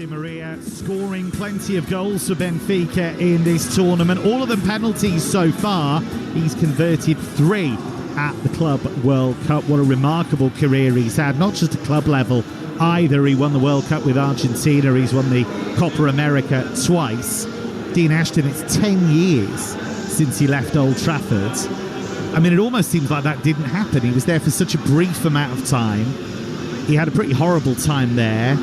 Di Maria scoring plenty of goals for Benfica in this tournament. All of them penalties so far. He's converted 3 at the Club World Cup. What a remarkable career he's had, not just at club level either. He won the World Cup with Argentina. He's won the Copa America twice. Dean Ashton, it's 10 years since he left Old Trafford. I mean, it almost seems like that didn't happen. He was there for such a brief amount of time. He had a pretty horrible time there,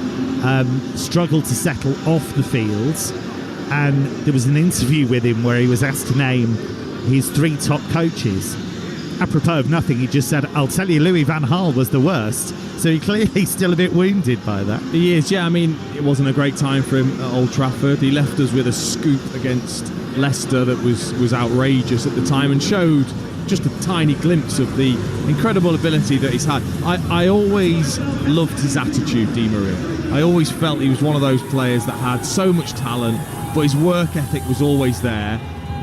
struggled to settle off the field, and there was an interview with him where he was asked to name his 3 top coaches. Apropos of nothing, he just said, I'll tell you, Louis van Gaal was the worst. So he's clearly still a bit wounded by that. He is, yeah. I mean, it wasn't a great time for him at Old Trafford. He left us with a scoop against Leicester that was outrageous at the time and showed just a tiny glimpse of the incredible ability that he's had. I always loved his attitude, Di Maria. I always felt he was one of those players that had so much talent, but his work ethic was always there,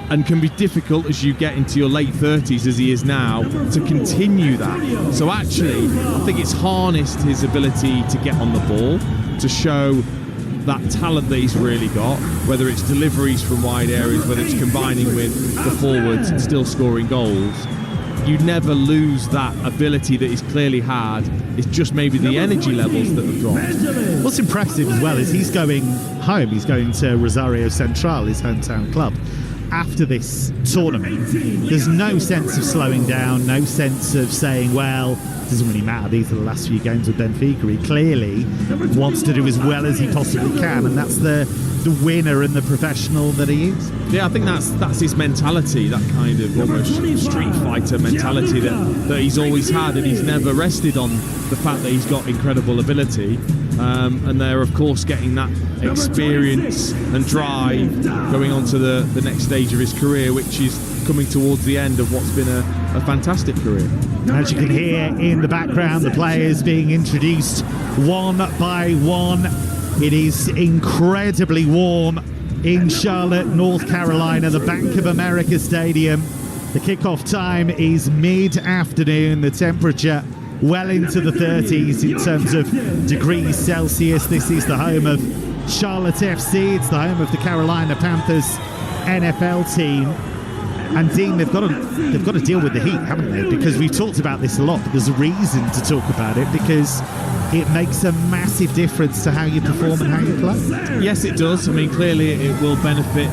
and can be difficult as you get into your late 30s, as he is now, to continue that. So actually, I think it's harnessed his ability to get on the ball, to show that talent that he's really got, whether it's deliveries from wide areas, whether it's combining with the forwards and still scoring goals. You never lose that ability that he's clearly had. It's just maybe the energy levels that have dropped. What's impressive as well is he's going home. He's going to Rosario Central, his hometown club, after this tournament. There's no sense of slowing down, no sense of saying, well, it doesn't really matter, these are the last few games with Benfica. He clearly wants to do as well as he possibly can, and that's the winner and the professional that he is. Yeah, I think that's his mentality, that kind of almost street fighter mentality that he's always had, and he's never rested on the fact that he's got incredible ability. And they're, of course, getting that experience and drive going on to the next stage of his career, which is coming towards the end of what's been a fantastic career. As you can hear in the background, the players being introduced one by one. It is incredibly warm in Charlotte, North Carolina, the Bank of America Stadium. The kickoff time is mid-afternoon. The temperature well into the 30s in terms of degrees Celsius. This is the home of Charlotte FC. It's the home of the Carolina Panthers NFL team. And Dean, they've got to deal with the heat, haven't they? Because we've talked about this a lot, but there's a reason to talk about it, because it makes a massive difference to how you perform and how you play. Yes, it does. I mean, clearly it will benefit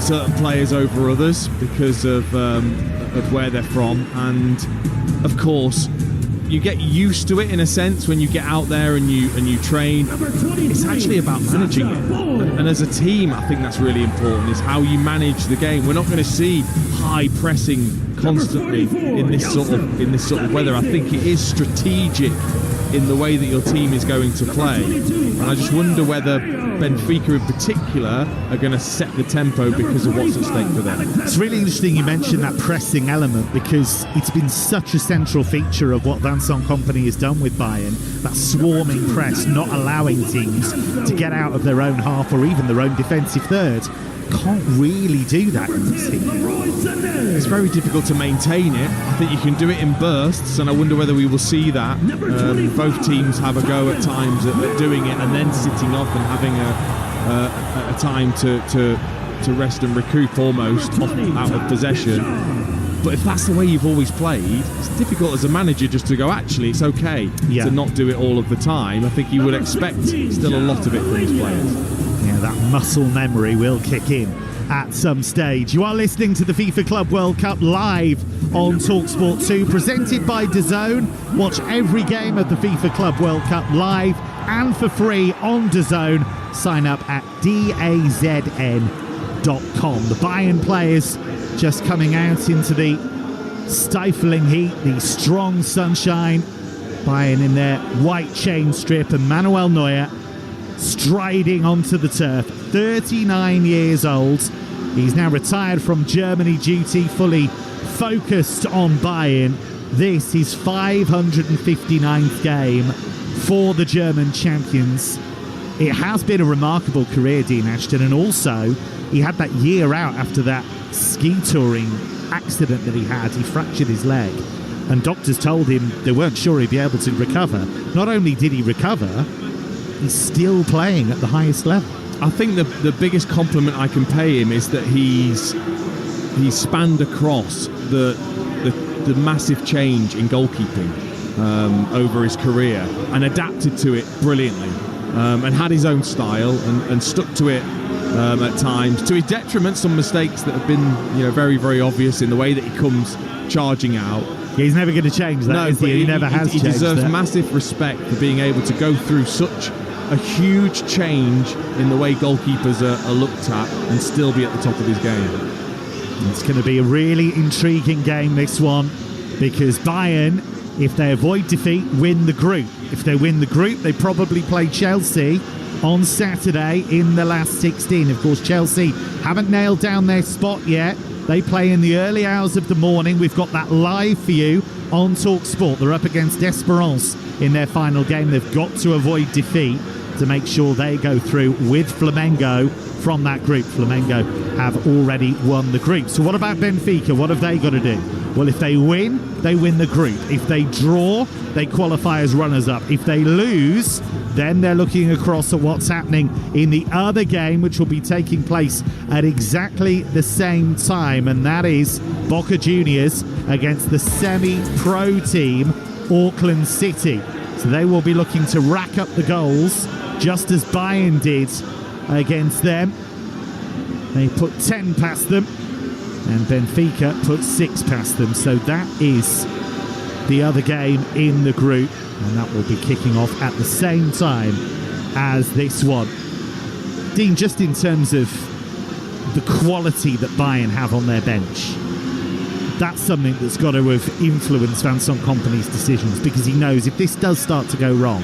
certain players over others because of where they're from, and of course you get used to it in a sense when you get out there and you train. It's actually about managing it, and as a team, I think that's really important, is how you manage the game. We're not going to see high pressing constantly in this sort of weather. I think it is strategic in the way that your team is going to play, and I just wonder whether Benfica in particular are going to set the tempo because of what's at stake for them. It's really interesting you mentioned that pressing element, because it's been such a central feature of what Vincent Kompany has done with Bayern, that swarming press, not allowing teams to get out of their own half or even their own defensive third. Can't really do that in this team. It's very difficult to maintain it. I think you can do it in bursts, and I wonder whether we will see that. Both teams have a go at times at doing it and then sitting off and having a time to rest and recoup almost out of possession. But if that's the way you've always played, it's difficult as a manager just to go, actually, it's okay to not do it all of the time. I think you would expect still a lot of it from his players. Yeah, that muscle memory will kick in at some stage. You are listening to the FIFA Club World Cup live on Talksport 2, presented by DAZN. Watch every game of the FIFA Club World Cup live and for free on DAZN. Sign up at DAZN.com. The Bayern players just coming out into the stifling heat, the strong sunshine. Bayern in their white chain strip, and Manuel Neuer striding onto the turf. 39 years old. He's now retired from Germany duty, fully focused on Bayern. This is 559th game for the German champions. It has been a remarkable career, Dean Ashton, and also he had that year out after that ski touring accident that he had. He fractured his leg, and doctors told him they weren't sure he'd be able to recover. Not only did he recover, he's still playing at the highest level. I think the biggest compliment I can pay him is that he's spanned across the massive change in goalkeeping over his career and adapted to it brilliantly, and had his own style and stuck to it at times, to his detriment. Some mistakes that have been very, very obvious in the way that he comes charging out. Yeah, he's never going to change that. No, but he never has. He changed deserves that. massive respect for being able to go through such a huge change in the way goalkeepers are looked at and still be at the top of his game. It's going to be a really intriguing game, this one, because Bayern, if they avoid defeat, win the group. If they win the group, they probably play Chelsea on Saturday in the last 16. Of course, Chelsea haven't nailed down their spot yet. They play in the early hours of the morning. We've got that live for you on Talksport. They're up against Esperance in their final game. They've got to avoid defeat to make sure they go through with Flamengo from that group. Flamengo have already won the group. So what about Benfica? What have they got to do? Well, if they win the group. If they draw, they qualify as runners-up. If they lose, then they're looking across at what's happening in the other game, which will be taking place at exactly the same time, and that is Boca Juniors against the semi-pro team, Auckland City. So they will be looking to rack up the goals, just as Bayern did against them. They put 10 past them, and Benfica put 6 past them. So that is the other game in the group, and that will be kicking off at the same time as this one. Dean, just in terms of the quality that Bayern have on their bench, that's something that's got to have influenced Vincent Kompany's decisions, because he knows if this does start to go wrong,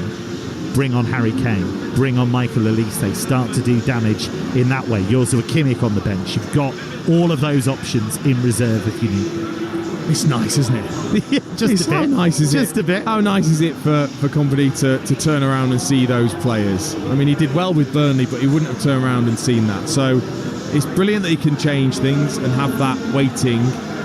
bring on Harry Kane, bring on Michael Olise, start to do damage in that way. Joshua Kimmich on the bench. You've got all of those options in reserve if you need them. It's nice, isn't it? Yeah, just a bit. How nice is just it? a bit. How nice is it for Kompany to turn around and see those players? I mean, he did well with Burnley, but he wouldn't have turned around and seen that. So it's brilliant that he can change things and have that waiting.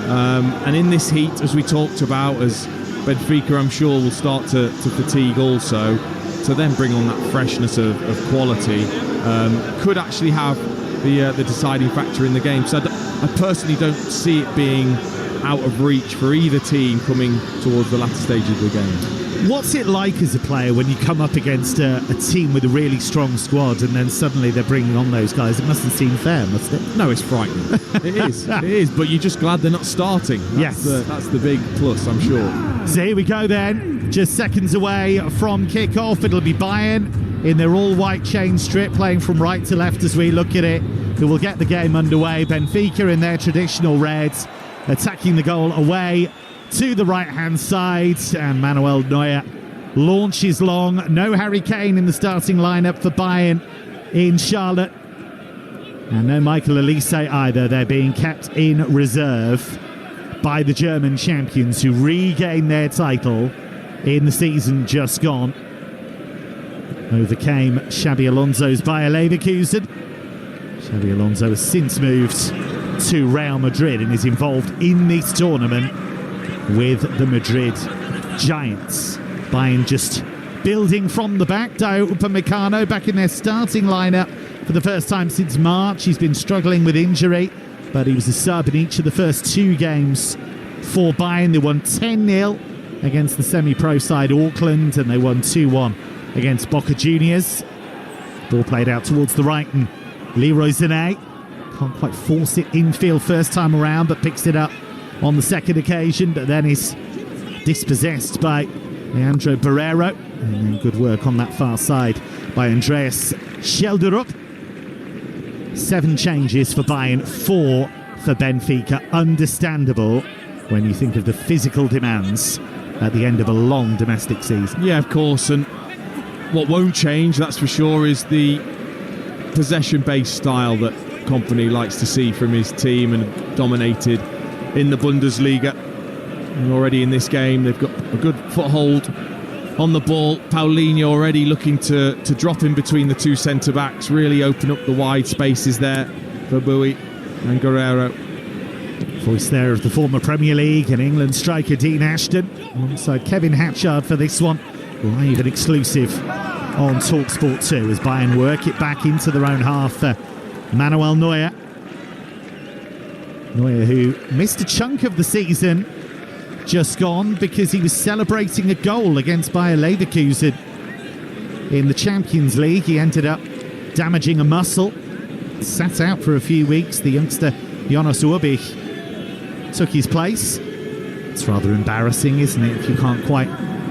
And in this heat, as we talked about, as Benfica, I'm sure, will start to fatigue also, to then bring on that freshness of quality, could actually have the deciding factor in the game. So I personally don't see it being out of reach for either team coming towards the latter stage of the game. What's it like as a player when you come up against a team with a really strong squad and then suddenly they're bringing on those guys? It mustn't seem fair, must it? No, it's frightening. It is, but you're just glad they're not starting. That's the big plus, I'm sure. So here we go then, just seconds away from kick-off. It'll be Bayern in their all-white chain strip, playing from right to left as we look at it, who will get the game underway. Benfica in their traditional reds, attacking the goal away to the right-hand side, and Manuel Neuer launches long. No Harry Kane in the starting lineup for Bayern in Charlotte, and no Michael Olise either. They're being kept in reserve by the German champions, who regained their title in the season just gone. Overcame Xabi Alonso's Bayer Leverkusen. Xabi Alonso has since moved to Real Madrid and is involved in this tournament with the Madrid Giants. Bayern just building from the back. Dayot Upamecano back in their starting lineup for the first time since March. He's been struggling with injury, but he was a sub in each of the first 2 games for Bayern. They won 10-0 against the semi-pro side Auckland, and they won 2-1 against Boca Juniors. Ball played out towards the right, and Leroy Sané can't quite force it infield first time around, but picks it up on the second occasion, but then is dispossessed by Leandro Barreiro. And then good work on that far side by Andreas Schelderup. 7 changes for Bayern, 4 for Benfica. Understandable when you think of the physical demands at the end of a long domestic season. Yeah, of course, and what won't change, that's for sure, is the possession-based style that Kompany likes to see from his team, and dominated in the Bundesliga. And already in this game, they've got a good foothold on the ball. Paulinho already looking to drop in between the 2 centre-backs, really open up the wide spaces there for Bowie and Guerreiro. Voice there of the former Premier League and England striker Dean Ashton, alongside Kevin Hatchard for this one. Live and exclusive on Talksport 2 as Bayern work it back into their own half. Manuel Neuer, who missed a chunk of the season just gone because he was celebrating a goal against Bayer Leverkusen in the Champions League. He ended up damaging a muscle, sat out for a few weeks. The youngster Jonas Urbich took his place. It's rather embarrassing, isn't it, if you can't quite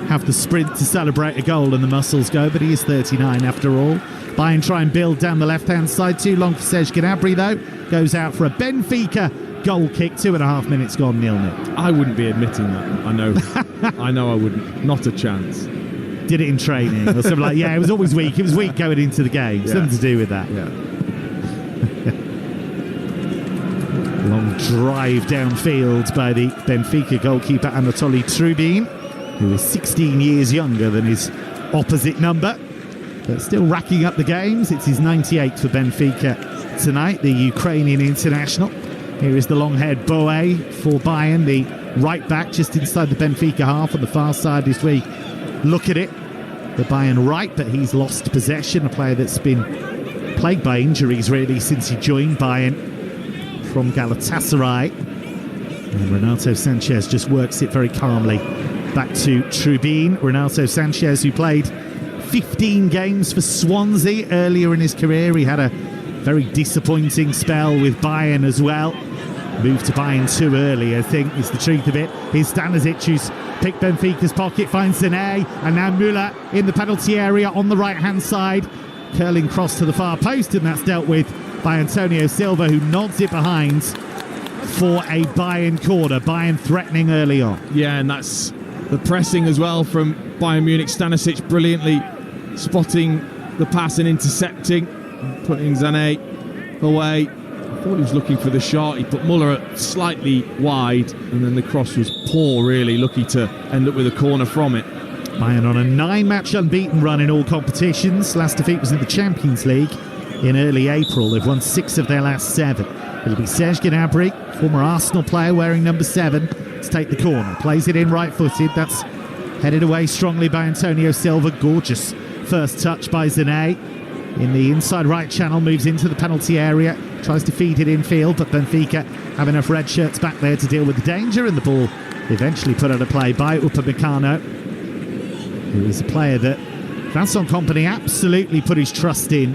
have the sprint to celebrate a goal and the muscles go, but he is 39 after all. Bayern try and build down the left-hand side. Too long for Serge Gnabry, though. Goes out for a Benfica goal kick. 2.5 minutes gone, 0-0. I wouldn't be admitting that. I know. I know I wouldn't. Not a chance. Did it in training or something like, yeah, it was always weak. It was weak going into the game. Yeah. Something to do with that. Yeah. Long drive downfield by the Benfica goalkeeper Anatoly Trubin, who is 16 years younger than his opposite number, but still racking up the games. It's his 98th for Benfica tonight, the Ukrainian international. Here is the long-haired Boe for Bayern, the right back just inside the Benfica half on the far side as we look at it. The Bayern right, but he's lost possession, a player that's been plagued by injuries really since he joined Bayern from Galatasaray. And Renato Sanchez just works it very calmly back to Trubin. Renato Sanchez, who played 15 games for Swansea earlier in his career. He had a very disappointing spell with Bayern as well. Moved to Bayern too early, I think, is the truth of it. Here's Stanisic, who's picked Benfica's pocket, finds Zane, and now Müller in the penalty area on the right-hand side. Curling cross to the far post, and that's dealt with by Antonio Silva, who nods it behind for a Bayern corner. Bayern threatening early on. Yeah, and that's the pressing as well from Bayern Munich. Stanisic brilliantly spotting the pass and intercepting, putting Zane away. I thought he was looking for the shot. He put Müller slightly wide, and then the cross was poor, really. Lucky to end up with a corner from it. Bayern on a 9-match unbeaten run in all competitions. Last defeat was in the Champions League in early April. They've won 6 of their last 7. It'll be Serge Gnabry, former Arsenal player wearing number 7, to take the corner. Plays it in right-footed. That's headed away strongly by Antonio Silva. Gorgeous first touch by Zane. In the inside right channel, moves into the penalty area. Tries to feed it infield, but Benfica have enough red shirts back there to deal with the danger, and the ball eventually put out of play by Upamecano, who is a player that Vincent Kompany absolutely put his trust in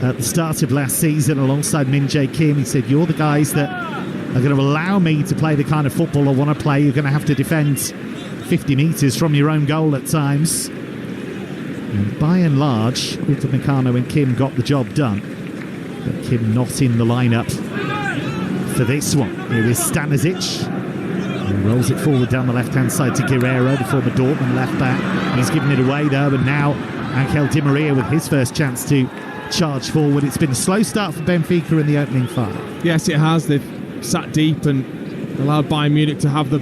at the start of last season alongside Min-Jae Kim. He said, you're the guys that are going to allow me to play the kind of football I want to play. You're going to have to defend 50 metres from your own goal at times. And by and large, Upamecano and Kim got the job done. But Kim not in the lineup for this one. Here is Stanisic. He rolls it forward down the left-hand side to Guerrero, the former Dortmund left-back. He's given it away though, and now Angel Di Maria with his first chance to charge forward. It's been a slow start for Benfica in the opening 5. Yes, it has. They've sat deep and allowed Bayern Munich to have the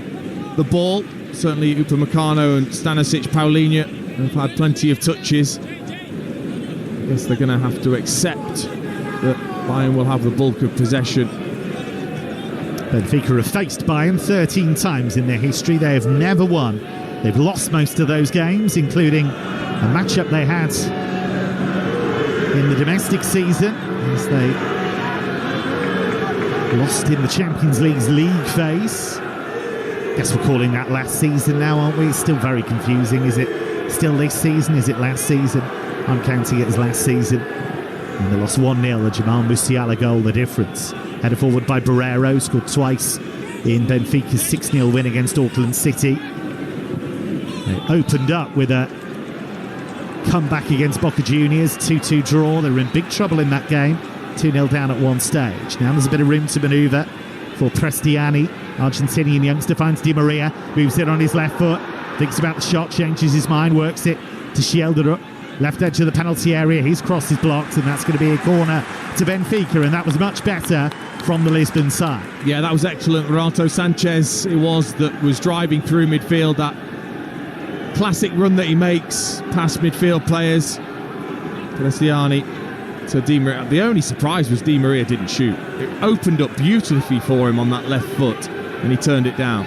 ball. Certainly Upamecano and Stanisic, Paulinho have had plenty of touches. I guess they're going to have to accept that Bayern will have the bulk of possession. Benfica have faced Bayern 13 times in their history. They have never won. They've lost most of those games, including a matchup they had in the domestic season as they lost in the Champions League's league phase. Guess we're calling that last season now, aren't we? It's still very confusing. Is it still this season? Is it last season? I'm counting it as last season. And they lost 1-0, a Jamal Musiala goal, the difference. Headed forward by Barreiro, scored twice in Benfica's 6-0 win against Auckland City. They opened up with a comeback against Boca Juniors, 2-2 draw. They were in big trouble in that game, 2-0 down at one stage. Now there's a bit of room to manoeuvre for Prestiani. Argentinian youngster finds Di Maria, moves it on his left foot, thinks about the shot, changes his mind, works it to Schjelderup. Left edge of the penalty area, his cross is blocked, and that's going to be a corner to Benfica, and that was much better from the Lisbon side. Yeah, that was excellent. Renato Sanchez it was that was driving through midfield, that classic run that he makes past midfield players. Prestiani to Di Maria. The only surprise was Di Maria didn't shoot. It opened up beautifully for him on that left foot, and he turned it down.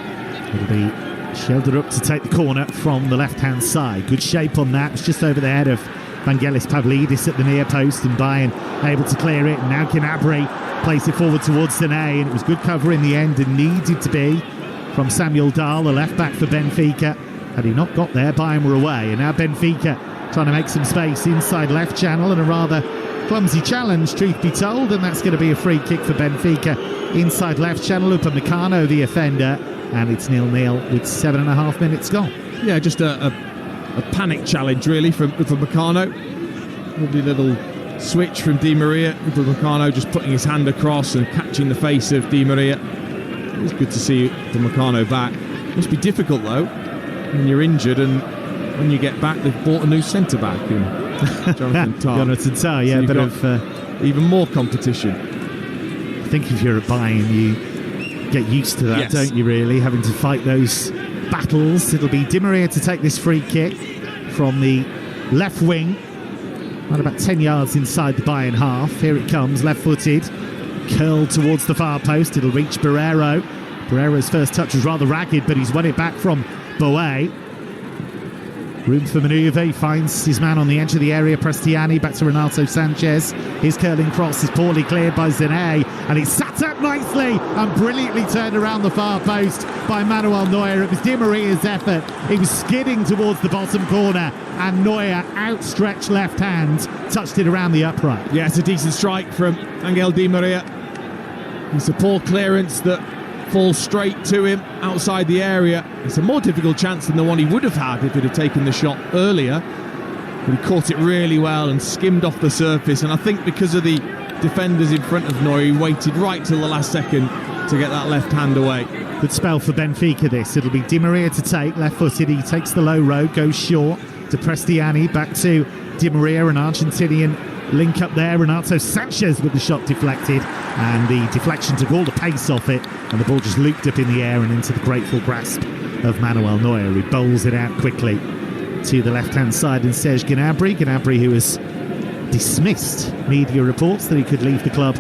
It'll be Schjelderup to take the corner from the left-hand side. Good shape on that. It's just over the head of Vangelis Pavlidis at the near post, and Bayern able to clear it. And now Gnabry plays it forward towards Sané, and it was good cover in the end and needed to be from Samuel Dahl, the left back for Benfica. Had he not got there, Bayern were away. And now Benfica trying to make some space inside left channel, and a rather clumsy challenge, truth be told, and that's going to be a free kick for Benfica inside left channel. Upamecano the offender, and it's 0-0 with 7.5 minutes gone. Yeah, just a panic challenge really from Upamecano. Lovely little switch from Di Maria. Upamecano just putting his hand across and catching the face of Di Maria. It's good to see Upamecano back. Must be difficult though when you're injured, and when you get back they've bought a new centre back in Jonathan Tah. Jonathan Tah, yeah, so but of even more competition. I think if you're at Bayern, you get used to that, Yes. don't you, really, having to fight those battles. It'll be Di Maria to take this free kick from the left wing, right about 10 yards inside the Bayern half. Here it comes, left-footed, curled towards the far post. It'll reach Barreiro. Barreiro's first touch was rather ragged, but he's won it back from Boé. Room for manoeuvre. He finds his man on the edge of the area, Prestiani, back to Renato Sanchez. His curling cross is poorly cleared by Sané, and it's sat up nicely and brilliantly turned around the far post by Manuel Neuer. It was Di Maria's effort. He was skidding towards the bottom corner, and Neuer, outstretched left hand, touched it around the upright. Yeah, it's a decent strike from Angel Di Maria. It's a poor clearance that falls straight to him outside the area. It's a more difficult chance than the one he would have had if he'd have taken the shot earlier, but he caught it really well and skimmed off the surface. And I think because of the defenders in front of Neuer, he waited right till the last second to get that left hand away. Good spell for Benfica this. It'll be Di Maria to take, left-footed. He takes the low road, goes short to Prestiani, back to Di Maria, an Argentinian link up there. Renato Sanchez with the shot deflected, and the deflection took all the pace off it, and the ball just looped up in the air and into the grateful grasp of Manuel Neuer, who bowls it out quickly to the left-hand side. And Serge Gnabry, who has dismissed media reports that he could leave the club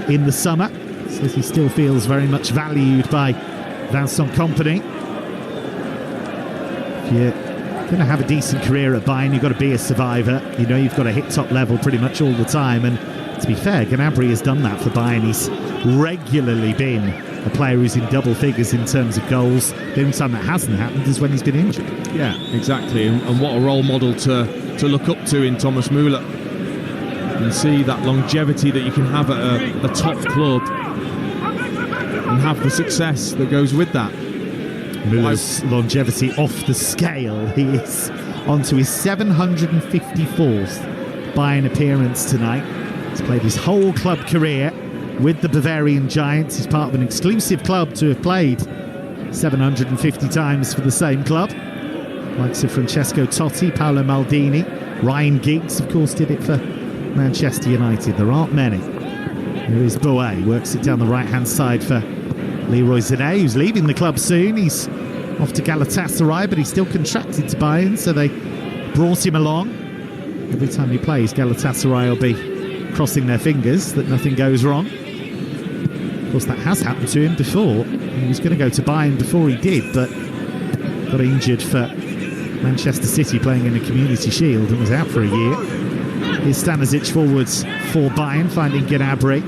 in the summer, says he still feels very much valued by Vincent Kompany. If you're going to have a decent career at Bayern, you've got to be a survivor. You know you've got to hit top level pretty much all the time, and to be fair, Gnabry has done that for Bayern. He's regularly been a player who's in double figures in terms of goals. The only time that hasn't happened is when he's been injured. Yeah, exactly, and what a role model to look up to in Thomas Müller. You can see that longevity that you can have at a top club and have the success that goes with that. Müller's longevity off the scale. He is on to his 754th Bayern appearance tonight. He's played his whole club career with the Bavarian Giants. He's part of an exclusive club to have played 750 times for the same club. Likes of Francesco Totti, Paolo Maldini, Ryan Giggs, of course, did it for Manchester United. There aren't many. Here is Boé, works it down the right-hand side for Leroy Sané, who's leaving the club soon. He's off to Galatasaray, but he's still contracted to Bayern, so they brought him along. Every time he plays, Galatasaray will be crossing their fingers that nothing goes wrong. Of course, that has happened to him before. He was going to go to Bayern before he did, but got injured for Manchester City playing in the Community Shield and was out for a year. Here's Stanisic forwards for Bayern, finding Gnabry.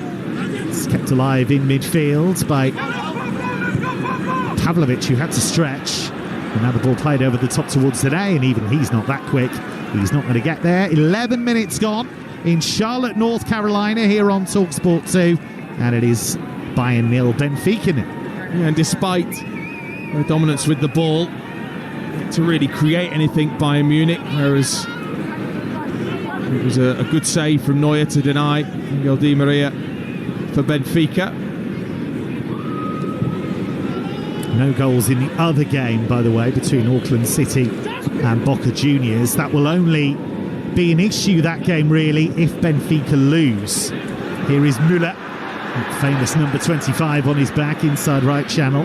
It's kept alive in midfield by Pavlovic, who had to stretch. And now the ball played over the top towards Sané, and even he's not that quick. He's not going to get there. 11 minutes gone in Charlotte, North Carolina, here on Talksport 2. And it is Bayern 0, Benfica 0. Yeah, and despite their dominance with the ball, to really create anything, Bayern Munich, whereas it was a good save from Neuer to deny Angel Di Maria for Benfica. No goals in the other game, by the way, between Auckland City and Boca Juniors. That will only be an issue, that game, really, if Benfica lose. Here is Müller, that famous number 25 on his back, inside right channel.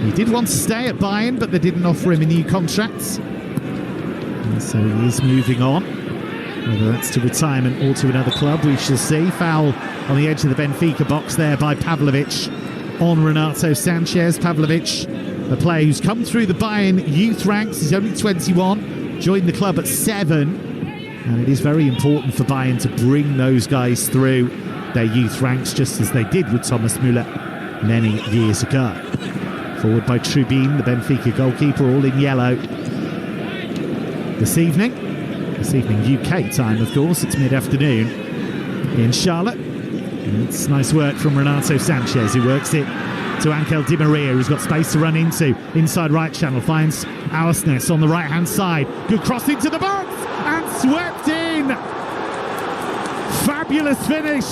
He did want to stay at Bayern, but they didn't offer him a new contract. And so he is moving on. Whether that's to retirement or to another club, we shall see. Foul on the edge of the Benfica box there by Pavlovic on Renato Sanchez. Pavlovic, a player who's come through the Bayern youth ranks. He's only 21, joined the club at 7. And it is very important for Bayern to bring those guys through their youth ranks, just as they did with Thomas Müller many years ago. Forward by Trubin, the Benfica goalkeeper, all in yellow. This evening UK time, of course, it's mid-afternoon in Charlotte. And it's nice work from Renato Sanchez, who works it to Angel Di Maria, who's got space to run into. Inside right channel, finds Auersness on the right-hand side. Good cross into the box and swept in. Fabulous finish.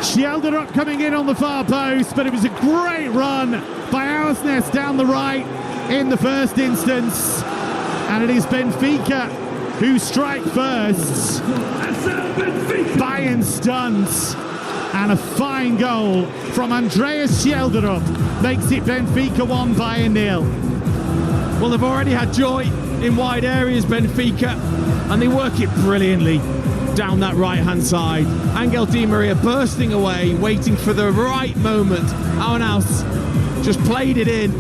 Schjelderup coming in on the far post, but it was a great run by Auersness down the right in the first instance. And it is Benfica who strike first. Bayern stuns. And a fine goal from Andreas Schjelderup makes it Benfica 1, Bayern 0. Well, they've already had joy in wide areas, Benfica, and they work it brilliantly down that right-hand side. Angel Di Maria bursting away, waiting for the right moment. Auersness just played it in.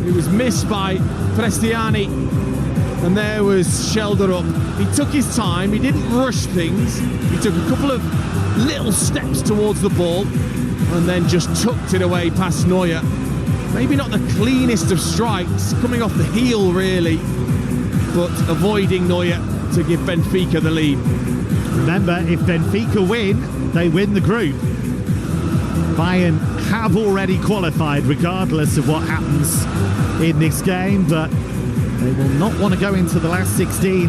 It was missed by Prestiani. And there was Schjelderup. He took his time, he didn't rush things. He took a couple of little steps towards the ball and then just tucked it away past Neuer. Maybe not the cleanest of strikes, coming off the heel really, but avoiding Neuer to give Benfica the lead. Remember, if Benfica win, they win the group. Bayern have already qualified regardless of what happens in this game, but they will not want to go into the last 16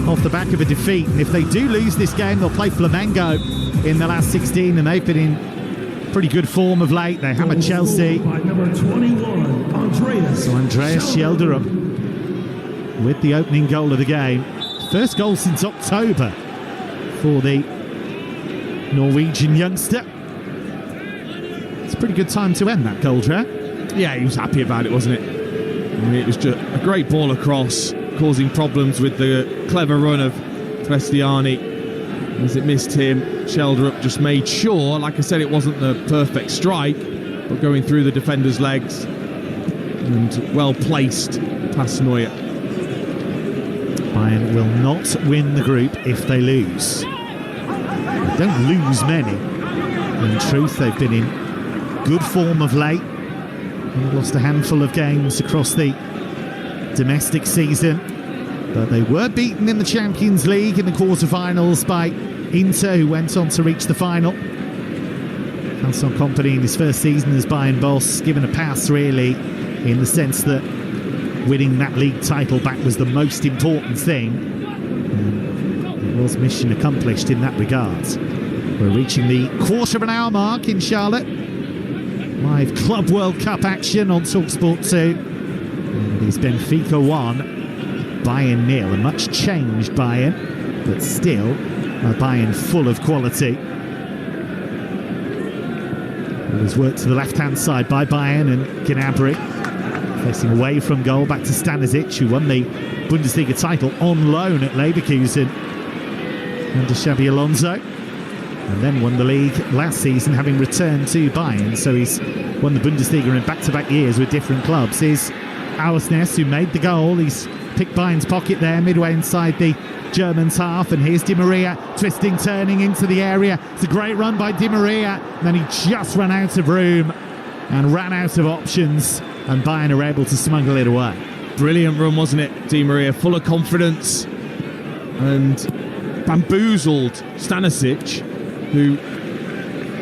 off the back of a defeat. And if they do lose this game, they'll play Flamengo in the last 16, and they've been in pretty good form of late. They hammered Chelsea. By number 21, Andreas. So Andreas Schjelderup with the opening goal of the game. First goal since October for the Norwegian youngster. It's a pretty good time to end that goal, Trey. Yeah, he was happy about it, wasn't it? I mean, it was just a great ball across, causing problems with the clever run of Prestiani. As it missed him, Schjelderup just made sure, like I said, it wasn't the perfect strike, but going through the defender's legs and well placed past Neuer. Bayern will not win the group if they lose. They don't lose many. In truth, they've been in good form of late. They've lost a handful of games across the domestic season, but they were beaten in the Champions League in the quarterfinals by Inter, who went on to reach the final. Vincent Kompany in his first season as Bayern boss, given a pass really, in the sense that winning that league title back was the most important thing. It was mission accomplished in that regard. We're reaching the quarter of an hour mark in Charlotte. Live Club World Cup action on Talksport 2. And it is Benfica 1, Bayern 0. A much changed Bayern, but still a Bayern full of quality. It was worked to the left-hand side by Bayern, and Gnabry facing away from goal, back to Stanisic, who won the Bundesliga title on loan at Leverkusen under Xabi Alonso, and then won the league last season, having returned to Bayern. So he's won the Bundesliga in back-to-back years with different clubs. Here's Auersness, who made the goal. He's picked Bayern's pocket there, midway inside the Germans' half, and here's Di Maria, twisting, turning into the area. It's a great run by Di Maria, and then he just ran out of room and ran out of options, and Bayern are able to smuggle it away. Brilliant run, wasn't it? Di Maria, full of confidence, and bamboozled Stanisic, who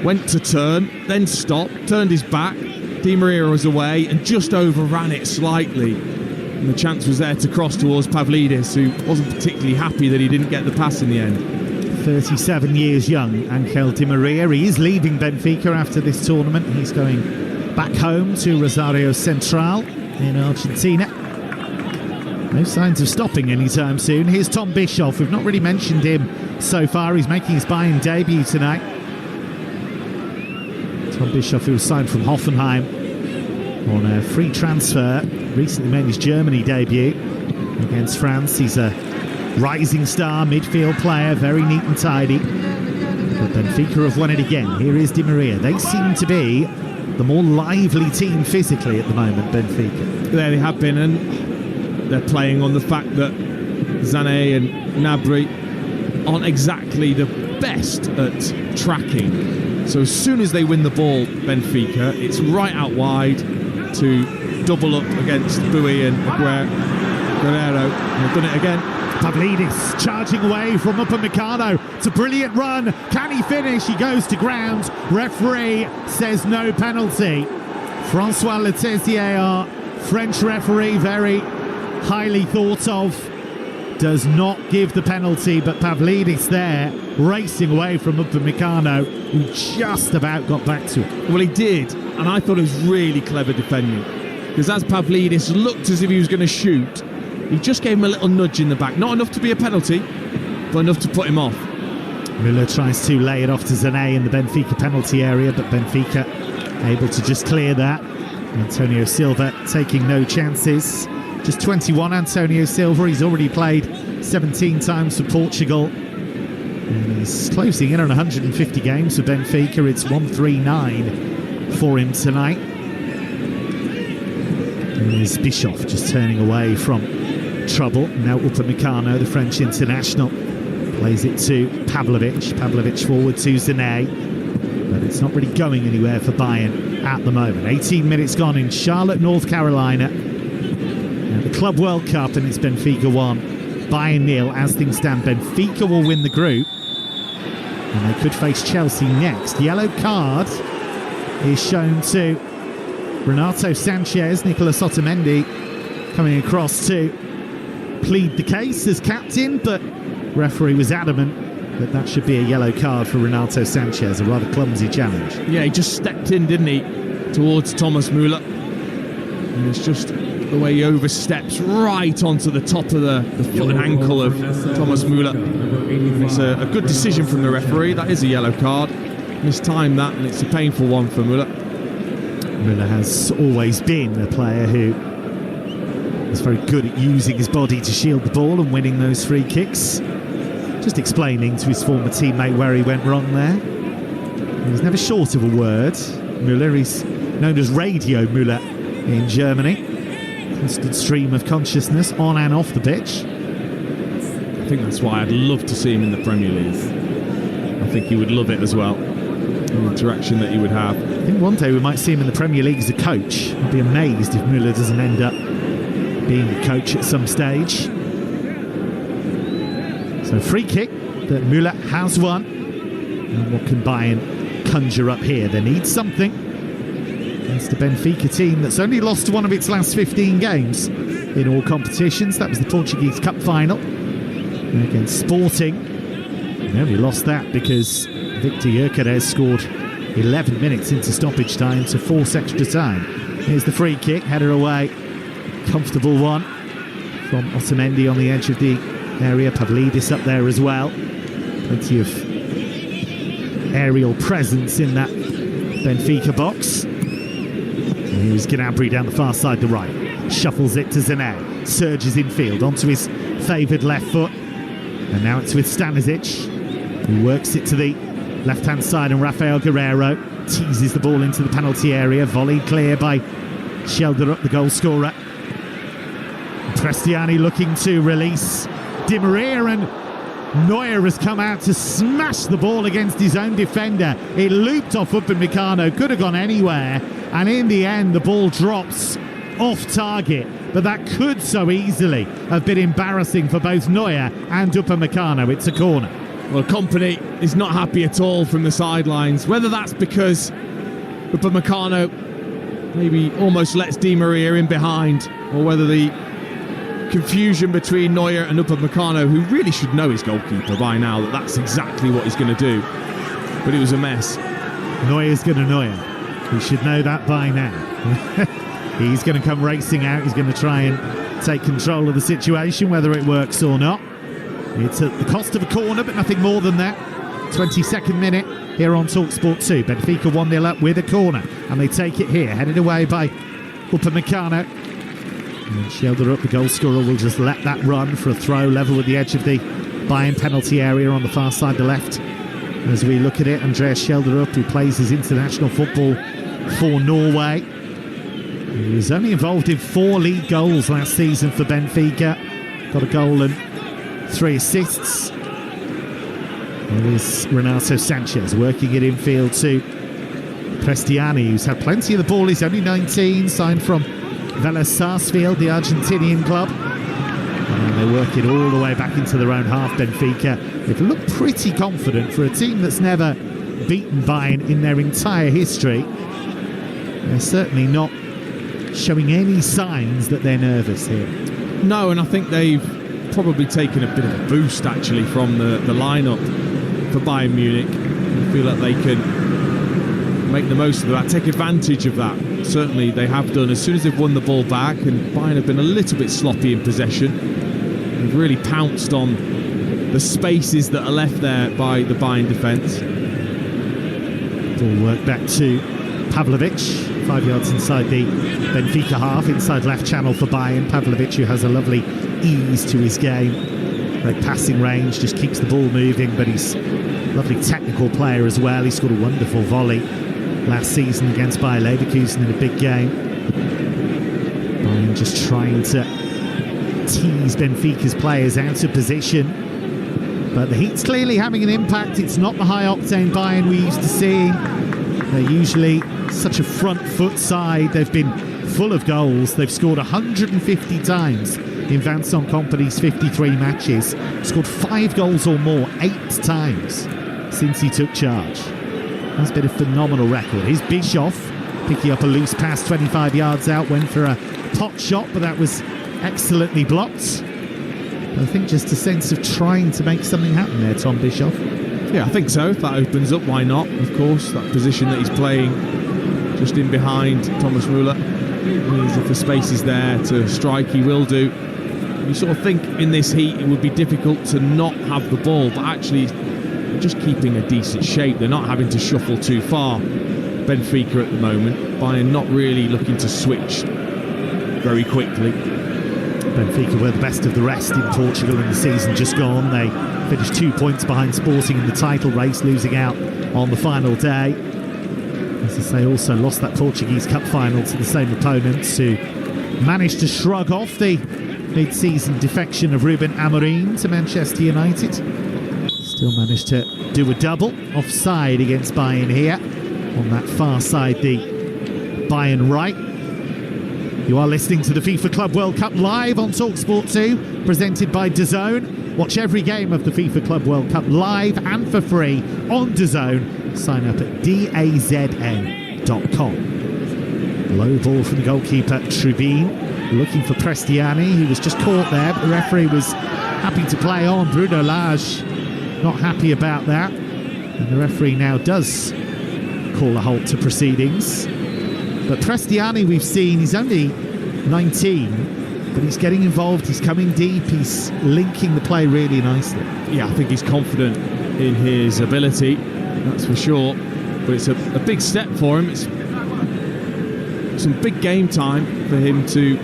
went to turn, then stopped, turned his back. Di Maria was away and just overran it slightly. And the chance was there to cross towards Pavlidis, who wasn't particularly happy that he didn't get the pass in the end. 37 years young, Angel Di Maria. He is leaving Benfica after this tournament. He's going back home to Rosario Central in Argentina. No signs of stopping anytime soon. Here's Tom Bischoff. We've not really mentioned him so far. He's making his Bayern debut tonight. Tom Bischoff, who was signed from Hoffenheim on a free transfer, recently made his Germany debut against France. He's a rising star midfield player, very neat and tidy. But Benfica have won it again. Here is Di Maria. They seem to be the more lively team physically at the moment, Benfica. There they have been, and they're playing on the fact that Sané and Gnabry aren't exactly the best at tracking. So as soon as they win the ball, Benfica, it's right out wide to double up against Bowie and Guerrero. And they've done it again. Pavlidis charging away from Upamecano. It's a brilliant run. Can he finish? He goes to ground. Referee says no penalty. Francois Letezier, our French referee, very highly thought of, does not give the penalty, but Pavlidis there racing away from Upamecano, who just about got back to it. Well, he did, and I thought it was really clever defending, because as Pavlidis looked as if he was going to shoot, he just gave him a little nudge in the back. Not enough to be a penalty, but enough to put him off. Müller tries to lay it off to Zane in the Benfica penalty area, but Benfica able to just clear that. Antonio Silva taking no chances. Just 21, Antonio Silva. He's already played 17 times for Portugal. And he's closing in on 150 games for Benfica. It's 139 for him tonight. And there's Bischoff just turning away from trouble. Now Upamecano, the French international, plays it to Pavlovic. Pavlovic forward to Zane. But it's not really going anywhere for Bayern at the moment. 18 minutes gone in Charlotte, North Carolina. The Club World Cup, and it's Benfica 1, Bayern 0. As things stand, Benfica will win the group, and they could face Chelsea next. Yellow card is shown to Renato Sanchez. Nicolas Otamendi coming across to plead the case as captain, but referee was adamant that that should be a yellow card for Renato Sanchez. A rather clumsy challenge. Yeah, he just stepped in, didn't he, towards Thomas Müller, and it's just the way he oversteps right onto the top of the foot and ankle of Thomas Müller. It's a good decision from the referee. That is a yellow card. Mistimed that, and it's a painful one for Müller. Müller has always been a player who is very good at using his body to shield the ball and winning those free kicks. Just explaining to his former teammate where he went wrong there. He's never short of a word. Müller, he's known as Radio Müller in Germany. Constant stream of consciousness on and off the pitch. I think that's why I'd love to see him in the Premier League. I think he would love it as well, in the direction that he would have. I think one day we might see him in the Premier League as a coach. I'd be amazed if Müller doesn't end up being a coach at some stage. So free kick that Müller has won. And what can Bayern conjure up here? They need something against a Benfica team that's only lost one of its last 15 games in all competitions. That was the Portuguese Cup final against Sporting. They only lost that because Victor Gyökeres scored 11 minutes into stoppage time to force extra time. Here's the free kick, header away. Comfortable one from Otamendi on the edge of the area. Pavlidis up there as well. Plenty of aerial presence in that Benfica box. And here's Gnabry down the far side, the right. Shuffles it to Zane. Surges infield onto his favoured left foot. And now it's with Stanisic, who works it to the left-hand side, and Rafael Guerrero teases the ball into the penalty area. Volleyed clear by Schelderup, the goal scorer. Prestiani looking to release Di Maria, and Neuer has come out to smash the ball against his own defender. It looped off Upamecano, could have gone anywhere, and in the end the ball drops off target. But that could so easily have been embarrassing for both Neuer and Upamecano. It's a corner. Well, Kompany is not happy at all from the sidelines. Whether that's because Upamecano maybe almost lets Di Maria in behind, or whether the confusion between Neuer and Upamecano, who really should know his goalkeeper by now, that that's exactly what he's going to do. But it was a mess. Neuer's going to Neuer. He should know that by now. He's going to come racing out. He's going to try and take control of the situation, whether it works or not. It's at the cost of a corner, but nothing more than that. 22nd minute here on Talksport 2. Benfica 1-0 up with a corner, and they take it here, headed away by Upamecano. And Schelderup, the goal scorer, will just let that run for a throw level with the edge of the Bayern penalty area on the far side, the left. As we look at it, Andreas Schelderup, who plays his international football for Norway. He was only involved in 4 league goals last season for Benfica. Got a goal and 3 assists. There is Renato Sanchez working it infield to Prestiani, who's had plenty of the ball. He's only 19, signed from Vélez Sarsfield, the Argentinian club. And they work it all the way back into their own half, Benfica. They've looked pretty confident for a team that's never beaten Bayern in their entire history. They're certainly not showing any signs that they're nervous here. No, and I think they've probably taken a bit of a boost actually from the lineup for Bayern Munich. I feel like they can make the most of that, take advantage of that. Certainly they have done. As soon as they've won the ball back, and Bayern have been a little bit sloppy in possession, they've really pounced on the spaces that are left there by the Bayern defence. Ball work back to Pavlovic, 5 yards inside the Benfica half, inside left channel for Bayern. Pavlovic, who has a lovely ease to his game, great passing range, just keeps the ball moving, but he's a lovely technical player as well. He scored a wonderful volley last season against Bayer Leverkusen in a big game. Bayern just trying to tease Benfica's players out of position, but the heat's clearly having an impact. It's not the high-octane Bayern we used to seeing. They're usually such a front foot side. They've been full of goals. They've scored 150 times in Vincent Kompany's 53 matches. Scored 5 goals or more 8 times since he took charge. That's been a phenomenal record. Here's Bischoff picking up a loose pass 25 yards out, went for a pot shot, but that was excellently blocked. I think just a sense of trying to make something happen there, Tom Bischoff. Yeah, I think so. If that opens up, why not? Of course, that position that he's playing just in behind Thomas Müller means if the space is there to strike, he will do. You sort of think in this heat it would be difficult to not have the ball, but actually just keeping a decent shape. They're not having to shuffle too far, Benfica at the moment. Bayern not really looking to switch very quickly. Benfica were the best of the rest in Portugal in the season just gone. They finished 2 points behind Sporting in the title race, losing out on the final day. As I say, also lost that Portuguese Cup final to the same opponents, who managed to shrug off the mid-season defection of Ruben Amorim to Manchester United. Still managed to do a double offside against Bayern here. On that far side, the Bayern right. You are listening to the FIFA Club World Cup live on Talksport 2, presented by DAZN. Watch every game of the FIFA Club World Cup live and for free on DAZN. Sign up at dazn.com. Low ball from the goalkeeper, Trubin, looking for Prestiani, who was just caught there, but the referee was happy to play on. Bruno Lage not happy about that, and the referee now does call a halt to proceedings. But Prestiani, we've seen, he's only 19, but he's getting involved, he's coming deep, he's linking the play really nicely. Yeah, I think he's confident in his ability, that's for sure. But it's a big step for him. It's some big game time for him to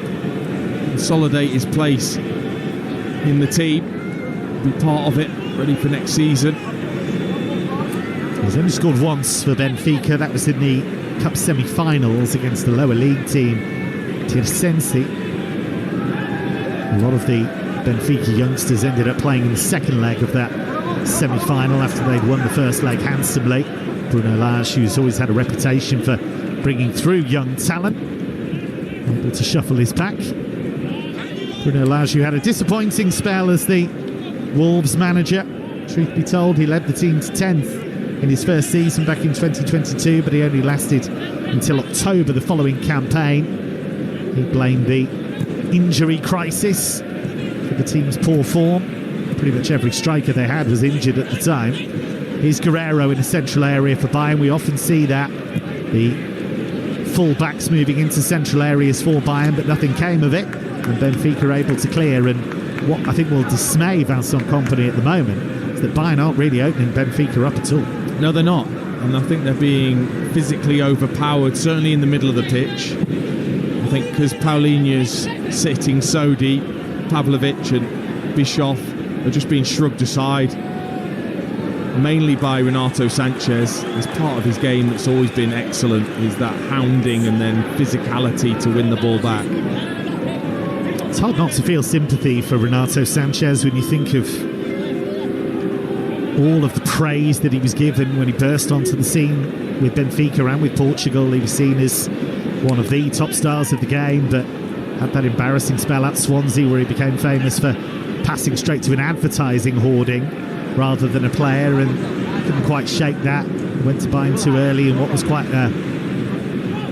consolidate his place in the team, be part of it, ready for next season. He's only scored once for Benfica, that was in the Cup semi-finals against the lower league team, Tirsensi. A lot of the Benfica youngsters ended up playing in the second leg of that semi-final after they'd won the first leg handsomely. Bruno Lage, who's always had a reputation for bringing through young talent, able to shuffle his pack. Bruno Lage, who had a disappointing spell as the Wolves manager. Truth be told, he led the team to 10th in his first season back in 2022, but he only lasted until October the following campaign. He blamed the injury crisis for the team's poor form. Pretty much every striker they had was injured at the time. Here's Guerreiro in a central area for Bayern. We often see that, the full-backs moving into central areas for Bayern, but nothing came of it, and Benfica are able to clear. And what I think will dismay Vincent Kompany at the moment is that Bayern aren't really opening Benfica up at all. No, they're not. And I think they're being physically overpowered, certainly in the middle of the pitch. I think because Paulinho's sitting so deep, Pavlovic and Bischoff are just being shrugged aside, mainly by Renato Sanchez. As part of his game that's always been excellent is that hounding and then physicality to win the ball back. It's hard not to feel sympathy for Renato Sanchez when you think of all of the praise that he was given when he burst onto the scene with Benfica and with Portugal. He was seen as one of the top stars of the game, but had that embarrassing spell at Swansea where he became famous for passing straight to an advertising hoarding rather than a player, and couldn't quite shake that. Went to Bayern too early in what was quite a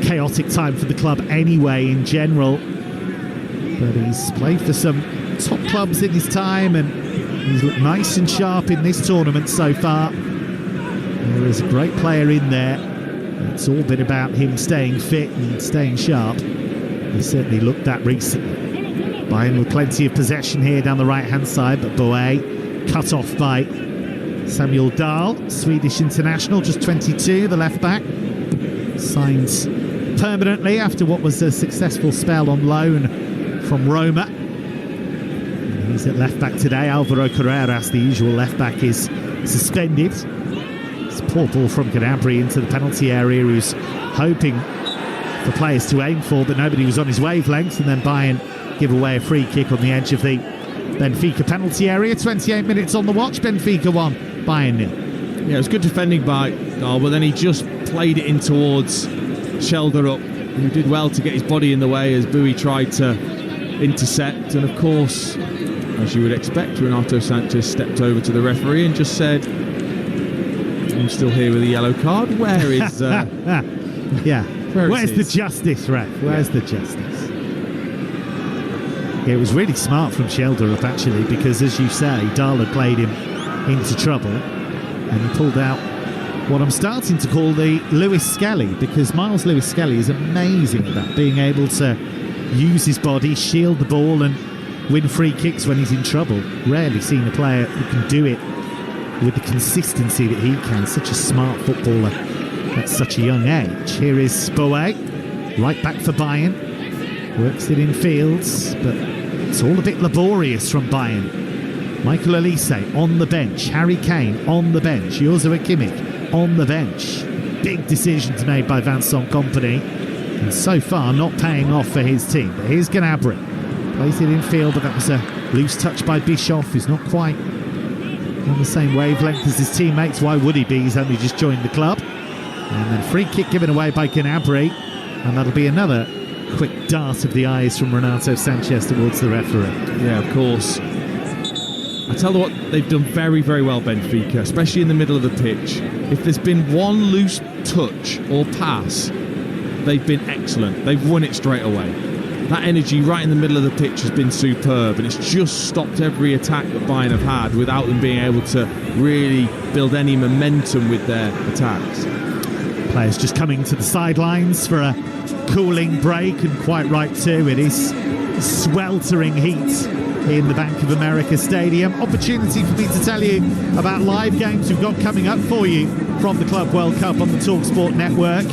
chaotic time for the club anyway in general. But he's played for some top clubs in his time, and he's looked nice and sharp in this tournament so far. There is a great player in there. It's all been about him staying fit and staying sharp. He certainly looked that recently. Bayern with plenty of possession here down the right-hand side, but Boe cut off by Samuel Dahl, Swedish international, just 22, the left-back. Signed permanently after what was a successful spell on loan from Roma. And he's at left-back today. Alvaro Carreras, the usual left-back, is suspended. It's a poor ball from Gnabry into the penalty area. He was hoping for players to aim for, but nobody was on his wavelength, and then Bayern give away a free kick on the edge of the Benfica penalty area. 28 minutes on the watch. Benfica 1, Bayern 0. Yeah, it was good defending by Dahl, but then he just played it in towards Schelderup, who did well to get his body in the way as Bowie tried to intercept. And of course, as you would expect, Renato Sanchez stepped over to the referee and just said, "I'm still here with a yellow card. Where is yeah, where's the justice, ref? Where's the justice?" Yeah, it was really smart from Schelderup actually, because as you say, Dahl had played him into trouble, and he pulled out what I'm starting to call the Lewis Skelly, because Miles Lewis Skelly is amazing at that, being able to use his body, shield the ball and win free kicks when he's in trouble. Rarely seen a player who can do it with the consistency that he can. Such a smart footballer at such a young age. Here is Boe, right back for Bayern. Works it in fields, but it's all a bit laborious from Bayern. Michael Elise on the bench. Harry Kane on the bench. Joshua Kimmich on the bench. Big decisions made by Vincent Kompany, and so far not paying off for his team. But here's Gnabry. Plays it in field, but that was a loose touch by Bischoff, who's not quite on the same wavelength as his teammates. Why would he be? He's only just joined the club. And then free kick given away by Gnabry, and that'll be another quick dart of the eyes from Renato Sanchez towards the referee. Yeah, of course. I tell you what, they've done very, very well, Benfica, especially in the middle of the pitch. If there's been one loose touch or pass, they've been excellent. They've won it straight away. That energy right in the middle of the pitch has been superb, and it's just stopped every attack that Bayern have had without them being able to really build any momentum with their attacks. Players just coming to the sidelines for a cooling break, and quite right too. It is sweltering heat in the Bank of America Stadium. Opportunity for me to tell you about live games we've got coming up for you from the Club World Cup on the Talksport network.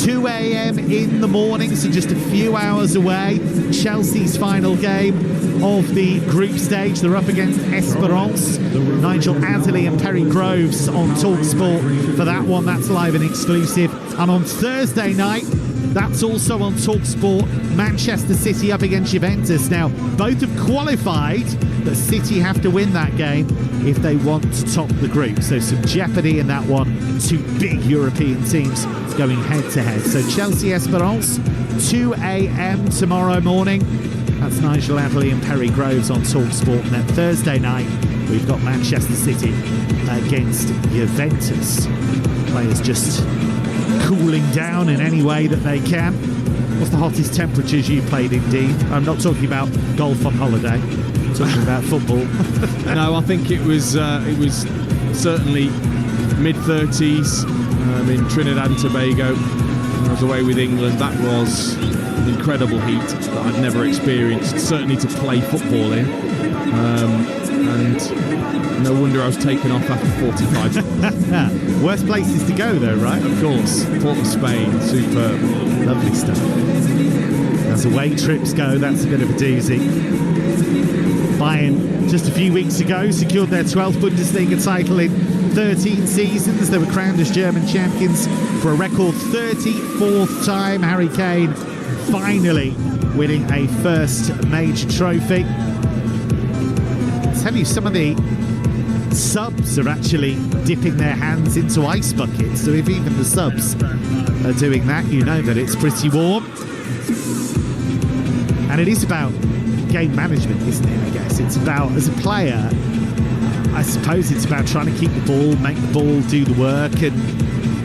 2 a.m. in the morning, so just a few hours away. Chelsea's final game of the group stage. They're up against Esperance. Nigel Adderley and Perry Groves on Talksport for that one. That's live and exclusive. And on Thursday night, that's also on Talksport, Manchester City up against Juventus. Now, both have qualified, but City have to win that game if they want to top the group. So some jeopardy in that one. Two big European teams going head-to-head. So Chelsea Esperance, 2 a.m. tomorrow morning. That's Nigel Adderley and Perry Groves on Talksport. And then Thursday night, we've got Manchester City against Juventus. Players just cooling down in any way that they can. What's the hottest temperatures you played in, Dean? I'm not talking about golf on holiday. I'm talking about football. No, I think it was certainly mid-30s in Trinidad and Tobago. I was away with England. That was incredible heat that I'd never experienced, certainly to play football in. And no wonder I was taken off after 45 minutes. Worst places to go though, right? Of course. Port of Spain, superb. Lovely stuff. As away trips go, that's a bit of a doozy. Bayern, just a few weeks ago, secured their 12th Bundesliga title in 13 seasons. They were crowned as German champions for a record 34th time. Harry Kane finally winning a first major trophy. I'll tell you some of the subs are actually dipping their hands into ice buckets. So if even the subs are doing that, you know that it's pretty warm. And it is about game management, isn't it, I guess? It's about, as a player, I suppose it's about trying to keep the ball, make the ball do the work, and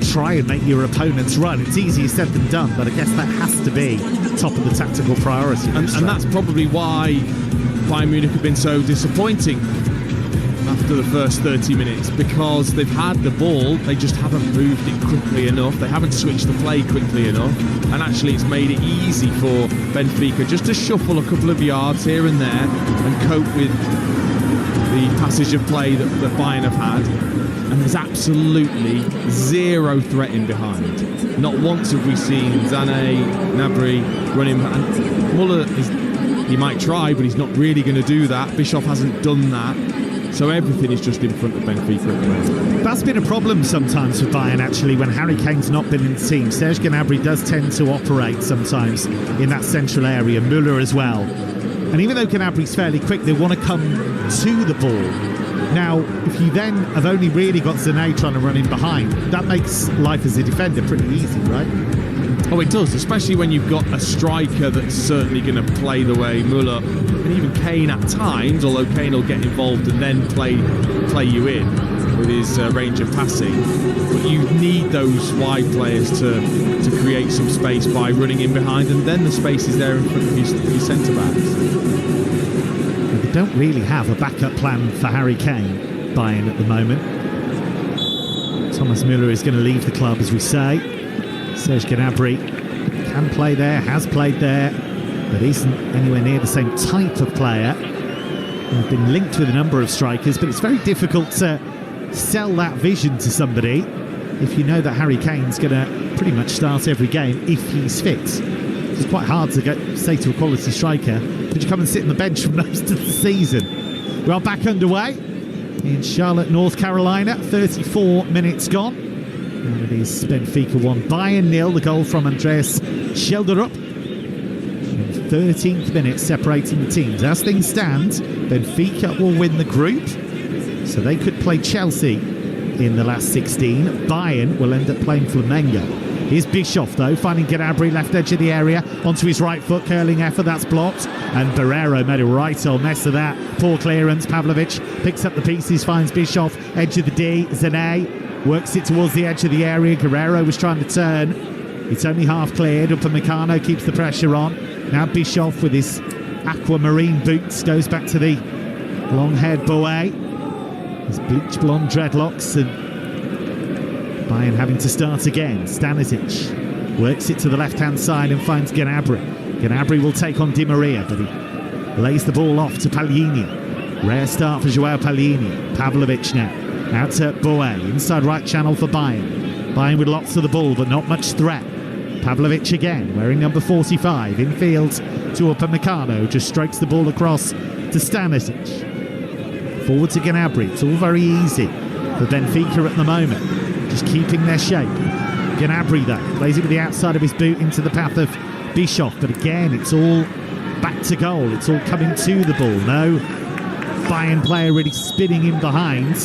try and make your opponents run. It's easier said than done, but I guess that has to be top of the tactical priority. And that's probably why Bayern Munich have been so disappointing after the first 30 minutes, because they've had the ball, they just haven't moved it quickly enough, they haven't switched the play quickly enough, and actually it's made it easy for Benfica just to shuffle a couple of yards here and there and cope with the passage of play that Bayern have had. And there's absolutely zero threat in behind. Not once have we seen Sané, Gnabry running. And Muller, he might try, but he's not really going to do that. Bischoff hasn't done that. So everything is just in front of Benfica at the moment. That's been a problem sometimes for Bayern, actually, when Harry Kane's not been in the team. Serge Gnabry does tend to operate sometimes in that central area, Muller as well. And even though Gnabry's fairly quick, they want to come to the ball. Now, if you then have only really got Sané trying to run in behind, that makes life as a defender pretty easy, right? Oh, it does, especially when you've got a striker that's certainly going to play the way Muller and even Kane at times, although Kane will get involved and then play you in with his range of passing. But you need those wide players to create some space by running in behind, and then the space is there in front of your centre-backs. They don't really have a backup plan for Harry Kane, Bayern, at the moment. Thomas Müller is going to leave the club, as we say. Serge Gnabry can play there, has played there, but isn't anywhere near the same type of player. They've been linked with a number of strikers, but it's very difficult to sell that vision to somebody if you know that Harry Kane's going to pretty much start every game if he's fit. It's quite hard to say to a quality striker, would you come and sit on the bench for most of the season? We are back underway in Charlotte, North Carolina. 34 minutes gone. And it is Benfica 1, Bayern 0. The goal from Andreas Schelderup. In the 13th minute, separating the teams. As things stand, Benfica will win the group, so they could play Chelsea in the last 16. Bayern will end up playing Flamengo. Here's Bischoff, though, finding Gnabry, left edge of the area, onto his right foot, curling effort, that's blocked. And Barreiro made a right old mess of that. Poor clearance, Pavlovic picks up the pieces, finds Bischoff, edge of the D, Sané works it towards the edge of the area. Guerrero was trying to turn. It's only half cleared. Upamecano keeps the pressure on. Now Bischoff with his aquamarine boots goes back to the long-haired Boé. His bleach blonde dreadlocks, and Bayern having to start again. Stanisic works it to the left-hand side and finds Gnabry. Gnabry will take on Di Maria, but he lays the ball off to Palhinha. Rare start for Joao Palhinha. Pavlovic now. Out to Boé. Inside right channel for Bayern. Bayern with lots of the ball, but not much threat. Pavlovic again, wearing number 45. Infield to Upamecano. Just strikes the ball across to Stanisic. Forward to Gnabry. It's all very easy for Benfica at the moment. Just keeping their shape. Gnabry, though, plays it with the outside of his boot into the path of Bischoff. But again, it's all back to goal. It's all coming to the ball. No Bayern player really spinning in behind.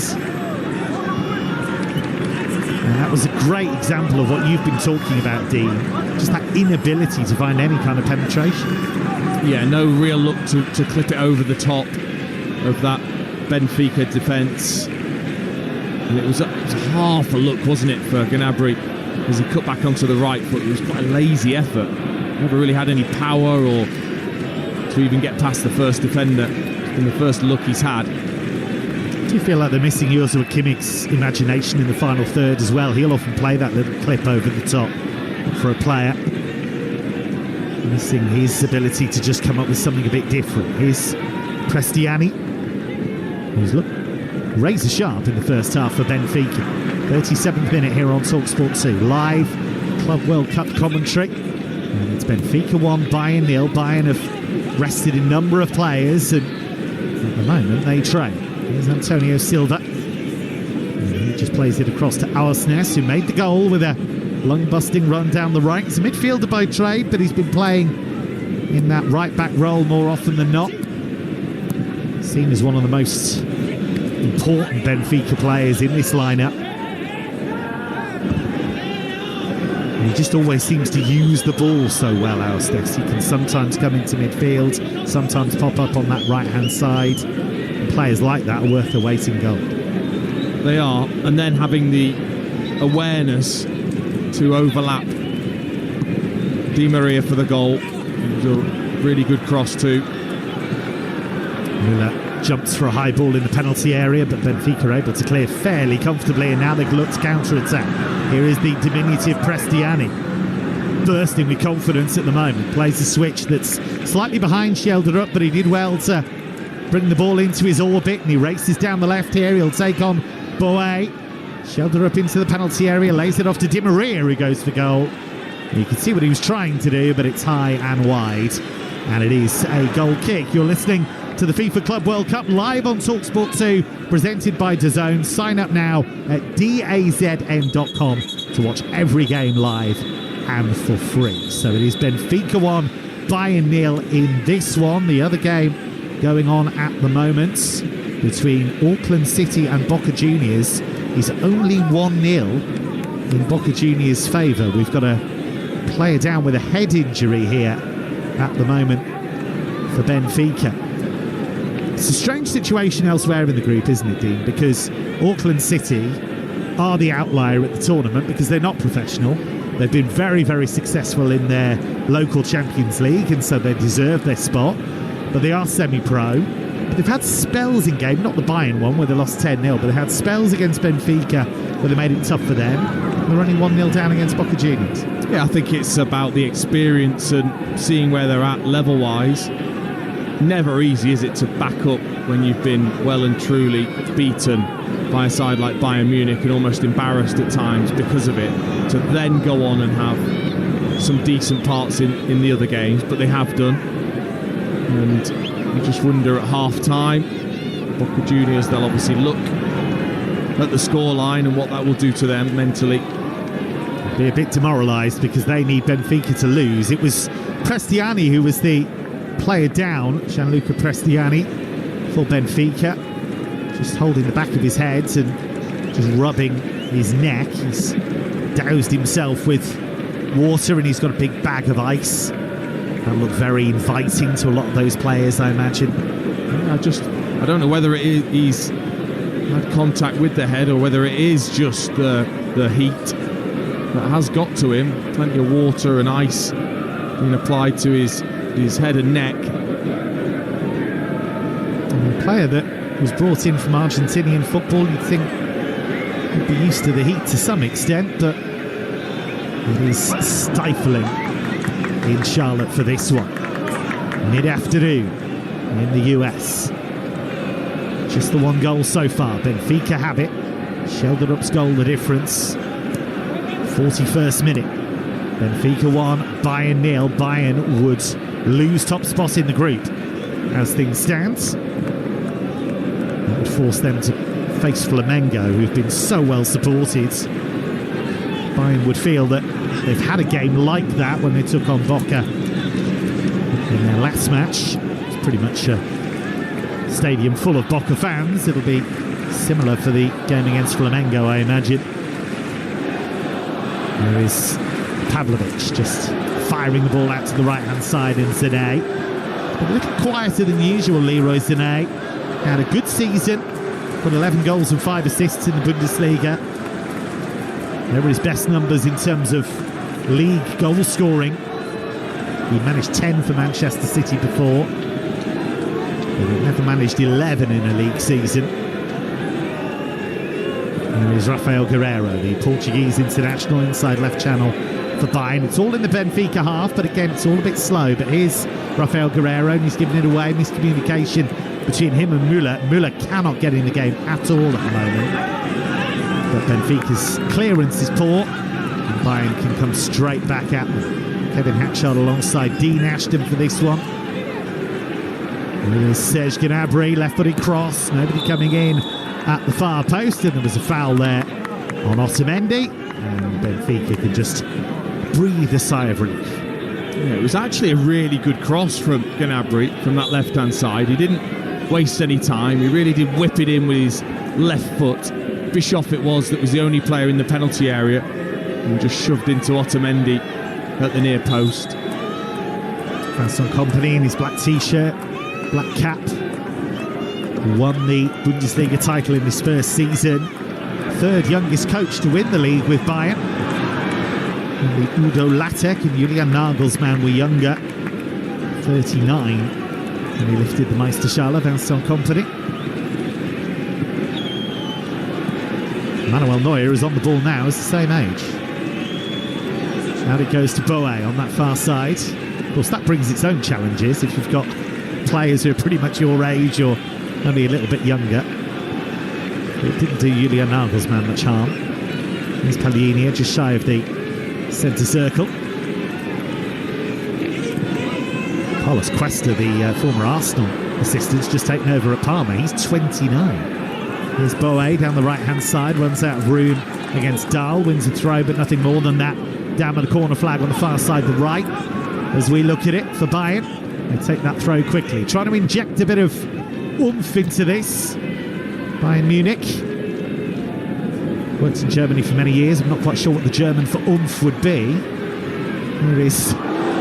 And that was a great example of what you've been talking about, Dean. Just that inability to find any kind of penetration. Yeah, no real look to clip it over the top of that Benfica defence. And it was a half a look, wasn't it, for Gnabry as he cut back onto the right foot. It was quite a lazy effort. Never really had any power or to even get past the first defender in the first look he's had. Do you feel like they're missing Joshua Kimmich's imagination in the final third as well? He'll often play that little clip over the top for a player. Missing his ability to just come up with something a bit different. Here's Prestiani, who's razor sharp in the first half for Benfica. 37th minute here on Talksport 2. Live Club World Cup commentary. And it's Benfica 1, Bayern 0. Bayern have rested a number of players, and at the moment they train. Here's Antonio Silva. And he just plays it across to Auersness, who made the goal with a lung-busting run down the right. He's a midfielder by trade, but he's been playing in that right-back role more often than not. Seen as one of the most important Benfica players in this lineup. And he just always seems to use the ball so well, Alstes. He can sometimes come into midfield, sometimes pop up on that right-hand side. And players like that are worth their weight in gold. They are, and then having the awareness to overlap Di Maria for the goal. It was a really good cross too. Müller jumps for a high ball in the penalty area, but Benfica are able to clear fairly comfortably, and now they've looked to counter-attack. Here is the diminutive Prestiani, bursting with confidence at the moment. Plays a switch that's slightly behind Schelderup, but he did well to bring the ball into his orbit, and he races down the left here. He'll take on Boe. Schelderup into the penalty area, lays it off to Di Maria, who goes for goal. You can see what he was trying to do, but it's high and wide, and it is a goal kick. You're listening to the FIFA Club World Cup live on Talksport 2, presented by DAZN. Sign up now at dazn.com to watch every game live and for free. So it is Benfica 1, Bayern 0 in this one. The other game going on at the moment between Auckland City and Boca Juniors is only 1-0 in Boca Juniors' favour. We've got a player down with a head injury here at the moment for Benfica. It's a strange situation elsewhere in the group, isn't it, Dean? Because Auckland City are the outlier at the tournament because they're not professional. They've been very, very successful in their local Champions League, and so they deserve their spot. But they are semi-pro. But they've had spells in game, not the Bayern one where they lost 10-0, but they had spells against Benfica where they made it tough for them. They're only 1-0 down against Boca Juniors. Yeah, I think it's about the experience and seeing where they're at level-wise. Never easy, is it, to back up when you've been well and truly beaten by a side like Bayern Munich and almost embarrassed at times because of it, to then go on and have some decent parts in the other games, but they have done. And you just wonder at half-time, Boca Juniors, they'll obviously look at the scoreline and what that will do to them mentally. Be a bit demoralised because they need Benfica to lose. It was Prestiani who was the player down, Gianluca Prestiani, for Benfica, just holding the back of his head and just rubbing his neck. He's doused himself with water and he's got a big bag of ice. That looked very inviting to a lot of those players, I imagine. I don't know whether it is he's had contact with the head or whether it is just the heat that has got to him. Plenty of water and ice being applied to his head and neck. And a player that was brought in from Argentinian football, you'd think he'd be used to the heat to some extent, but it is stifling in Charlotte for this one. Mid-afternoon in the US. Just the one goal so far. Benfica have it. Schelderup's goal the difference. 41st minute. Benfica 1, Bayern 0. Bayern would lose top spot in the group as things stand. That would force them to face Flamengo, who've been so well supported. Bayern would feel that they've had a game like that when they took on Boca in their last match. It's pretty much a stadium full of Boca fans. It'll be similar for the game against Flamengo, I imagine. There is Pavlovic just firing the ball out to the right-hand side, and Zane. A little quieter than usual, Leroy Zane. Had a good season, got 11 goals and 5 assists in the Bundesliga. Never his best numbers in terms of league goal scoring. He managed 10 for Manchester City before, but he never managed 11 in a league season. There is Rafael Guerreiro, the Portuguese international, inside left channel for Bayern. It's all in the Benfica half, but again, it's all a bit slow. But here's Rafael Guerreiro, and he's giving it away. Miscommunication between him and Müller. Müller cannot get in the game at all at the moment. But Benfica's clearance is poor, and Bayern can come straight back at them. Kevin Hatchard alongside Dean Ashton for this one. There's Serge Gnabry, left-footed cross. Nobody coming in at the far post, and there was a foul there on Otamendi, and Benfica can just breathe a sigh of relief. Yeah, it was actually a really good cross from Gnabry from that left-hand side. He didn't waste any time. He really did whip it in with his left foot. Bischoff it was that was the only player in the penalty area, and just shoved into Otamendi at the near post. Vincent Kompany in his black t-shirt, black cap, won the Bundesliga title in his first season. Third youngest coach to win the league with Bayern. Only Udo Lattek and Julian Nagelsmann were younger, 39, when he lifted the Meisterschale. Vincent Kompany. Manuel Neuer is on the ball now, is the same age. Out it goes to Boe on that far side. Of course, that brings its own challenges if you've got players who are pretty much your age or only a little bit younger. It didn't do Julian Nagelsmann much harm. Here's Palhinha just shy of the centre circle. Carlos Cuesta, the former Arsenal assistant, just taken over at Parma. He's 29. Here's Boe down the right-hand side, runs out of room against Dahl, wins a throw, but nothing more than that. Down with the corner flag on the far side, the right. As we look at it for Bayern, they take that throw quickly. Trying to inject a bit of oomph into this. Bayern Munich. Worked in Germany for many years. I'm not quite sure what the German for oomph would be. Here is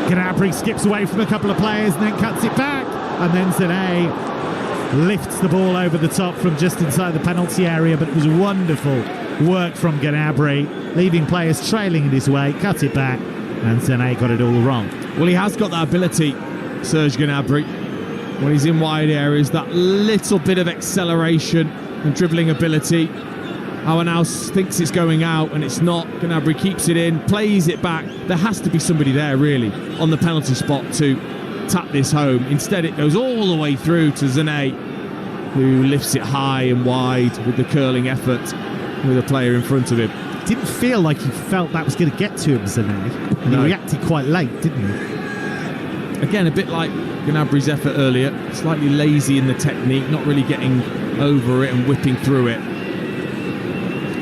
Gnabry, skips away from a couple of players and then cuts it back. And then Sané lifts the ball over the top from just inside the penalty area, but it was wonderful work from Gnabry, leaving players trailing in his way, cut it back, and Sané got it all wrong. Well, he has got that ability, Serge Gnabry, when he's in wide areas, that little bit of acceleration and dribbling ability. Our else thinks it's going out and it's not. Gnabry keeps it in, plays it back. There has to be somebody there really on the penalty spot to tap this home. Instead it goes all the way through to Sané, who lifts it high and wide with the curling effort with a player in front of him. Didn't feel like he felt that was going to get to him, Sané. And he reacted quite late, didn't he? Again, a bit like Gnabry's effort earlier, slightly lazy in the technique, not really getting over it and whipping through it.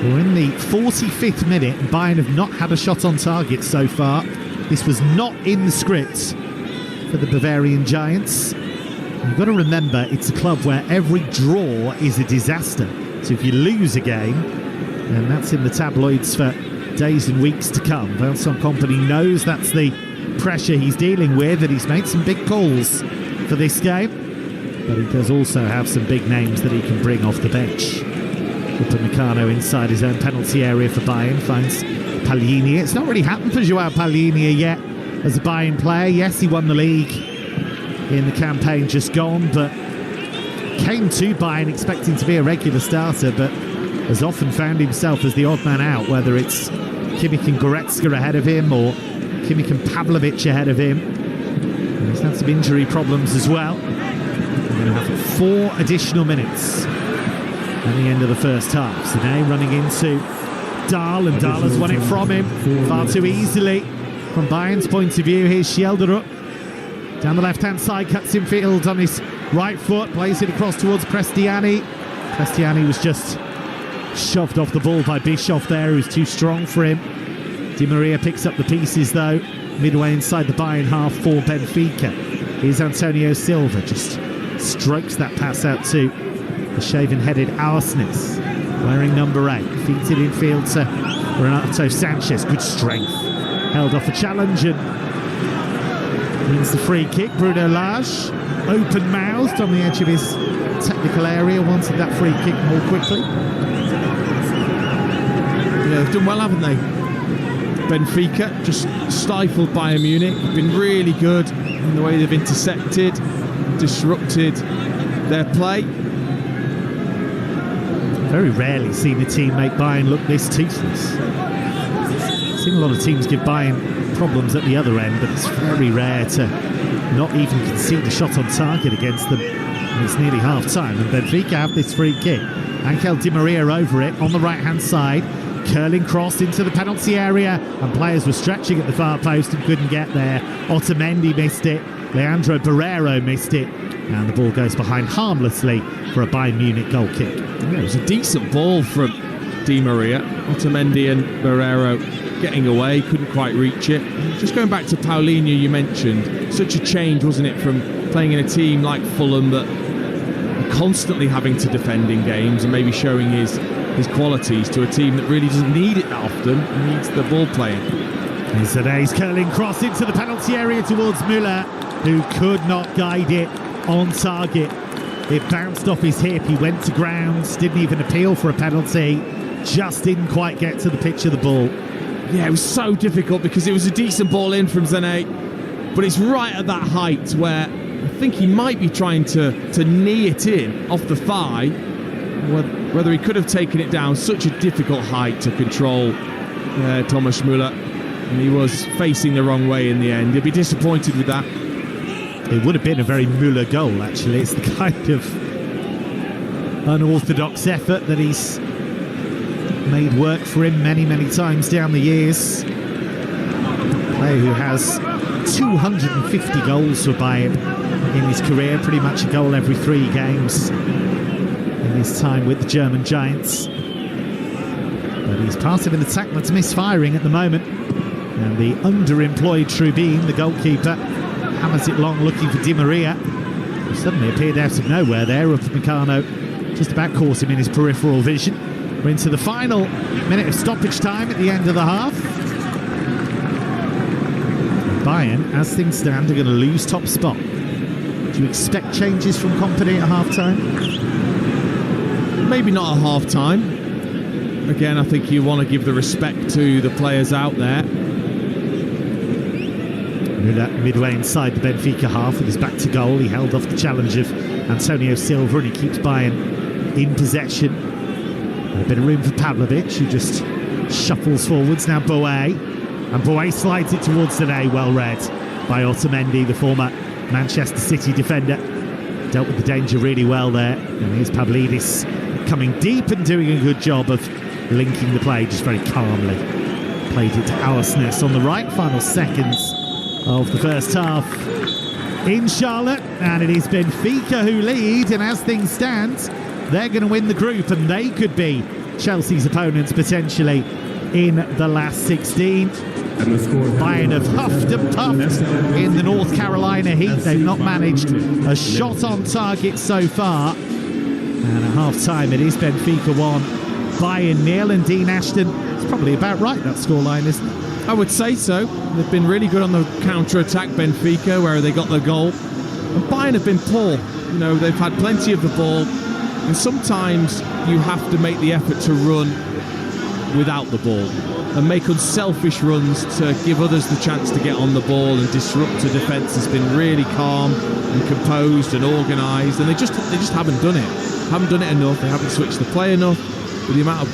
We're in the 45th minute and Bayern have not had a shot on target so far. This was not in the script for the Bavarian Giants. You've got to remember, it's a club where every draw is a disaster. So if you lose a game, then that's in the tabloids for days and weeks to come. Vincent Kompany knows that's the pressure he's dealing with, and he's made some big calls for this game. But he does also have some big names that he can bring off the bench. Upamecano inside his own penalty area for Bayern, finds Palhinha. It's not really happened for Joao Palhinha yet as a Bayern player. Yes, he won the league in the campaign just gone, but came to Bayern expecting to be a regular starter, but has often found himself as the odd man out, whether it's Kimmich and Goretzka ahead of him or Kimmich and Pavlovic ahead of him. And he's had some injury problems as well. We're going to have 4 additional minutes at the end of the first half. Sané running into Dahl, and Dahl has won it from him far too easily. From Bayern's point of view, here's Schjelderup. Down the left-hand side, cuts in field on his right foot, plays it across towards Prestiani. Prestiani was just shoved off the ball by Bischoff there, who's too strong for him. Di Maria picks up the pieces though, midway inside the Bayern half for Benfica. Here's Antonio Silva, just strokes that pass out to the shaven-headed Aursnes, wearing number 8. Feeds it in field to Renato Sanchez, good strength. Held off a challenge and wins the free kick. Bruno Lage, open-mouthed on the edge of his technical area, wanted that free kick more quickly. Yeah, they've done well, haven't they? Benfica just stifled Bayern Munich, been really good in the way they've intercepted, disrupted their play. Very rarely seen a team make Bayern look this toothless. Seen a lot of teams give Bayern problems at the other end, but it's very rare to not even concede a shot on target against them. And it's nearly half-time, and Benfica have this free kick. Angel Di Maria over it on the right-hand side, curling cross into the penalty area, and players were stretching at the far post and couldn't get there. Otamendi missed it, Leandro Barreiro missed it, and the ball goes behind harmlessly for a Bayern Munich goal kick. Yeah, it was a decent ball from Di Maria. Otamendi and Barreiro getting away, couldn't quite reach it. Just going back to Paulinho, you mentioned, such a change, wasn't it, from playing in a team like Fulham that constantly having to defend in games and maybe showing his qualities to a team that really doesn't need it that often and needs the ball playing. Here's today's curling cross into the penalty area towards Müller, who could not guide it on target. It bounced off his hip, he went to ground, didn't even appeal for a penalty, just didn't quite get to the pitch of the ball. Yeah, it was so difficult because it was a decent ball in from Zane, but it's right at that height where I think he might be trying to knee it in off the thigh, whether he could have taken it down. Such a difficult height to control, Thomas Müller, and he was facing the wrong way in the end. He'll be disappointed with that. It would have been a very Müller goal, actually. It's the kind of unorthodox effort that he's made work for him many, many times down the years. A player who has 250 goals for Bayern in his career, pretty much a goal every 3 games in his time with the German Giants. But he's part of an attack that's misfiring at the moment. And the underemployed Trubin, the goalkeeper, hammers it long looking for Di Maria, who suddenly appeared out of nowhere there. Upamecano just about caught him in his peripheral vision. We're into the final minute of stoppage time at the end of the half. Bayern, as things stand, are going to lose top spot. Do you expect changes from Kompany at half-time? Maybe not at half-time. Again, I think you want to give the respect to the players out there. Müller midway inside the Benfica half with his back to goal. He held off the challenge of Antonio Silva and he keeps Bayern in possession. A bit of room for Pavlovic, who just shuffles forwards. Now Boé. And Boé slides it towards Sané. Well read by Otamendi, the former Manchester City defender. Dealt with the danger really well there. And here's Pavlidis coming deep and doing a good job of linking the play, just very calmly. Played it to Auersness on the right. Final seconds of the first half in Charlotte. And it is Benfica who lead. And as things stand, they're going to win the group. And they could be Chelsea's opponents potentially in the last 16. Bayern have huffed and puffed in the North Carolina heat. They've not managed a shot on target so far. And at half-time, it is Benfica 1, Bayern 0. And Dean Ashton, it's probably about right, that scoreline, isn't it? I would say so. They've been really good on the counter-attack, Benfica, where they got the goal. And Bayern have been poor. You know, they've had plenty of the ball. And sometimes you have to make the effort to run without the ball and make unselfish runs to give others the chance to get on the ball and disrupt a defence that's been really calm and composed and organised, and they just haven't done it. Haven't done it enough. They haven't switched the play enough. With the amount of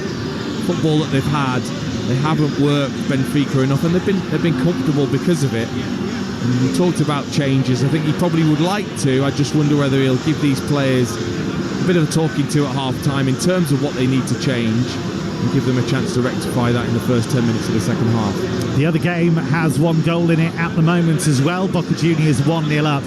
football that they've had, they haven't worked Benfica enough, and they've been comfortable because of it. And we talked about changes. I think he probably would like to. I just wonder whether he'll give these players a bit of a talking to at half-time in terms of what they need to change, and give them a chance to rectify that in the first 10 minutes of the second half. The other game has 1 goal in it at the moment as well. Boca Juniors 1-0 up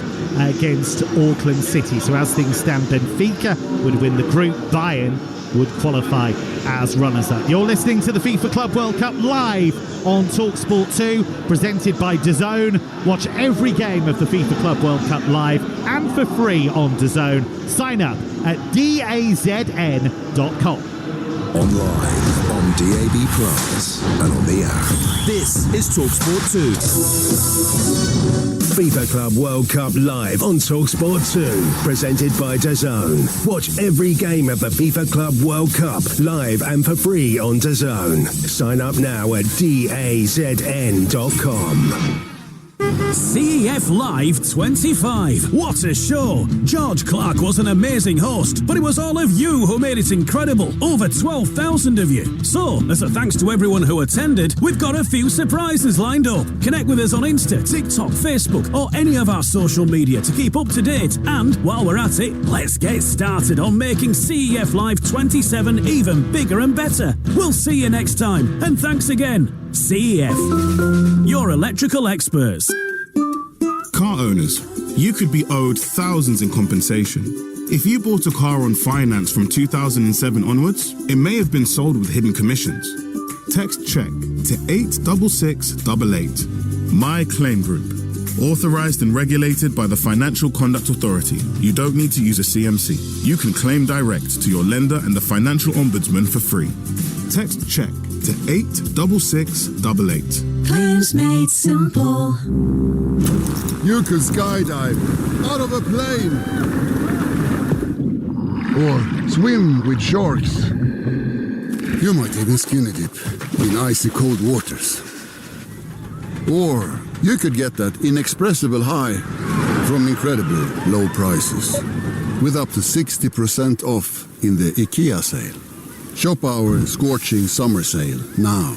against Auckland City. So as things stand, Benfica would win the group. Bayern would qualify as runners-up. You're listening to the FIFA Club World Cup live on Talksport 2, presented by DAZN. Watch every game of the FIFA Club World Cup live and for free on DAZN. Sign up at dazn.com. Online, on DAB+, and on the app. This is Talksport 2. FIFA Club World Cup live on Talksport 2, presented by DAZN. Watch every game of the FIFA Club World Cup live and for free on DAZN. Sign up now at dazn.com. CEF Live 25. What a show! George Clark was an amazing host, but it was all of you who made it incredible. Over 12,000 of you. So, as a thanks to everyone who attended, we've got a few surprises lined up. Connect with us on Insta, TikTok, Facebook, or any of our social media to keep up to date. And while we're at it, let's get started on making CEF Live 27 even bigger and better. We'll see you next time, and thanks again. CEF, your electrical experts. Car owners, you could be owed thousands in compensation. If you bought a car on finance from 2007 onwards, it may have been sold with hidden commissions. Text CHECK to 86688. My Claim Group. Authorized and regulated by the Financial Conduct Authority. You don't need to use a CMC. You can claim direct to your lender and the Financial Ombudsman for free. Text CHECK to 86688. Claims made simple. You could skydive out of a plane. Or swim with sharks. You might even skinny dip in icy cold waters. Or you could get that inexpressible high from incredible low prices. With up to 60% off in the IKEA sale. Shop our scorching summer sale now.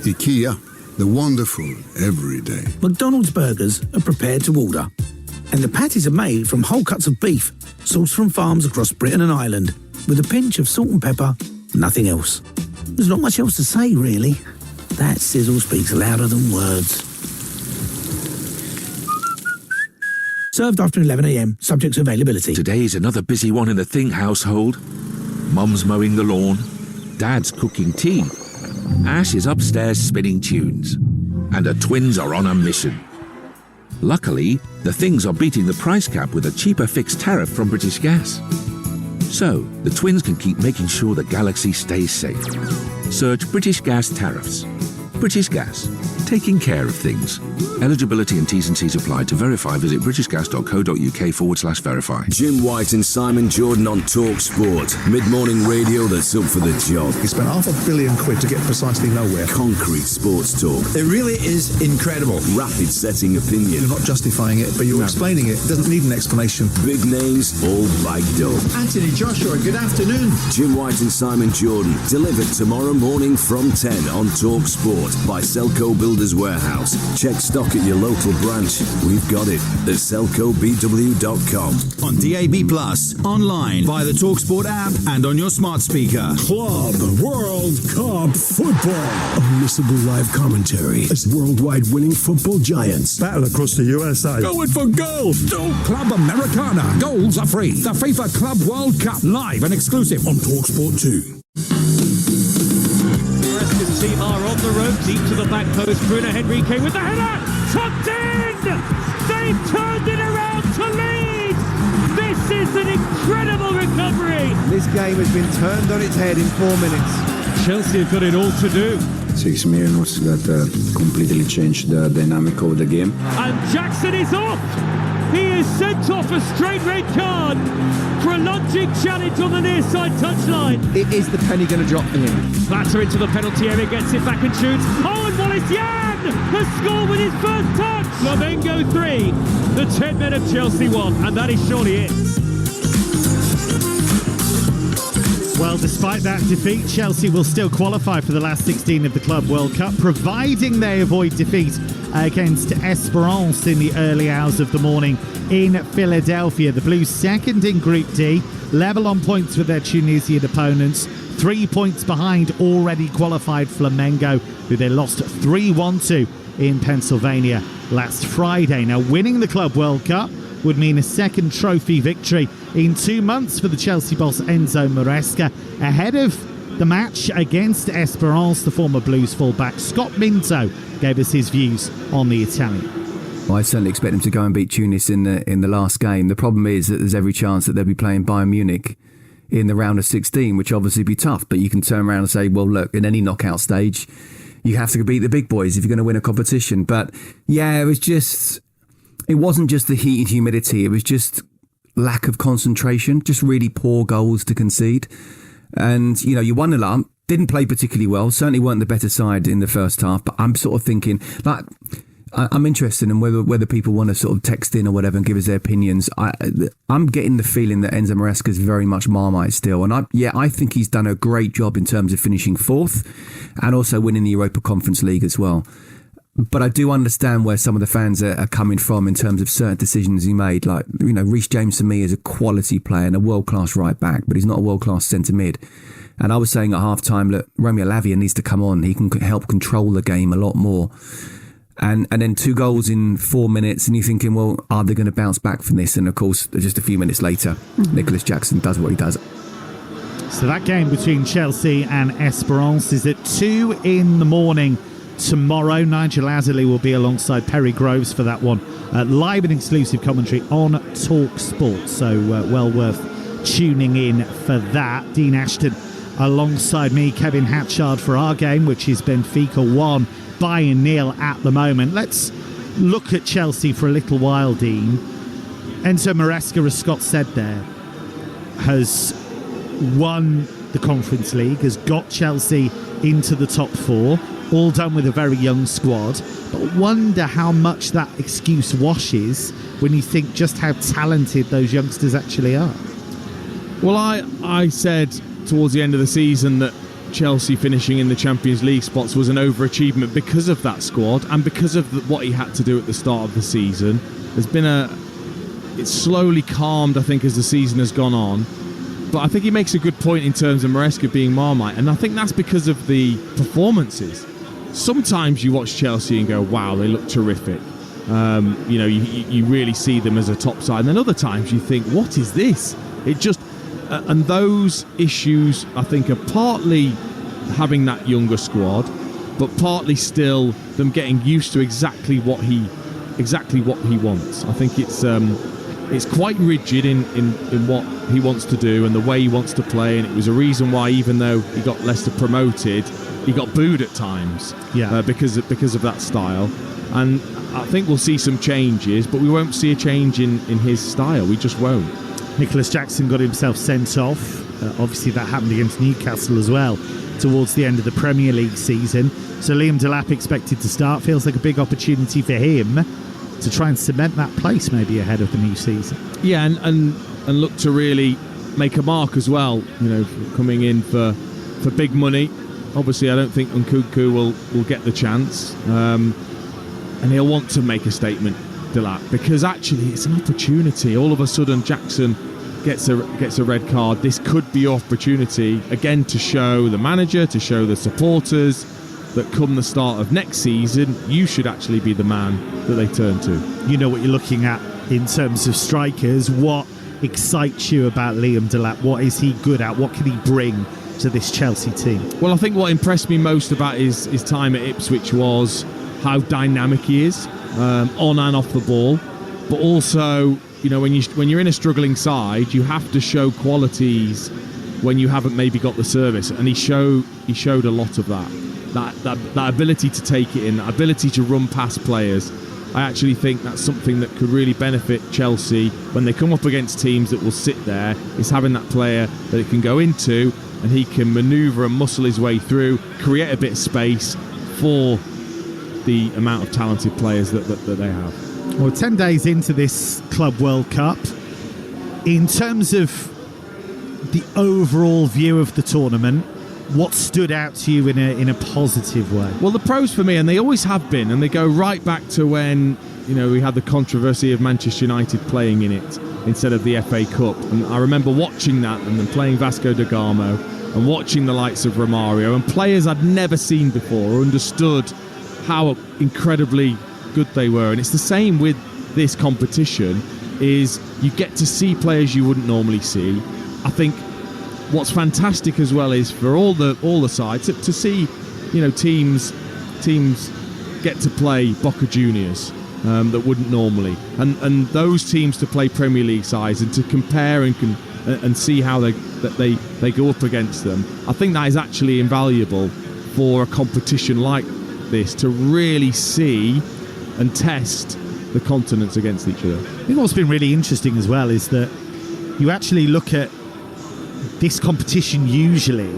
IKEA, the wonderful every day. McDonald's burgers are prepared to order. And the patties are made from whole cuts of beef, sourced from farms across Britain and Ireland, with a pinch of salt and pepper, nothing else. There's not much else to say, really. That sizzle speaks louder than words. Served after 11 a.m, subject to availability. Today's another busy one in the Think household. Mum's mowing the lawn, Dad's cooking tea, Ash is upstairs spinning tunes, and the twins are on a mission. Luckily, the Things are beating the price cap with a cheaper fixed tariff from British Gas. So, the twins can keep making sure the galaxy stays safe. Search British Gas tariffs. British Gas, taking care of things. Eligibility and T's and C's apply. To verify, visit britishgas.co.uk/verify. Jim White and Simon Jordan on Talksport. Mid-morning radio that's up for the job. He spent £500 million to get precisely nowhere. Concrete sports talk. It really is incredible. Rapid setting opinion. You're not justifying it, but you're explaining it. It doesn't need an explanation. Big names, all bagged up. Anthony Joshua, good afternoon. Jim White and Simon Jordan. Delivered tomorrow morning from 10 on Talksport by Selco Builders Warehouse. Check stock at your local branch. We've got it at selcobw.com. On DAB+, online, via the Talksport app and on your smart speaker. Club World Cup football. Unmissable live commentary as worldwide winning football giants battle across the USA. Going for goals. Do Club Americana. Goals are free. The FIFA Club World Cup, live and exclusive on Talksport 2. Team are on the road, deep to the back post. Bruno Henrique with the header, tucked in! They've turned it around to lead! This is an incredible recovery! This game has been turned on its head in 4 minutes. Chelsea have got it all to do. 6 minutes that completely changed the dynamic of the game. And Jackson is off! He is sent off a straight red card for a lunging challenge on the near side touchline. Is the penny going to drop for him? Platter into the penalty area, gets it back and shoots. Oh, and Wallace-Yan has scored with his first touch. Flamengo 3, the 10 men of Chelsea 1, and that is surely it. Well, despite that defeat, Chelsea will still qualify for the last 16 of the Club World Cup, providing they avoid defeat against Esperance in the early hours of the morning in Philadelphia. The Blues second in Group D, level on points with their Tunisian opponents, 3 points behind already qualified Flamengo, who they lost 3-1 to in Pennsylvania last Friday. Now, winning the Club World Cup would mean a second trophy victory in 2 months for the Chelsea boss Enzo Maresca. Ahead of the match against Esperance, the former Blues fullback Scott Minto gave us his views on the Italian. Well, I certainly expect them to go and beat Tunis in the last game. The problem is that there's every chance that they'll be playing Bayern Munich in the round of 16, which obviously be tough. But you can turn around and say, well, look, in any knockout stage, you have to beat the big boys if you're going to win a competition. But yeah, it wasn't just the heat and humidity. It was just lack of concentration, just really poor goals to concede. And, you know, you 1-0 up, didn't play particularly well, certainly weren't the better side in the first half. But I'm sort of thinking, like, I'm interested in whether people want to sort of text in or whatever and give us their opinions. I'm getting the feeling that Enzo Maresca is very much Marmite still. And I think he's done a great job in terms of finishing fourth and also winning the Europa Conference League as well. But I do understand where some of the fans are coming from in terms of certain decisions he made. Like, you know, Reece James to me is a quality player and a world-class right back, but he's not a world-class centre mid. And I was saying at half-time, look, Romeo Lavia needs to come on. He can help control the game a lot more. And then 2 goals in 4 minutes, and you're thinking, well, are they going to bounce back from this? And of course, just a few minutes later, Nicholas Jackson does what he does. So that game between Chelsea and Esperance is at 2 in the morning tomorrow. Nigel Adderley will be alongside Perry Groves for that one live and exclusive commentary on Talksport. So well worth tuning in for that. Dean Ashton alongside me, Kevin Hatchard, for our game, which is Benfica 1, Bayern 0 at the moment. Let's look at Chelsea for a little while, Dean. Enzo Maresca, as Scott said there, has won the Conference League, has got Chelsea into the top 4, all done with a very young squad. But wonder how much that excuse washes when you think just how talented those youngsters actually are. Well, I said towards the end of the season that Chelsea finishing in the Champions League spots was an overachievement because of that squad and because of what he had to do at the start of the season. It's slowly calmed, I think, as the season has gone on. But I think he makes a good point in terms of Maresca being Marmite, and I think that's because of the performances. Sometimes you watch Chelsea and go, wow, they look terrific. You really see them as a top side. And then other times you think, what is this? It just... and those issues, I think, are partly having that younger squad, but partly still them getting used to exactly what he wants. I think it's quite rigid in what he wants to do and the way he wants to play, and it was a reason why, even though he got Leicester promoted, he got booed at times because of that style. And I think we'll see some changes, but we won't see a change in his style. We just won't. Nicholas Jackson got himself sent off. Obviously that happened against Newcastle as well towards the end of the Premier League season. So Liam Delap expected to start. Feels like a big opportunity for him to try and cement that place maybe ahead of the new season. Yeah, and look to really make a mark as well, coming in for big money. Obviously I don't think Nkunku will get the chance, and he'll want to make a statement, Delap, because actually it's an opportunity. All of a sudden Jackson gets a red card. This could be your opportunity again to show the manager, to show the supporters that come the start of next season, you should actually be the man that they turn to. You know what you're looking at in terms of strikers. What excites you about Liam Delap? What is he good at? What can he bring to this Chelsea team? Well, I think what impressed me most about his time at Ipswich was how dynamic he is, on and off the ball. But also, when you're in a struggling side, you have to show qualities when you haven't maybe got the service, and he showed a lot of that ability to take it in, that ability to run past players. I actually think that's something that could really benefit Chelsea when they come up against teams that will sit there, is having that player that it can go into and he can manoeuvre and muscle his way through, create a bit of space for the amount of talented players that they have. Well, 10 days into this Club World Cup, in terms of the overall view of the tournament, what stood out to you in a positive way? Well, the pros for me, and they always have been, and they go right back to when we had the controversy of Manchester United playing in it instead of the FA Cup. And I remember watching that and then playing Vasco da Gama and watching the likes of Romario and players I'd never seen before or understood how incredibly good they were. And it's the same with this competition, is you get to see players you wouldn't normally see. I think what's fantastic as well is for all the sides to see, teams get to play Boca Juniors that wouldn't normally, and those teams to play Premier League sides and to compare and see how they go up against them. I think that is actually invaluable for a competition like this, to really see and test the continents against each other. I think what's been really interesting as well is that you actually look at this competition, usually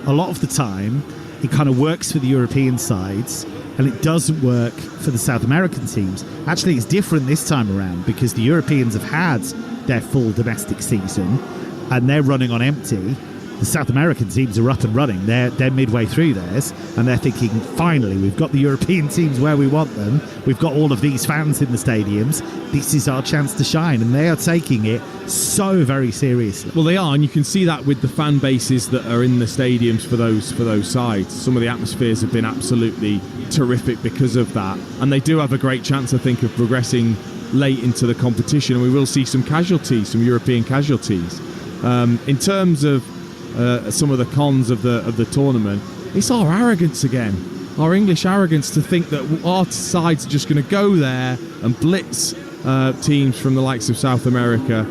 a lot of the time it kind of works for the European sides and it doesn't work for the South American teams. Actually, it's different this time around because the Europeans have had their full domestic season and they're running on empty. The South American teams are up and running. They're midway through theirs and they're thinking, finally, we've got the European teams where we want them. We've got all of these fans in the stadiums. This is our chance to shine, and they are taking it so very seriously. Well, they are, and you can see that with the fan bases that are in the stadiums for those sides. Some of the atmospheres have been absolutely terrific because of that, and they do have a great chance, I think, of progressing late into the competition, and we will see some casualties, some European casualties. In terms of some of the cons of the tournament, it's our arrogance again, our English arrogance to think that our sides are just going to go there and blitz teams from the likes of South America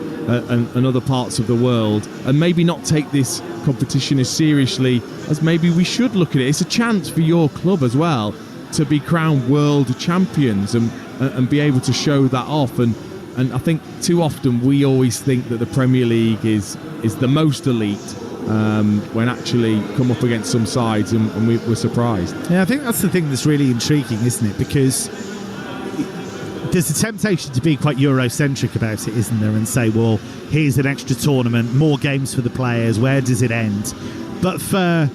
and other parts of the world, and maybe not take this competition as seriously as maybe we should look at it. It's a chance for your club as well to be crowned world champions and be able to show that off. And I think too often we always think that the Premier League is the most elite, when actually come up against some sides and we're surprised. Yeah, I think that's the thing that's really intriguing, isn't it? Because there's a temptation to be quite Eurocentric about it, isn't there? And say, well, here's an extra tournament, more games for the players, where does it end? But for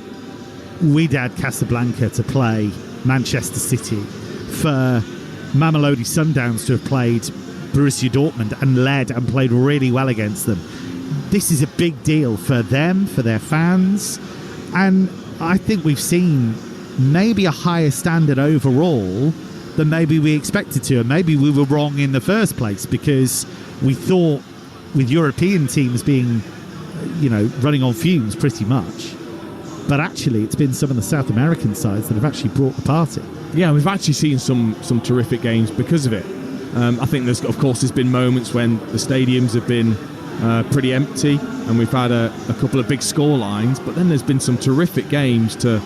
Wydad Casablanca to play Manchester City, for Mamelodi Sundowns to have played Borussia Dortmund and led and played really well against them, this is a big deal for them, for their fans. And I think we've seen maybe a higher standard overall than maybe we expected to, and maybe we were wrong in the first place, because we thought with European teams being, running on fumes pretty much, but actually it's been some of the South American sides that have actually brought the party. Yeah, we've actually seen some terrific games because of it. I think there's been moments when the stadiums have been pretty empty and we've had a couple of big score lines, but then there's been some terrific games to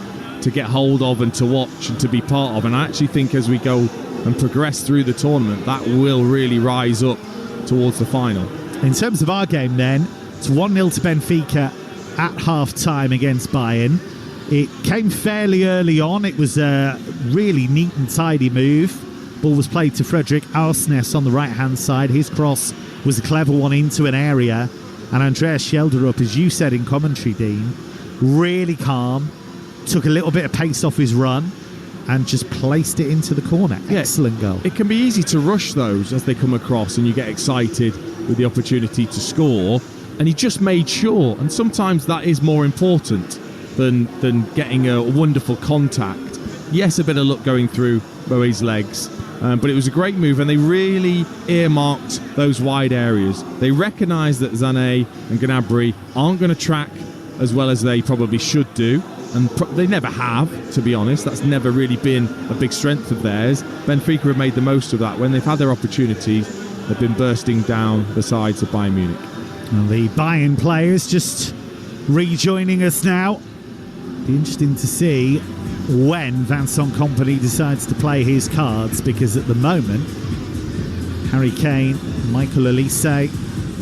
get hold of and to watch and to be part of. And I actually think as we go and progress through the tournament, that will really rise up towards the final. In terms of our game then, it's 1-0 to Benfica at half-time against Bayern. It came fairly early on. It was a really neat and tidy move. Ball was played to Frederick Arsnes on the right-hand side. His cross was a clever one into an area. And Andreas Schelderup, as you said in commentary, Dean, really calm, took a little bit of pace off his run and just placed it into the corner. Excellent goal. It can be easy to rush those as they come across and you get excited with the opportunity to score, and he just made sure, and sometimes that is more important than getting a wonderful contact. Yes, a bit of luck going through Boe's legs, but it was a great move, and they really earmarked those wide areas. They recognised that Sané and Gnabry aren't going to track as well as they probably should do, and they never have, to be honest. That's never really been a big strength of theirs. Benfica have made the most of that. When they've had their opportunities, they've been bursting down the sides of Bayern Munich. Well, the Bayern players just rejoining us now. Be interesting to see when Vincent Kompany decides to play his cards, because at the moment, Harry Kane, Michael Olise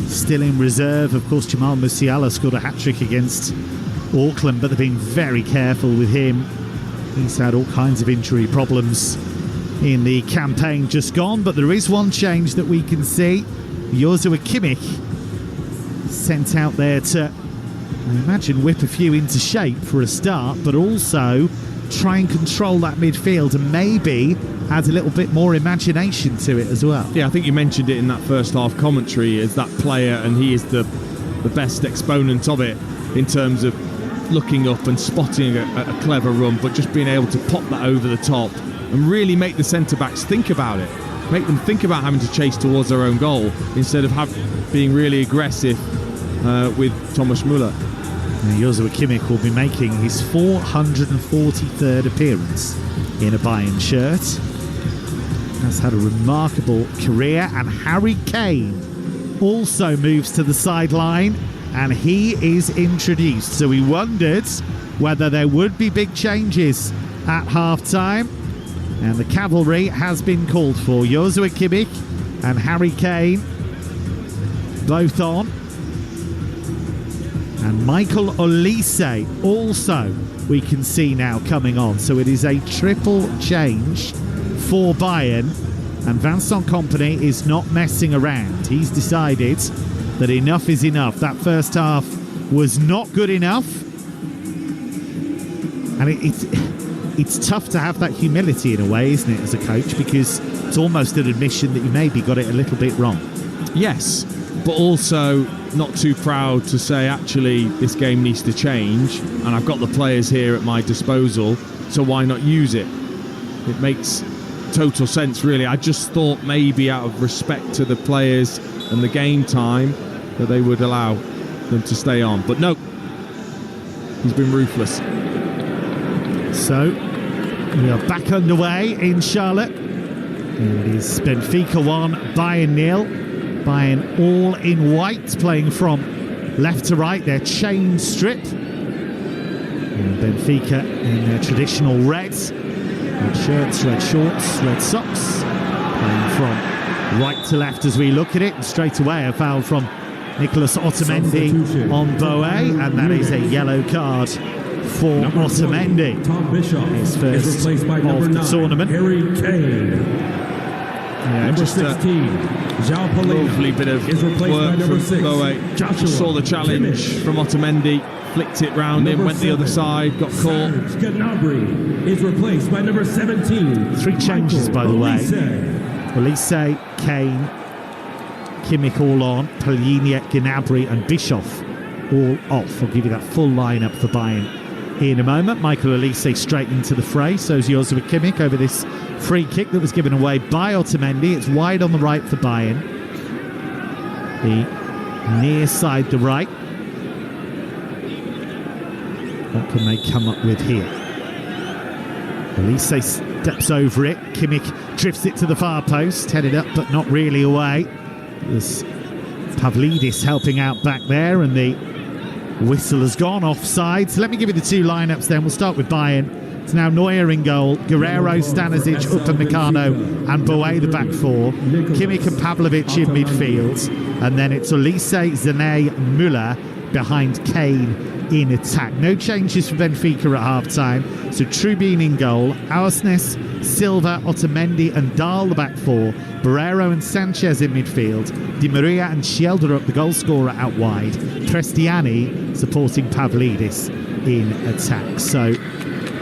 still in reserve. Of course, Jamal Musiala scored a hat-trick against Auckland, but they've been very careful with him. He's had all kinds of injury problems in the campaign just gone, but there is one change that we can see. Joshua Kimmich sent out there to, I imagine, whip a few into shape for a start, but also try and control that midfield and maybe add a little bit more imagination to it as well. Yeah, I think you mentioned it in that first half commentary as that player, and he is the best exponent of it in terms of looking up and spotting a clever run, but just being able to pop that over the top and really make the centre-backs think about it. Make them think about having to chase towards their own goal instead of being really aggressive with Thomas Müller. Joshua Kimmich will be making his 443rd appearance in a Bayern shirt. Has had a remarkable career, and Harry Kane also moves to the sideline and he is introduced. So we wondered whether there would be big changes at half-time, and the cavalry has been called for. Joshua Kimmich and Harry Kane both on, and Michael Olise also we can see now coming on. So it is a triple change for Bayern, and Vincent Kompany is not messing around. He's decided that enough is enough. That first half was not good enough, and it's tough to have that humility in a way, isn't it, as a coach, because it's almost an admission that you maybe got it a little bit wrong. Yes, but also not too proud to say, actually, this game needs to change, and I've got the players here at my disposal, so why not use it? It makes total sense, really. I just thought maybe out of respect to the players and the game time that they would allow them to stay on, but no, he's been ruthless. So we are back underway in Charlotte. It is Benfica 1, Bayern 0. Bayern all in white, playing from left to right, their chain strip. And Benfica in their traditional reds. Red shirts, red shorts, red socks. Playing from right to left as we look at it. And straight away a foul from Nicolas Otamendi on Boe, and that is a yellow card for Otamendi. Tom Bishop his is first replaced by of number the 9, tournament. Harry Kane. Number just 16, João Palhinha lovely bit of is replaced by work number from 6, Boe. Joshua Saw the challenge Kimmich. from Otamendi, flicked it round him, Number went the other 7, side, got caught. Serge Gnabry is replaced by number 17. 3 changes, by the way. Olise, Kane, Kimmich all on, Palhinha, Gnabry and Bischoff all off. I'll give you that full lineup for Bayern in a moment. Michael Olise straight into the fray, so's Josua Kimmich over this free kick that was given away by Otamendi. It's wide on the right for Bayern. The near side, the right. What can they come up with here? Olise steps over it. Kimmich drifts it to the far post, headed up but not really away. There's Pavlidis helping out back there, and the whistle has gone offside. So let me give you the 2 lineups then. We'll start with Bayern. It's now Neuer in goal, Guerrero, Stanisic, Upamecano and Boe the back 4, Kimmich and Pavlovic in midfield, and then it's Olise, Sané, Müller behind Kane in attack. No changes for Benfica at half-time. So Trubin in goal, Aursnes, Silva, Otamendi and Dahl the back 4, Barreiro and Sanchez in midfield, Di Maria and Schielderup the goal scorer out wide, Prestiani supporting Pavlidis in attack. So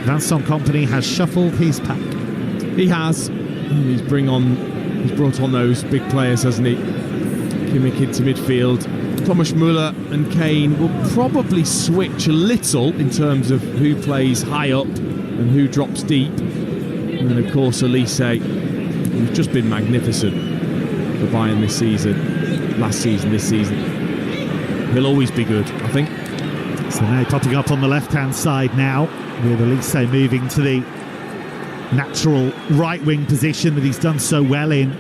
Vincent Kompany has shuffled his pack. He has. He's brought on those big players, hasn't he? Kimmich into midfield. Thomas Müller and Kane will probably switch a little in terms of who plays high up and who drops deep. And then, of course, Olise, who's just been magnificent for Bayern this season, last season, this season. He'll always be good, I think. So now popping up on the left-hand side now, with Olise moving to the natural right-wing position that he's done so well in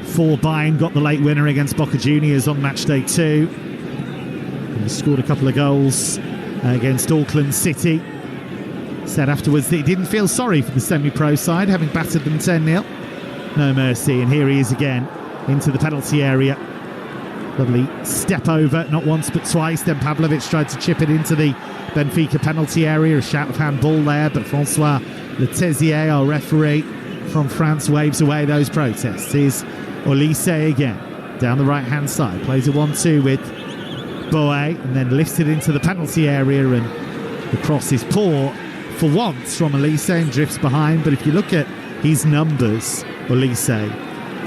for Bayern. Got the late winner against Boca Juniors on match day 2. And he scored a couple of goals against Auckland City. Said afterwards that he didn't feel sorry for the semi-pro side, having battered them 10-0. No mercy, and here he is again into the penalty area. Lovely step over, not once but twice. Then Pavlovic tried to chip it into the Benfica penalty area. A shout of handball there, but Francois Letezier, our referee from France, waves away those protests. Here's Olise again, down the right-hand side. Plays a 1-2 with Boe, and then lifts it into the penalty area, and the cross is poor for once from Olise and drifts behind. But if you look at his numbers, Olise,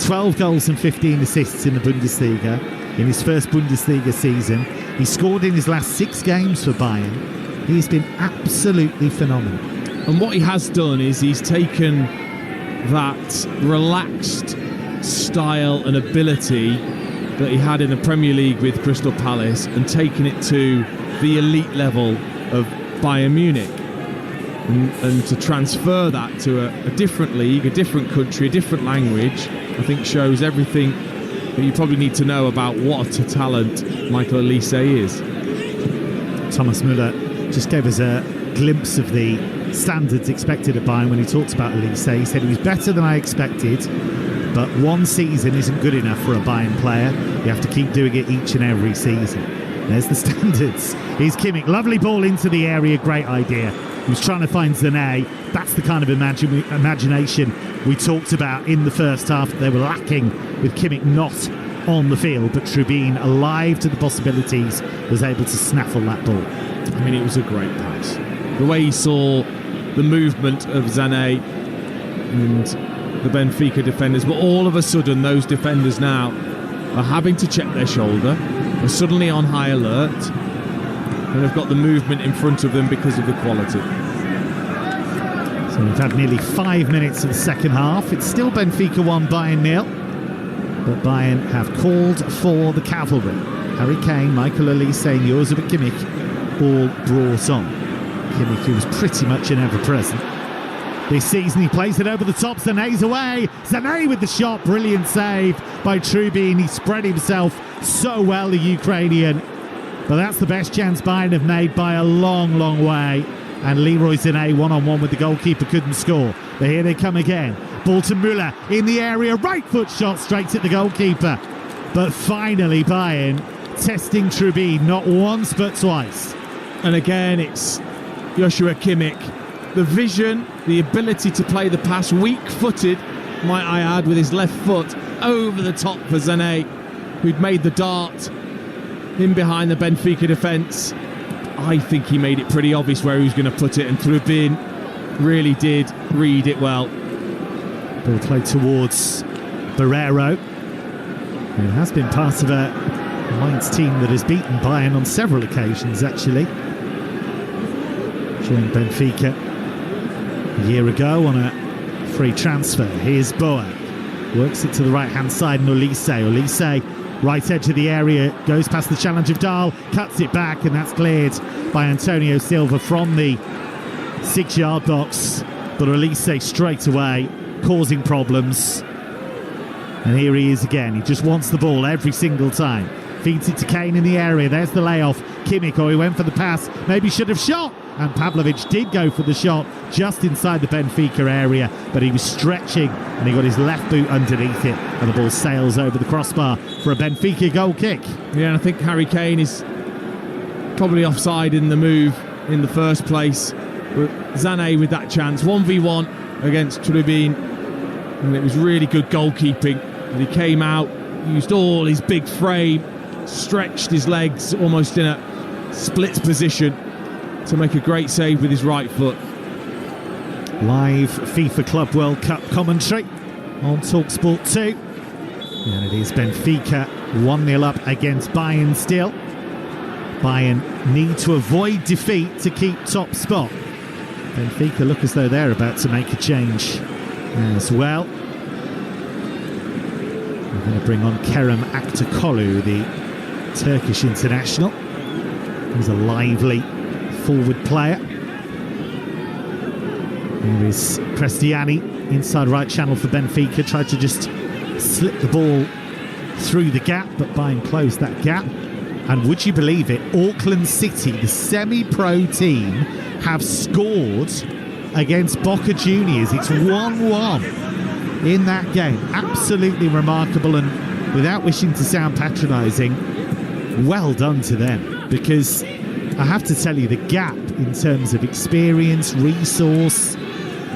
12 goals and 15 assists in the Bundesliga in his first Bundesliga season. He scored in his last 6 games for Bayern. He's been absolutely phenomenal. And what he has done is he's taken that relaxed style and ability that he had in the Premier League with Crystal Palace and taken it to the elite level of Bayern Munich. And to transfer that to a different league, a different country, a different language, I think shows everything that you probably need to know about what a talent Michael Olise is. Thomas Müller just gave us a glimpse of the standards expected at Bayern when he talked about Olise. He said he was better than I expected, but one season isn't good enough for a Bayern player. You have to keep doing it each and every season. There's the standards. Here's Kimmich. Lovely ball into the area. Great idea. He was trying to find Sané. That's the kind of imagination we talked about in the first half that they were lacking with Kimmich not on the field. But Trubin, alive to the possibilities, was able to snaffle that ball. I mean, it was a great pass. The way he saw the movement of Sané and the Benfica defenders, but all of a sudden those defenders now are having to check their shoulder, are suddenly on high alert, and have got the movement in front of them because of the quality. So we've had nearly 5 minutes of the second half. It's still Benfica 1, Bayern 0. But Bayern have called for the cavalry. Harry Kane, Michael Olise and Josua Kimmich all brought on. Kimmich, who was pretty much an ever-present. this season. He plays it over the top. Sané's away. Sané with the shot. Brilliant save by Trubin. He spread himself so well, the Ukrainian. But that's the best chance Bayern have made by a long, long way. And Leroy Sané one-on-one with the goalkeeper couldn't score. But here they come again. Ball to Müller in the area. Right foot shot straight at the goalkeeper. But finally Bayern testing Trubin not once but twice. And again it's Joshua Kimmich. The vision, the ability to play the pass, weak-footed, might I add, with his left foot over the top for Sané, who'd made the dart in behind the Benfica defence. I think he made it pretty obvious where he was going to put it, and Trubin really did read it well. Ball played towards Barreiro, who has been part of a Mainz team that has beaten Bayern on several occasions, actually. Joined Benfica a year ago on a free transfer. Here's Boa. Works it to the right-hand side, and Olise, right edge of the area, goes past the challenge of Dahl, cuts it back, and that's cleared by Antonio Silva from the 6-yard box. But Olise straight away, causing problems. And here he is again. He just wants the ball every single time. Feeds it to Kane in the area. There's the layoff. Kimmich, he went for the pass. Maybe should have shot. And Pavlovic did go for the shot just inside the Benfica area, but he was stretching and he got his left boot underneath it, and the ball sails over the crossbar for a Benfica goal kick. Yeah, and I think Harry Kane is probably offside in the move in the first place. But Sané with that chance, 1v1 against Trubin, and it was really good goalkeeping. And he came out, used all his big frame, stretched his legs almost in a split position to make a great save with his right foot. Live FIFA Club World Cup commentary on Talksport 2. And it is Benfica 1-0 up against Bayern still. Bayern need to avoid defeat to keep top spot. Benfica look as though they're about to make a change as well. We're going to bring on Kerem Aktürkoğlu, the Turkish international. He's a lively forward player. Here is Prestiani, inside right channel for Benfica. Tried to just slip the ball through the gap, but Bayern closed that gap. And would you believe it, Auckland City, the semi-pro team, have scored against Boca Juniors. It's 1-1 in that game. Absolutely remarkable, and without wishing to sound patronising, well done to them, because I have to tell you, the gap in terms of experience, resource,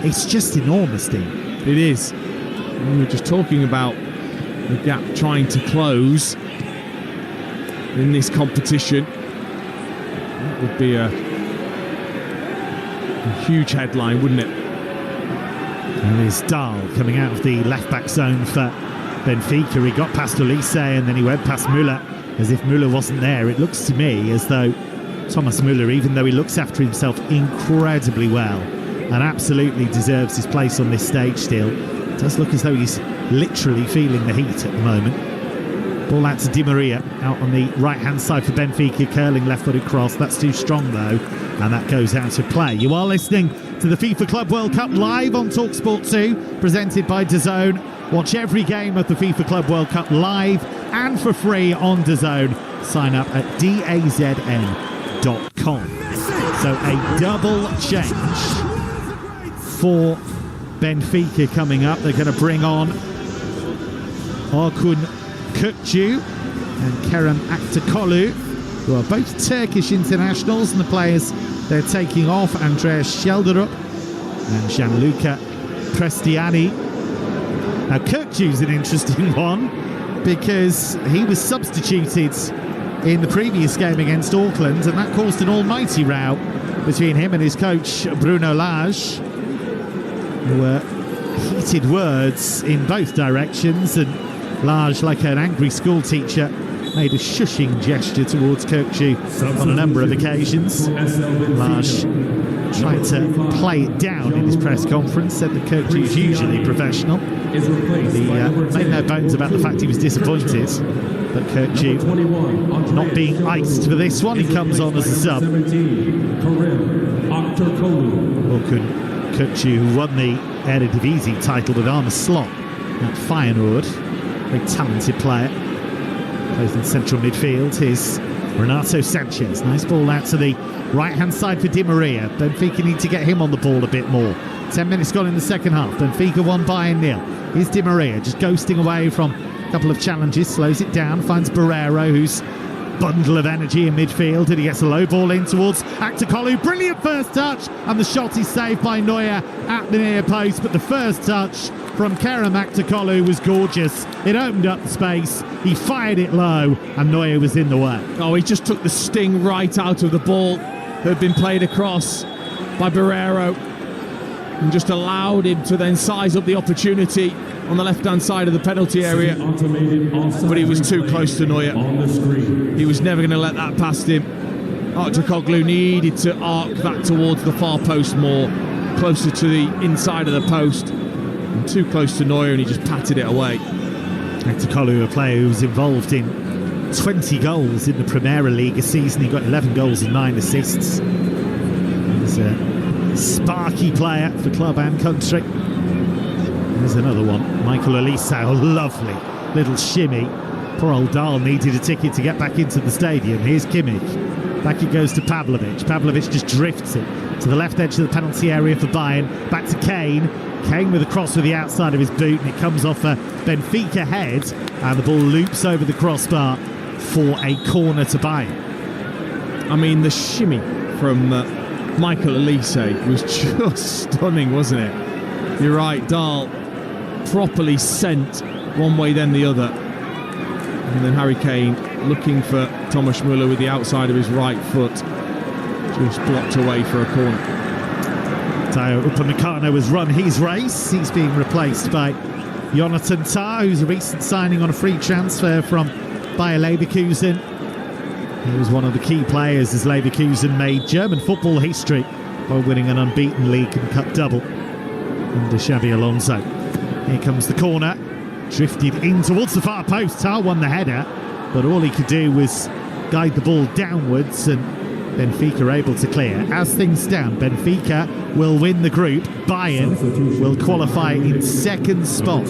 it's just enormous, Dean. It is. We were just talking about the gap trying to close in this competition. That would be a huge headline, wouldn't it? And there's Dahl coming out of the left-back zone for Benfica. He got past Olise and then he went past Müller as if Müller wasn't there. It looks to me as though Thomas Müller, even though he looks after himself incredibly well and absolutely deserves his place on this stage still, does look as though he's literally feeling the heat at the moment. Ball out to Di Maria, out on the right-hand side for Benfica, curling left-footed cross. That's too strong, though, and that goes out of play. You are listening to the FIFA Club World Cup live on Talksport 2, presented by DAZN. Watch every game of the FIFA Club World Cup live and for free on DAZN. Sign up at dazn.com. So a double change for Benfica coming up. They're going to bring on Orkun Kökçü and Kerem Aktürkoğlu, who are both Turkish internationals, and the players they're taking off, Andreas Schelderup and Gianluca Prestiani. Now Kökçü's an interesting one because he was substituted in the previous game against Auckland, and that caused an almighty row between him and his coach Bruno Lage. There were heated words in both directions, and Lage, like an angry school teacher, made a shushing gesture towards Kökçü on a number of occasions. Lage tried to play it down in his press conference, said that Kökçü is usually professional. He made no bones about the fact he was disappointed, but Kökçü not being iced for this one. He comes on as a sub. Orkun Kutsu, who won the Eredivisie title with Arne Slot at Feyenoord. Very talented player. Plays in central midfield. Here's Renato Sanchez. Nice ball out to the right-hand side for Di Maria. Benfica need to get him on the ball a bit more. 10 minutes gone in the second half. Benfica 1, Bayern 0. Here's Di Maria just ghosting away from a couple of challenges. Slows it down. Finds Barreiro, who's bundle of energy in midfield, and he gets a low ball in towards Aktakolu. Brilliant first touch, and the shot is saved by Neuer at the near post. But the first touch from Kerem Aktakolu was gorgeous. It opened up the space, he fired it low, and Neuer was in the way. Oh, he just took the sting right out of the ball that had been played across by Barreiro and just allowed him to then size up the opportunity on the left-hand side of the penalty area, but he was too close to Neuer. He was never going to let that past him. Aktakolu needed to arc that towards the far post more, closer to the inside of the post, and too close to Neuer, and he just patted it away. Aktakolu, a player who was involved in 20 goals in the Primera League a season. He got 11 goals and 9 assists. He's a sparky player for club and country. There's another one. Michael Olise, a lovely little shimmy. Poor old Dahl needed a ticket to get back into the stadium. Here's Kimmich. Back it goes to Pavlovic. Pavlovic just drifts it to the left edge of the penalty area for Bayern. Back to Kane. Kane with a cross with the outside of his boot, and it comes off a Benfica head, and the ball loops over the crossbar for a corner to Bayern. I mean, the shimmy from Michael Olise was just stunning, wasn't it? You're right, Dahl properly sent one way then the other, and then Harry Kane looking for Thomas Müller with the outside of his right foot, just blocked away for a corner. Tayo Upamecano has run his race. He's being replaced by Jonathan Tah, who's a recent signing on a free transfer from Bayer Leverkusen. He was one of the key players as Leverkusen made German football history by winning an unbeaten league and cup double under Xabi Alonso. Here comes the corner, drifted in towards the far post. Tah won the header, but all he could do was guide the ball downwards, and Benfica able to clear. As things stand, Benfica will win the group. Bayern will qualify in second spot.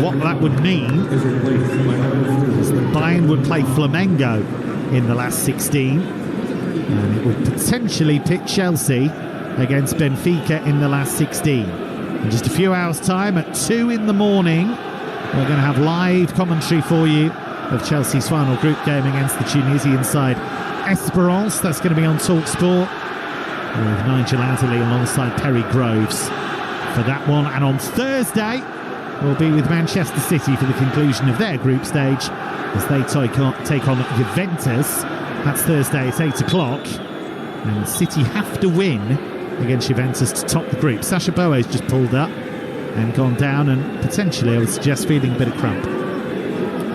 What that would mean is that Bayern would play Flamengo in the last 16, and it would potentially pit Chelsea against Benfica in the last 16. In just a few hours' time, at 2 in the morning, we're going to have live commentary for you of Chelsea's final group game against the Tunisian side Esperance. That's going to be on Talksport with Nigel Adderley alongside Perry Groves for that one. And on Thursday, we'll be with Manchester City for the conclusion of their group stage as they take on Juventus. That's Thursday at 8 o'clock. And City have to win against Juventus to top the group. Sacha Boey's just pulled up and gone down, and potentially, I would suggest, feeling a bit of cramp.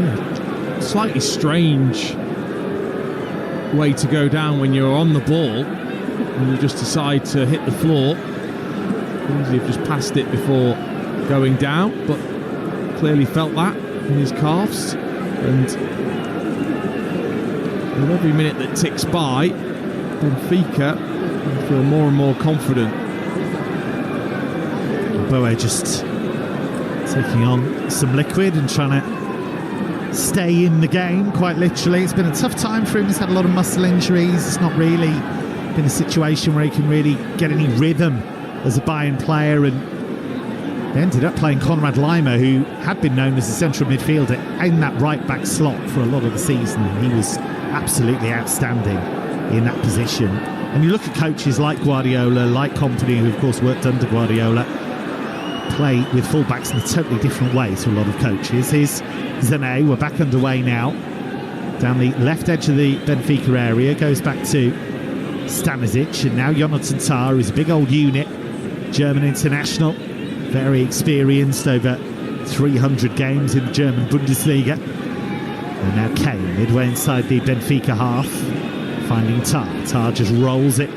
Yeah. Slightly strange way to go down when you're on the ball and you just decide to hit the floor. You've just passed it before going down, but clearly felt that in his calves, and with every minute that ticks by, Benfica feel more and more confident. Boey just taking on some liquid and trying to stay in the game, quite literally. It's been a tough time for him. He's had a lot of muscle injuries. It's not really been a situation where he can really get any rhythm as a Bayern player, and they ended up playing Konrad Laimer, who had been known as a central midfielder in that right-back slot for a lot of the season. He was absolutely outstanding in that position. And you look at coaches like Guardiola, like Kompany, who of course worked under Guardiola, play with fullbacks in a totally different way to a lot of coaches. Here's Zane, we're back underway now. Down the left edge of the Benfica area, goes back to Stanisic, and now Jonathan Tah, who's a big old unit, German international, very experienced, over 300 games in the German Bundesliga. And now Kane, midway inside the Benfica half, finding Tah. Tah just rolls it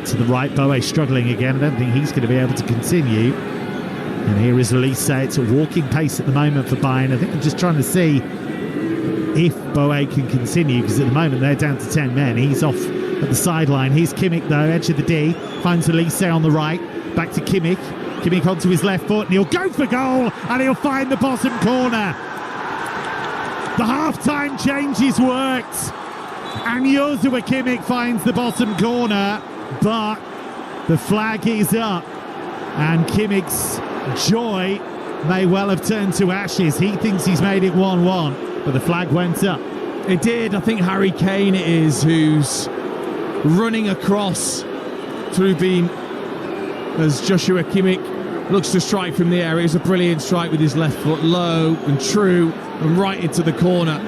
to the right. Boey struggling again. I don't think he's going to be able to continue. And here is Olise. It's a walking pace at the moment for Bayern. I think they're just trying to see if Boey can continue, because at the moment they're down to 10 men. He's off at the sideline. Here's Kimmich though, edge of the D, finds Elise on the right, back to Kimmich. Kimmich onto his left foot and he'll go for goal and he'll find the bottom corner. The half-time changes worked and Joshua Kimmich finds the bottom corner, but the flag is up and Kimmich's joy may well have turned to ashes. He thinks he's made it 1-1, but the flag went up. It did. I think Harry Kane it is who's running across through being as Joshua Kimmich looks to strike from the area. It's a brilliant strike with his left foot, low and true and right into the corner.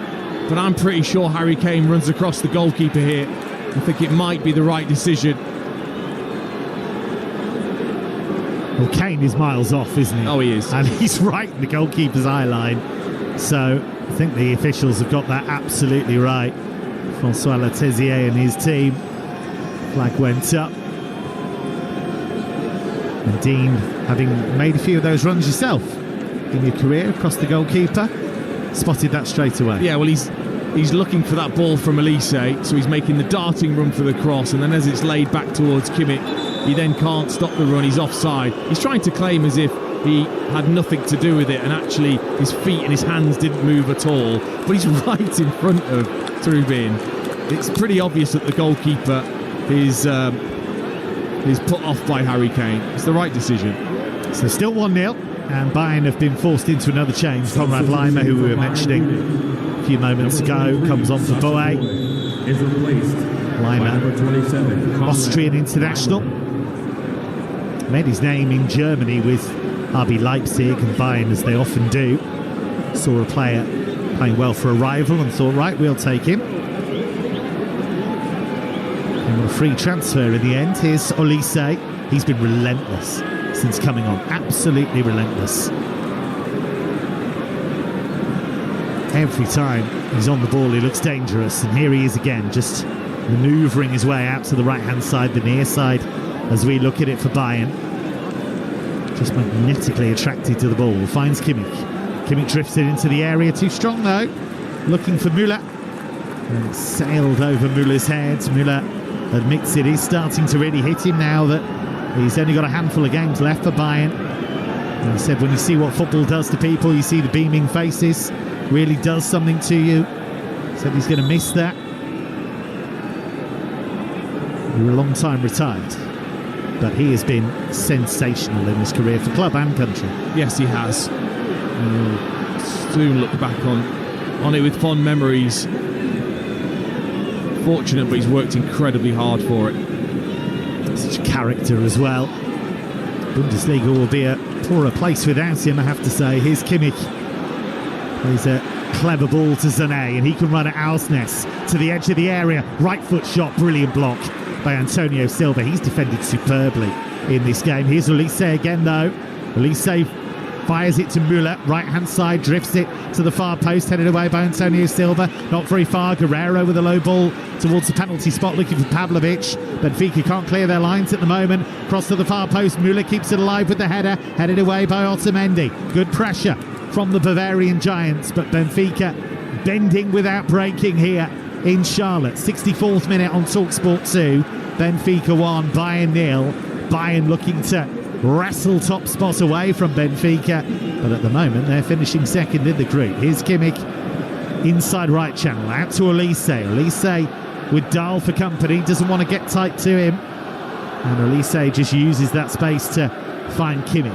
But I'm pretty sure Harry Kane runs across the goalkeeper here. I think it might be the right decision. Well, Kane is miles off, isn't he? Oh, he is. And he's right in the goalkeeper's eye line. So I think the officials have got that absolutely right. Francois Letézier and his team. Flag went up. And Dean, having made a few of those runs yourself in your career across the goalkeeper, spotted that straight away. Yeah, well, he's looking for that ball from Elise, so he's making the darting run for the cross, and then as it's laid back towards Kimmich, he then can't stop the run. He's offside. He's trying to claim as if he had nothing to do with it, and actually his feet and his hands didn't move at all. But he's right in front of Trubin. It's pretty obvious that the goalkeeper is put off by Harry Kane. It's the right decision. So still 1-0, and Bayern have been forced into another change. Conrad Leimer, who we were mentioning a few moments ago, comes on for Boe. Is replaced. Leimer, 27, Austrian international, made his name in Germany with RB Leipzig and Bayern, as they often do. Saw a player playing well for a rival and thought, right, we'll take him. And a free transfer in the end. Here's Olise. He's been relentless since coming on, absolutely relentless. Every time he's on the ball he looks dangerous, and here he is again, just manoeuvring his way out to the right hand side, the near side, as we look at it for Bayern. Just magnetically attracted to the ball. Finds Kimmich. Kimmich drifts it into the area, too strong though, looking for Müller, and it sailed over Müller's head. Müller admits it is starting to really hit him now that he's only got a handful of games left for Bayern. And he said when you see what football does to people, you see the beaming faces, really does something to you. Said he's going to miss that. We were a long time retired, but he has been sensational in his career for club and country. Yes, he has. We'll soon look back on it with fond memories. Fortunate, but he's worked incredibly hard for it. Such a character as well. Bundesliga will be a poorer place without him, I have to say. Here's Kimmich. Plays a clever ball to Sané, and he can run at Alsnes to the edge of the area. Right foot shot, brilliant block by Antonio Silva. He's defended superbly in this game. Here's Elise again though. Elise fires it to Müller, right hand side, drifts it to the far post, headed away by Antonio Silva. Not very far. Guerrero with a low ball towards the penalty spot, looking for Pavlovic. Benfica can't clear their lines at the moment. Cross to the far post. Müller keeps it alive with the header, headed away by Otamendi. Good pressure from the Bavarian Giants, but Benfica bending without breaking here in Charlotte. 64th minute on Talksport 2. Benfica 1, Bayern 0. Bayern looking to wrestle top spot away from Benfica, but at the moment they're finishing second in the group. Here's Kimmich, inside right channel, out to Elise. Elise with Dahl for company, doesn't want to get tight to him, and Elise just uses that space to find Kimmich.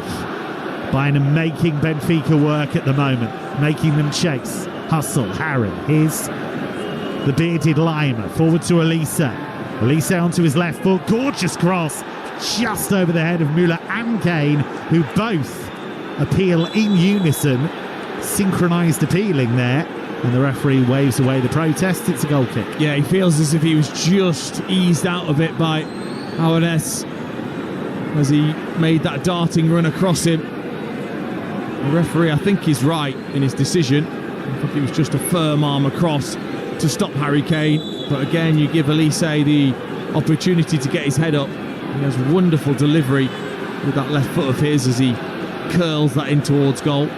Bayern are making Benfica work at the moment, making them chase, hustle, harry. Here's the bearded Leimer, forward to Elise. Elise onto his left foot, gorgeous cross, just over the head of Müller and Kane, who both appeal in unison, synchronised appealing there, and the referee waves away the protest. It's a goal kick. Yeah, he feels as if he was just eased out of it by Aouanes as he made that darting run across him. The referee, I think, is right in his decision. I think it was just a firm arm across to stop Harry Kane, but again you give Elise the opportunity to get his head up. He has wonderful delivery with that left foot of his as he curls that in towards goal.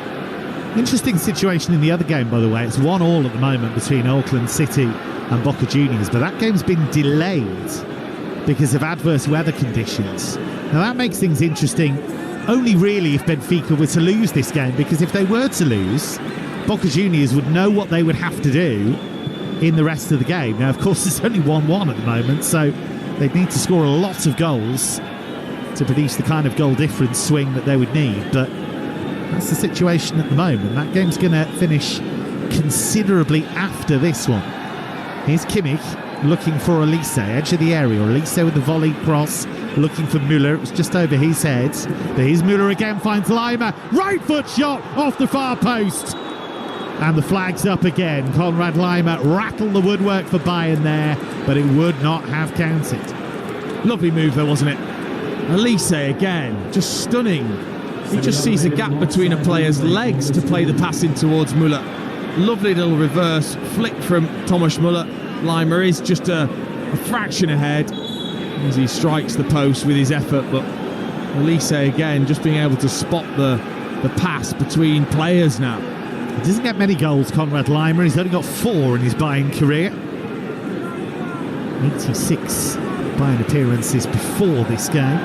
Interesting situation in the other game, by the way. It's 1-1 at the moment between Auckland City and Boca Juniors, but that game's been delayed because of adverse weather conditions. Now that makes things interesting only really if Benfica were to lose this game, because if they were to lose, Boca Juniors would know what they would have to do in the rest of the game. Now, of course, it's only 1-1 at the moment, so they'd need to score a lot of goals to produce the kind of goal difference swing that they would need, but that's the situation at the moment. That game's going to finish considerably after this one. Here's Kimmich looking for Elise, edge of the area. Elise with the volley cross, looking for Müller. It was just over his head. But here's Müller again, finds Lima. Right foot shot off the far post. And the flag's up again. Konrad Lima rattled the woodwork for Bayern there, but it would not have counted. Lovely move though, wasn't it? Elise again, just stunning. He just sees a gap between a player's legs to play the pass in towards Müller. Lovely little reverse flick from Thomas Müller. Lima is just a fraction ahead as he strikes the post with his effort, but Elise again just being able to spot the pass between players now. He doesn't get many goals, Konrad Lima. He's only got 4 in his Bayern career. 86 Bayern appearances before this game.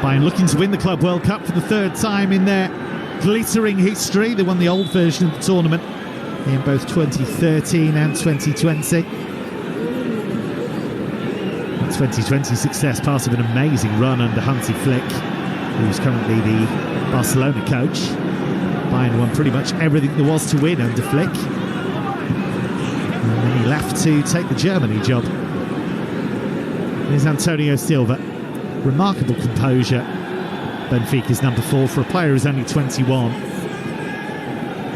Bayern looking to win the Club World Cup for the 3rd time in their glittering history. They won the old version of the tournament in both 2013 and 2020. The 2020 success, part of an amazing run under Hansi Flick, who's currently the Barcelona coach. Bayern won pretty much everything there was to win under Flick. And then he left to take the Germany job. Here's Antonio Silva. Remarkable composure. Benfica's number 4 for a player who's only 21.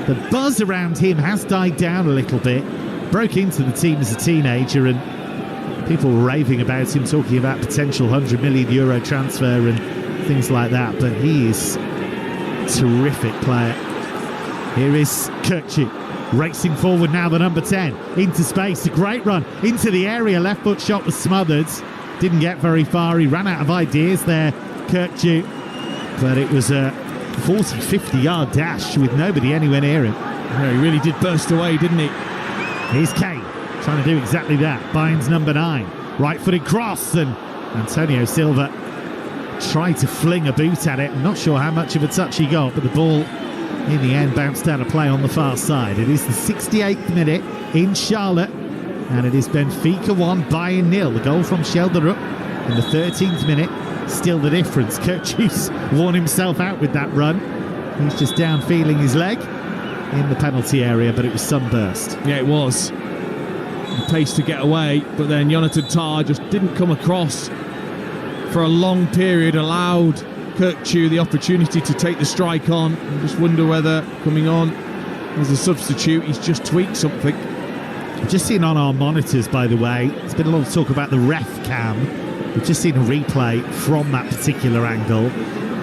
The buzz around him has died down a little bit. Broke into the team as a teenager and people were raving about him, talking about potential €100 million transfer and things like that. But he is a terrific player. Here is Kirkçü racing forward now, the number 10. Into space, a great run into the area. Left foot shot was smothered. Didn't get very far. He ran out of ideas there, Kirkçü. But it was a 40, 50-yard dash with nobody anywhere near him. Yeah, he really did burst away, didn't he? Here's Kane trying to do exactly that. Bayern's number 9. Right-footed cross, and Antonio Silva tried to fling a boot at it. I'm not sure how much of a touch he got, but the ball in the end bounced out of play on the far side. It is the 68th minute in Charlotte, and it is Benfica 1, Bayern 0. The goal from Schelderup in the 13th minute. Still the difference. Kirkçü's worn himself out with that run. He's just down feeling his leg in the penalty area, but it was sunburst. Yeah, it was. The pace to get away, but then Jonathan Tah just didn't come across for a long period, allowed Kirkçü the opportunity to take the strike on. I just wonder whether coming on as a substitute, he's just tweaked something. I've just seen on our monitors, by the way, there's been a lot of talk about the ref cam. We've just seen a replay from that particular angle,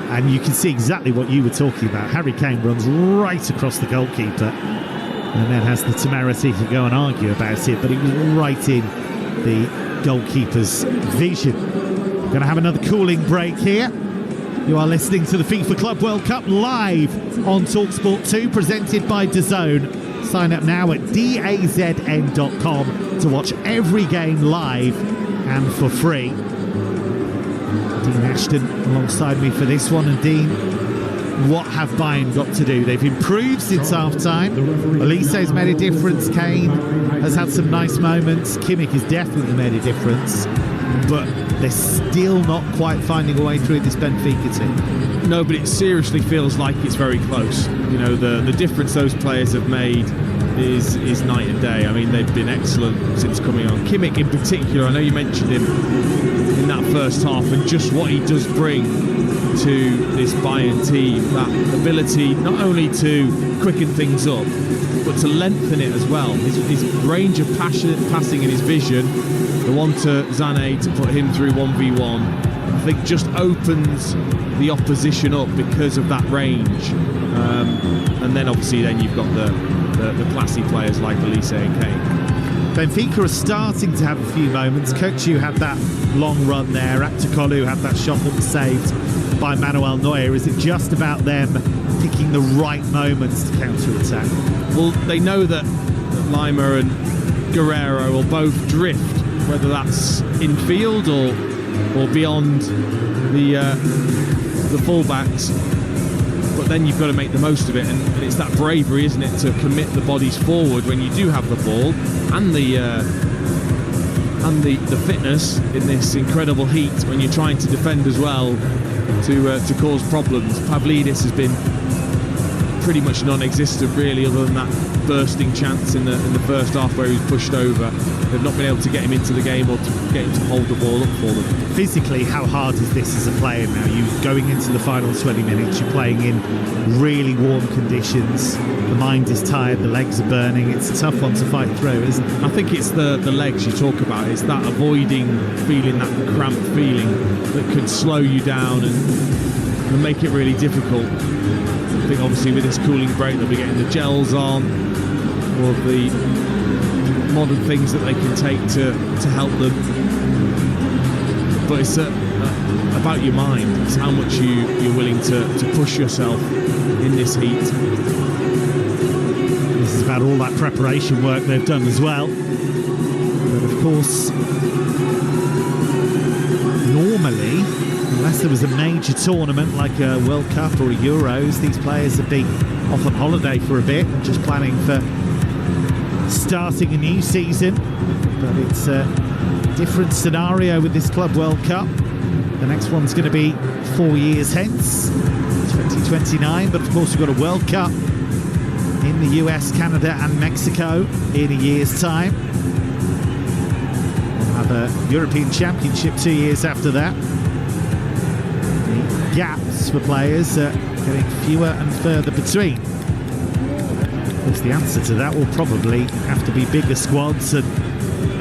and you can see exactly what you were talking about. Harry Kane runs right across the goalkeeper and then has the temerity to go and argue about it, but it was right in the goalkeeper's vision. We're going to have another cooling break here. You are listening to the FIFA Club World Cup live on Talksport 2, presented by DAZN. Sign up now at dazn.com to watch every game live and for free. Dean Ashton alongside me for this one. And Dean, what have Bayern got to do? They've improved since half-time. Elise's made a difference. Kane has had some nice moments. Kimmich has definitely made a difference. But they're still not quite finding a way through this Benfica team. No, but it seriously feels like it's very close. You know, the difference those players have made is night and day. I mean, they've been excellent since coming on. Kimmich in particular, I know you mentioned him in that first half, and just what he does bring to this Bayern team, that ability not only to quicken things up, but to lengthen it as well. His range of passing and his vision, the one to Sané to put him through 1v1, I think just opens the opposition up because of that range. And then obviously then you've got the classy players like Elise and Kane. Benfica are starting to have a few moments. Kökçü had that long run there. Aktürkoğlu had that shot that was saved by Manuel Neuer. Is it just about them picking the right moments to counter-attack? Well, they know that Lima and Guerrero will both drift, whether that's in field or beyond the fullbacks. But then you've got to make the most of it, and it's that bravery, isn't it, to commit the bodies forward when you do have the ball, and the fitness in this incredible heat when you're trying to defend as well to cause problems. Pavlidis has been pretty much non-existent, really, other than that bursting chance in the first half where he was pushed over. They've not been able to get him into the game or to get him to hold the ball up for them. Physically, how hard is this as a player now? You're going into the final 20 minutes, you're playing in really warm conditions, the mind is tired, the legs are burning. It's a tough one to fight through, isn't it? I think it's the legs you talk about. It's that avoiding feeling, that cramped feeling that could slow you down and make it really difficult. I think obviously with this cooling break they'll be getting the gels on, all of the modern things that they can take to help them. But it's about your mind. It's how much you're willing to push yourself in this heat. This is about all that preparation work they've done as well. But of course, normally, unless there was a major tournament like a World Cup or a Euros, these players would be off on holiday for a bit and just planning for starting a new season. But it's a different scenario with this Club World Cup. The next one's going to be 4 years hence, 2029. But of course we've got a World Cup in the US, Canada and Mexico in a year's time. We'll have a European Championship 2 years after that. The gaps for players are getting fewer and further between. Of course, the answer to that will probably have to be bigger squads and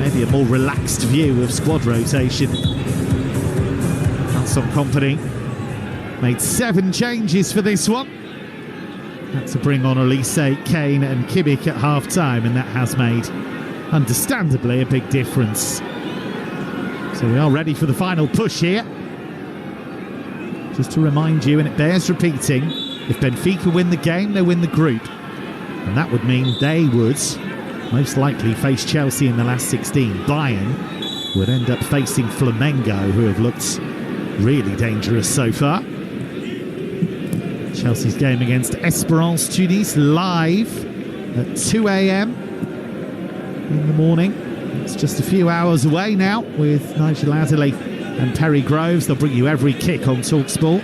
maybe a more relaxed view of squad rotation. Vincent Kompany made 7 changes for this one. Had to bring on Elise, Kane and Kimmich at half-time, and that has made, understandably, a big difference. So we are ready for the final push here. Just to remind you, and it bears repeating, if Benfica win the game, they win the group. And that would mean they would most likely face Chelsea in the last 16. Bayern would end up facing Flamengo, who have looked really dangerous so far. Chelsea's game against Espérance Tunis live at 2 a.m. in the morning. It's just a few hours away now with Nigel Adderley and Perry Groves. They'll bring you every kick on Talksport.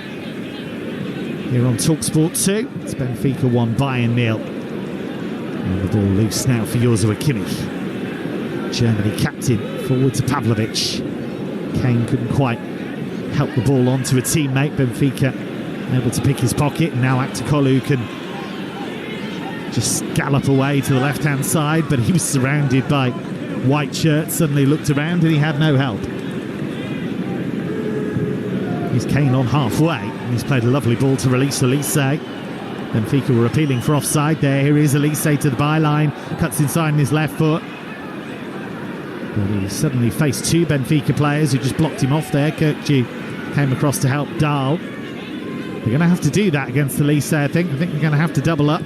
Here on Talksport 2, it's Benfica 1, Bayern 0. And the ball loose now for Joshua Kimmich. Germany captain forward to Pavlovic. Kane couldn't quite help the ball on to a teammate. Benfica able to pick his pocket. And now Aktürkoğlu can just gallop away to the left-hand side, but he was surrounded by white shirts. Suddenly looked around and he had no help. Here's Kane on halfway, and he's played a lovely ball to release Elise. Benfica were appealing for offside there. Here is Elise to the byline, cuts inside on his left foot. But he suddenly faced 2 Benfica players who just blocked him off there. Kökçü came across to help Dahl. They're going to have to do that against Elise, I think. They're going to have to double up.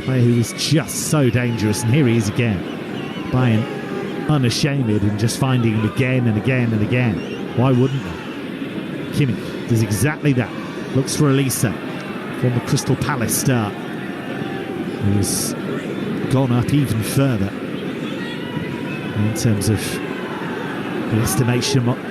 Player who is just so dangerous, and here he is again. Bayern unashamed in just finding him again and again and again. Why wouldn't they? Kimmich does exactly that. Looks for Elise, former Crystal Palace star, who's gone up even further in terms of the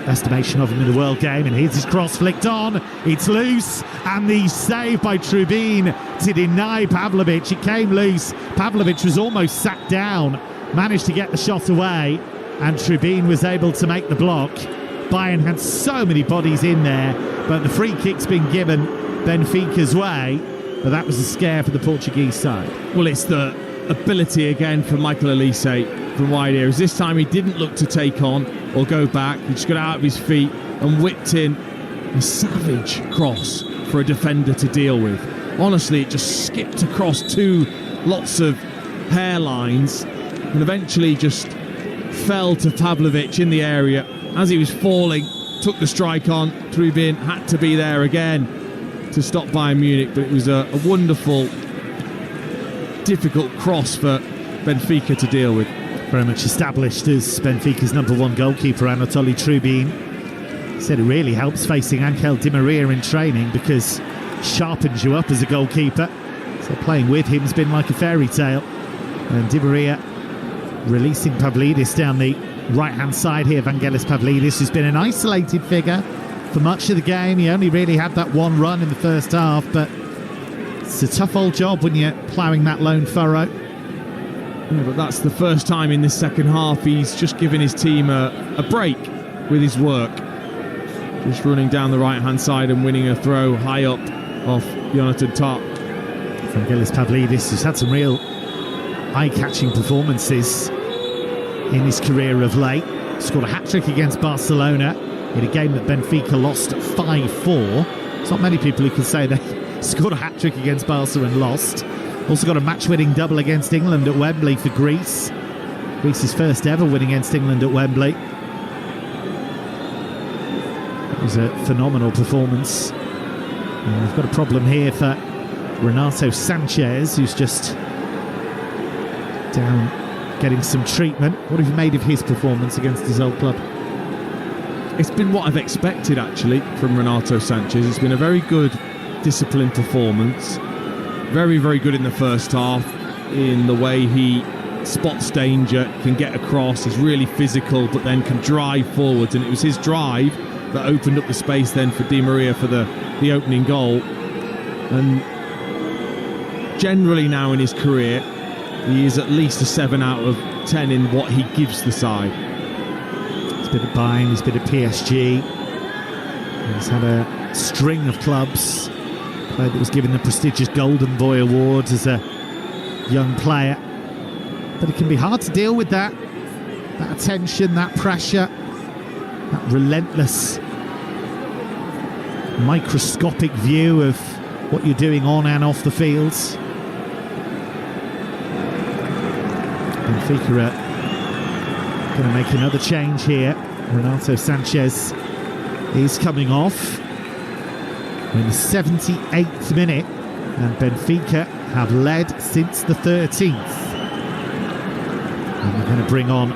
estimation of him in the world game. And here's his cross flicked on. It's loose, and the save by Trubin to deny Pavlovic. It came loose. Pavlovic was almost sat down, managed to get the shot away, and Trubin was able to make the block. Bayern had so many bodies in there, but the free kick's been given Benfica's way, but that was a scare for the Portuguese side. Well, it's the ability again from Michael Elise from wide areas. This time he didn't look to take on or go back. He just got out of his feet and whipped in a savage cross for a defender to deal with. Honestly, it just skipped across 2 lots of hairlines and eventually just fell to Pavlovic in the area. As he was falling, took the strike on. Trubin had to be there again to stop Bayern Munich, but it was a wonderful, difficult cross for Benfica to deal with. Very much established as Benfica's number one goalkeeper, Anatoly Trubin. He said it really helps facing Angel Di Maria in training because it sharpens you up as a goalkeeper. So playing with him's been like a fairy tale. And Di Maria releasing Pavlidis down the right-hand side here. Vangelis Pavlidis, who's been an isolated figure for much of the game. He only really had that one run in the first half, but it's a tough old job when you're ploughing that lone furrow. Yeah, but that's the first time in this second half he's just given his team a break with his work. Just running down the right-hand side and winning a throw high up off Jonathan Tah. Vangelis Pavlidis, who's had some real eye-catching performances in his career of late. Scored a hat-trick against Barcelona in a game that Benfica lost 5-4. There's not many people who can say they scored a hat-trick against Barca and lost. Also got a match-winning double against England at Wembley for Greece. Greece's first ever win against England at Wembley. It was a phenomenal performance. We've got a problem here for Renato Sanchez, who's just down getting some treatment. What have you made of his performance against his old club? It's been what I've expected, actually, from Renato Sanchez. It's been a very good, disciplined performance. Very, very good in the first half in the way he spots danger, can get across, is really physical, but then can drive forwards. And it was his drive that opened up the space then for Di Maria for the opening goal. And generally now in his career, he is at least a 7 out of 10 in what he gives the side. He's been at Bayern, he's been at PSG. He's had a string of clubs. Player that was given the prestigious Golden Boy Award as a young player. But it can be hard to deal with that attention, that pressure, that relentless, microscopic view of what you're doing on and off the fields. Benfica are going to make another change here. Renato Sanchez is coming off in the 78th minute, and Benfica have led since the 13th. And they're going to bring on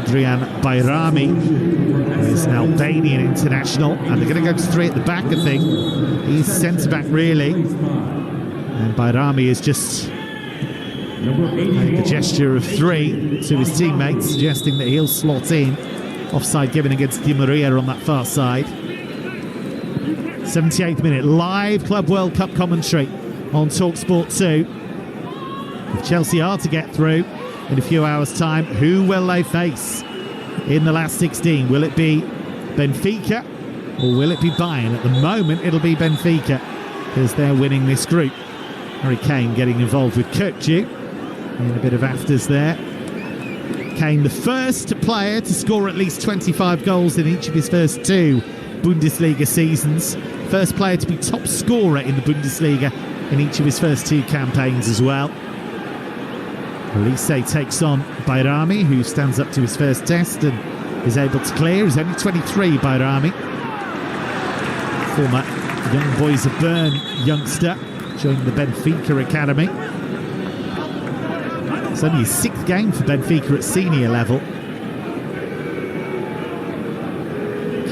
Adrian Bayrami, who is an Albanian international, and they're going to go to 3 at the back, I think. He's centre-back, really. And Bayrami is just made the gesture of 3 to his teammates, suggesting that he'll slot in. Offside given against Di Maria on that far side. 78th minute, live Club World Cup commentary on Talksport 2. If Chelsea are to get through in a few hours' time, who will they face in the last 16? Will it be Benfica or will it be Bayern? At the moment, it'll be Benfica because they're winning this group. Harry Kane getting involved with Kirkju in a bit of afters there. Kane, the first player to score at least 25 goals in each of his first 2 Bundesliga seasons. First player to be top scorer in the Bundesliga in each of his first 2 campaigns as well. Elise takes on Bayrami, who stands up to his first test and is able to clear. He's only 23, Bayrami. Former Young Boys of Bern youngster, joining the Benfica Academy. It's only his 6th game for Benfica at senior level.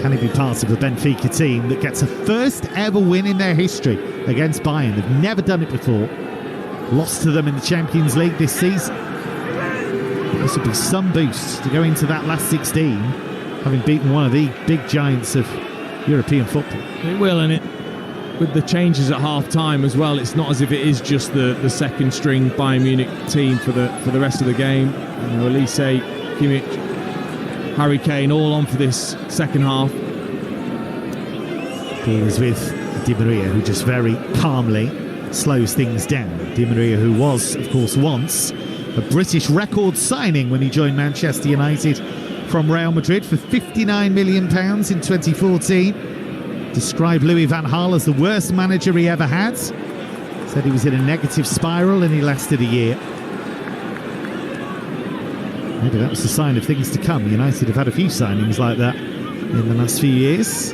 Can he be part of the Benfica team that gets a first ever win in their history against Bayern? They've never done it before. Lost to them in the Champions League this season. This would be some boost to go into that last 16, having beaten one of the big giants of European football. It will, and with the changes at half-time as well, it's not as if it is just the second-string Bayern Munich team for the rest of the game. You know, Elise, Kimmich, Harry Kane, all on for this second half. Deals with Di Maria, who just very calmly slows things down. Di Maria, who was, of course, once a British record signing when he joined Manchester United from Real Madrid for £59 million in 2014. Described Louis van Gaal as the worst manager he ever had. Said he was in a negative spiral and he lasted a year. Maybe that was a sign of things to come. United have had a few signings like that in the last few years.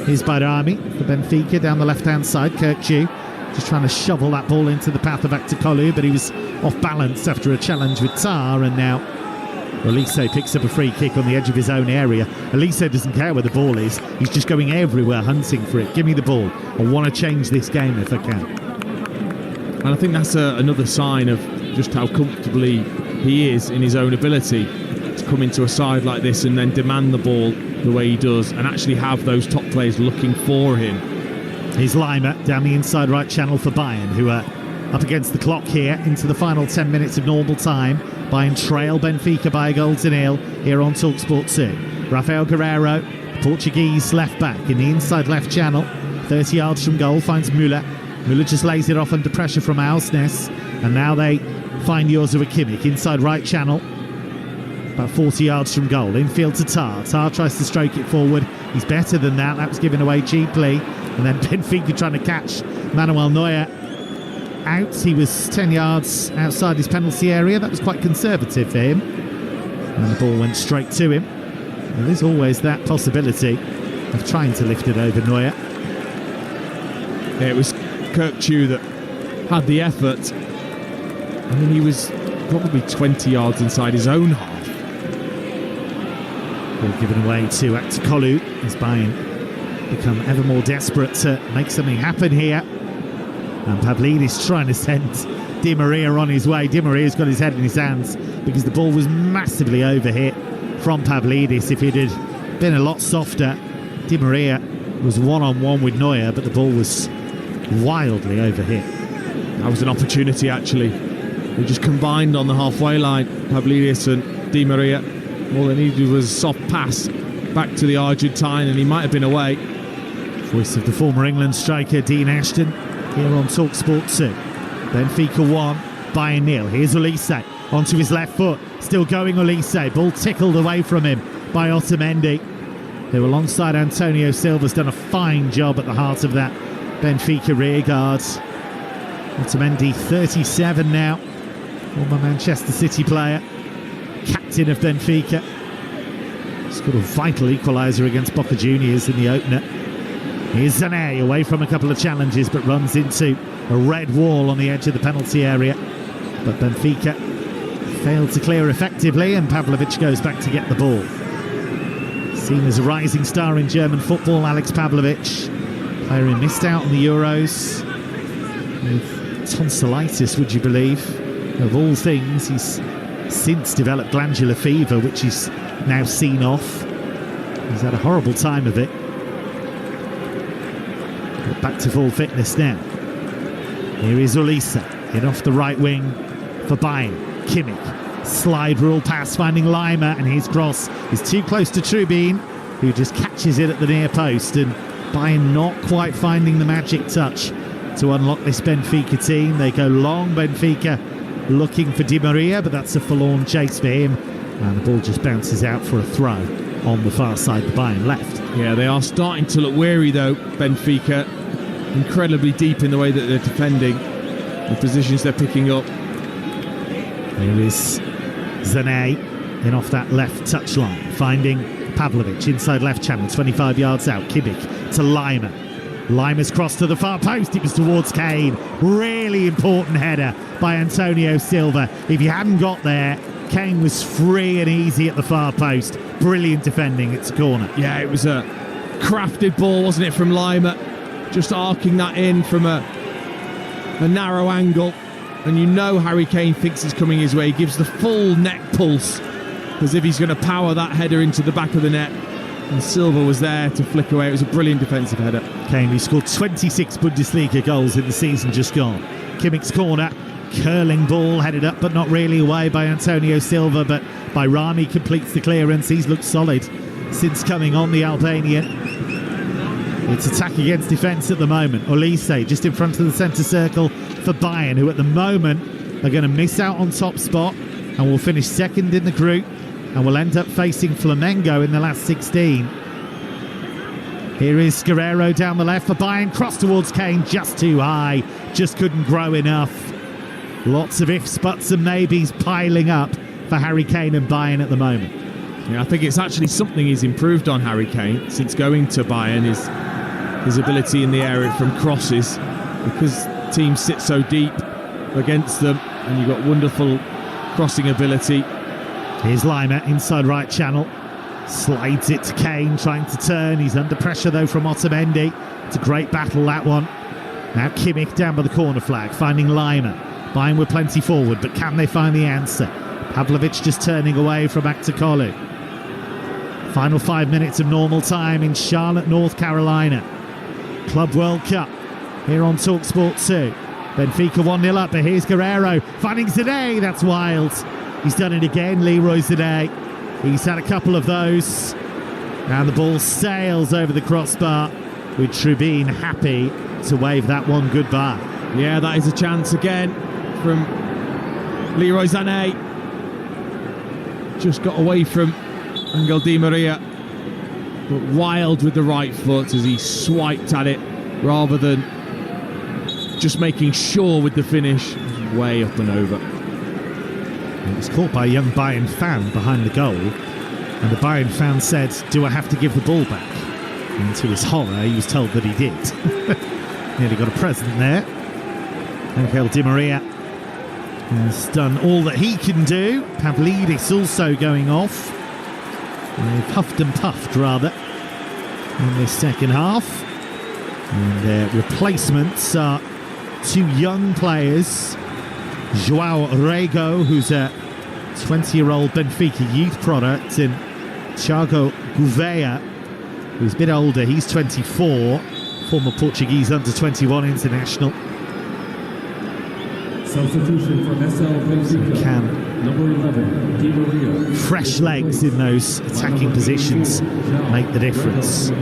Here's Bayrami for Benfica down the left-hand side. Kirkju just trying to shovel that ball into the path of Aktakolu, but he was off balance after a challenge with Tar, and now Elise picks up a free kick on the edge of his own area. Elise doesn't care where the ball is. He's just going everywhere hunting for it. Give me the ball. I want to change this game if I can. And I think that's another sign of just how comfortably he is in his own ability to come into a side like this and then demand the ball the way he does and actually have those top players looking for him. Here's Lima down the inside right channel for Bayern, who are up against the clock here into the final 10 minutes of normal time. Bayern trail Benfica by 1-0 here on Talksport 2. Rafael Guerreiro, Portuguese left back in the inside left channel, 30 yards from goal, finds Müller. Müller just lays it off under pressure from Ausnes, and now they find Joshua Kimmich inside right channel, about 40 yards from goal. Infield to Tar. Tar tries to stroke it forward. He's better than that. That was given away cheaply. And then Benfica trying to catch Manuel Neuer out. He was 10 yards outside his penalty area. That was quite conservative for him. And the ball went straight to him. And there's always that possibility of trying to lift it over Neuer. Yeah, it was Kirkju that had the effort. I mean, he was probably 20 yards inside his own half. Ball given away to Aktakolu as Bayern become ever more desperate to make something happen here. And Pavlidis trying to send Di Maria on his way. Di Maria's got his head in his hands because the ball was massively overhit from Pavlidis. If it had been a lot softer, Di Maria was one-on-one with Neuer, but the ball was wildly overhit. That was an opportunity, actually. They just combined on the halfway line, Pavlidis and Di Maria. All they needed was a soft pass back to the Argentine, and he might have been away. Voice of the former England striker Dean Ashton here on Talksport 2. Benfica 1, Bayern 0. Here's Ulisse onto his left foot. Still going Ulisse. Ball tickled away from him by Otamendi, who alongside Antonio Silva's done a fine job at the heart of that Benfica rearguard. Otamendi, 37 now. Former Manchester City player. Captain of Benfica. Scored a vital equaliser against Boca Juniors in the opener. Here's Zane away from a couple of challenges, but runs into a red wall on the edge of the penalty area. But Benfica failed to clear effectively, and Pavlovic goes back to get the ball. Seen as a rising star in German football, Alex Pavlovic, player who missed out on the Euros with tonsillitis, would you believe? Of all things, he's since developed glandular fever, which he's now seen off. He's had a horrible time of it. But back to full fitness now. Here is Ulisse in off the right wing for Bayern. Kimmich, slide rule pass finding Lima, and his cross is too close to Trubin, who just catches it at the near post, and Bayern not quite finding the magic touch to unlock this Benfica team. They go long, Benfica looking for Di Maria, but that's a forlorn chase for him, and the ball just bounces out for a throw on the far side, the Bayern left. Yeah, they are starting to look weary though, Benfica. Incredibly deep in the way that they're defending, the positions they're picking up. There is Zane in off that left touchline, finding Pavlovic inside left channel, 25 yards out. Kimmich to Lima. Lima's cross to the far post. It was towards Kane. Really important header by Antonio Silva. If he hadn't got there, Kane was free and easy at the far post. Brilliant defending. It's a corner. Yeah, it was a crafted ball, wasn't it, from Lima? Just arcing that in from a narrow angle. And you know Harry Kane thinks he's coming his way. He gives the full neck pulse as if he's going to power that header into the back of the net. And Silva was there to flick away. It was a brilliant defensive header. Kane, who scored 26 Bundesliga goals in the season just gone. Kimmich's corner, curling ball, headed up but not really away by Antonio Silva, but Bayrami completes the clearance. He's looked solid since coming on, the Albanian. It's attack against defence at the moment. Ulisse just in front of the centre circle for Bayern, who at the moment are going to miss out on top spot and will finish second in the group and will end up facing Flamengo in the last 16. Here is Guerreiro down the left for Bayern. Cross towards Kane, just too high. Just couldn't grow enough. Lots of ifs, buts and maybes piling up for for Harry Kane and Bayern at the moment. Yeah, I think it's actually something he's improved on, Harry Kane, since going to Bayern, is his ability in the area from crosses, because teams sit so deep against them, and you've got wonderful crossing ability. Here's Lima, inside right channel. Slides it to Kane, trying to turn. He's under pressure, though, from Otamendi. It's a great battle, that one. Now Kimmich down by the corner flag, finding Lima. Bayern with plenty forward, but can they find the answer? Pavlovic just turning away from Aktakolu. Final 5 minutes of normal time in Charlotte, North Carolina. Club World Cup here on Talksport 2. Benfica 1-0 up, but here's Guerrero finding Zane. That's wild. He's done it again, Leroy Zane. He's had a couple of those. And the ball sails over the crossbar, with Trubin happy to wave that one goodbye. Yeah, that is a chance again from Leroy Sané. Just got away from Angel Di Maria, but wild with the right foot as he swiped at it rather than just making sure with the finish. Way up and over. It was caught by a young Bayern fan behind the goal, and the Bayern fan said, "Do I have to give the ball back?" And to his horror, he was told that he did. Nearly got a present there. Angel Di Maria has done all that he can do. Pavlidis also going off. They've huffed and puffed, rather, in this second half. And their replacements are two young players. João Rego, who's a 20-year-old Benfica youth product, and Thiago Gouveia, who's a bit older. He's 24, former Portuguese under-21 international. Substitution from SL Benfica. Number 11, Di Maria. Fresh legs in those attacking positions make the difference.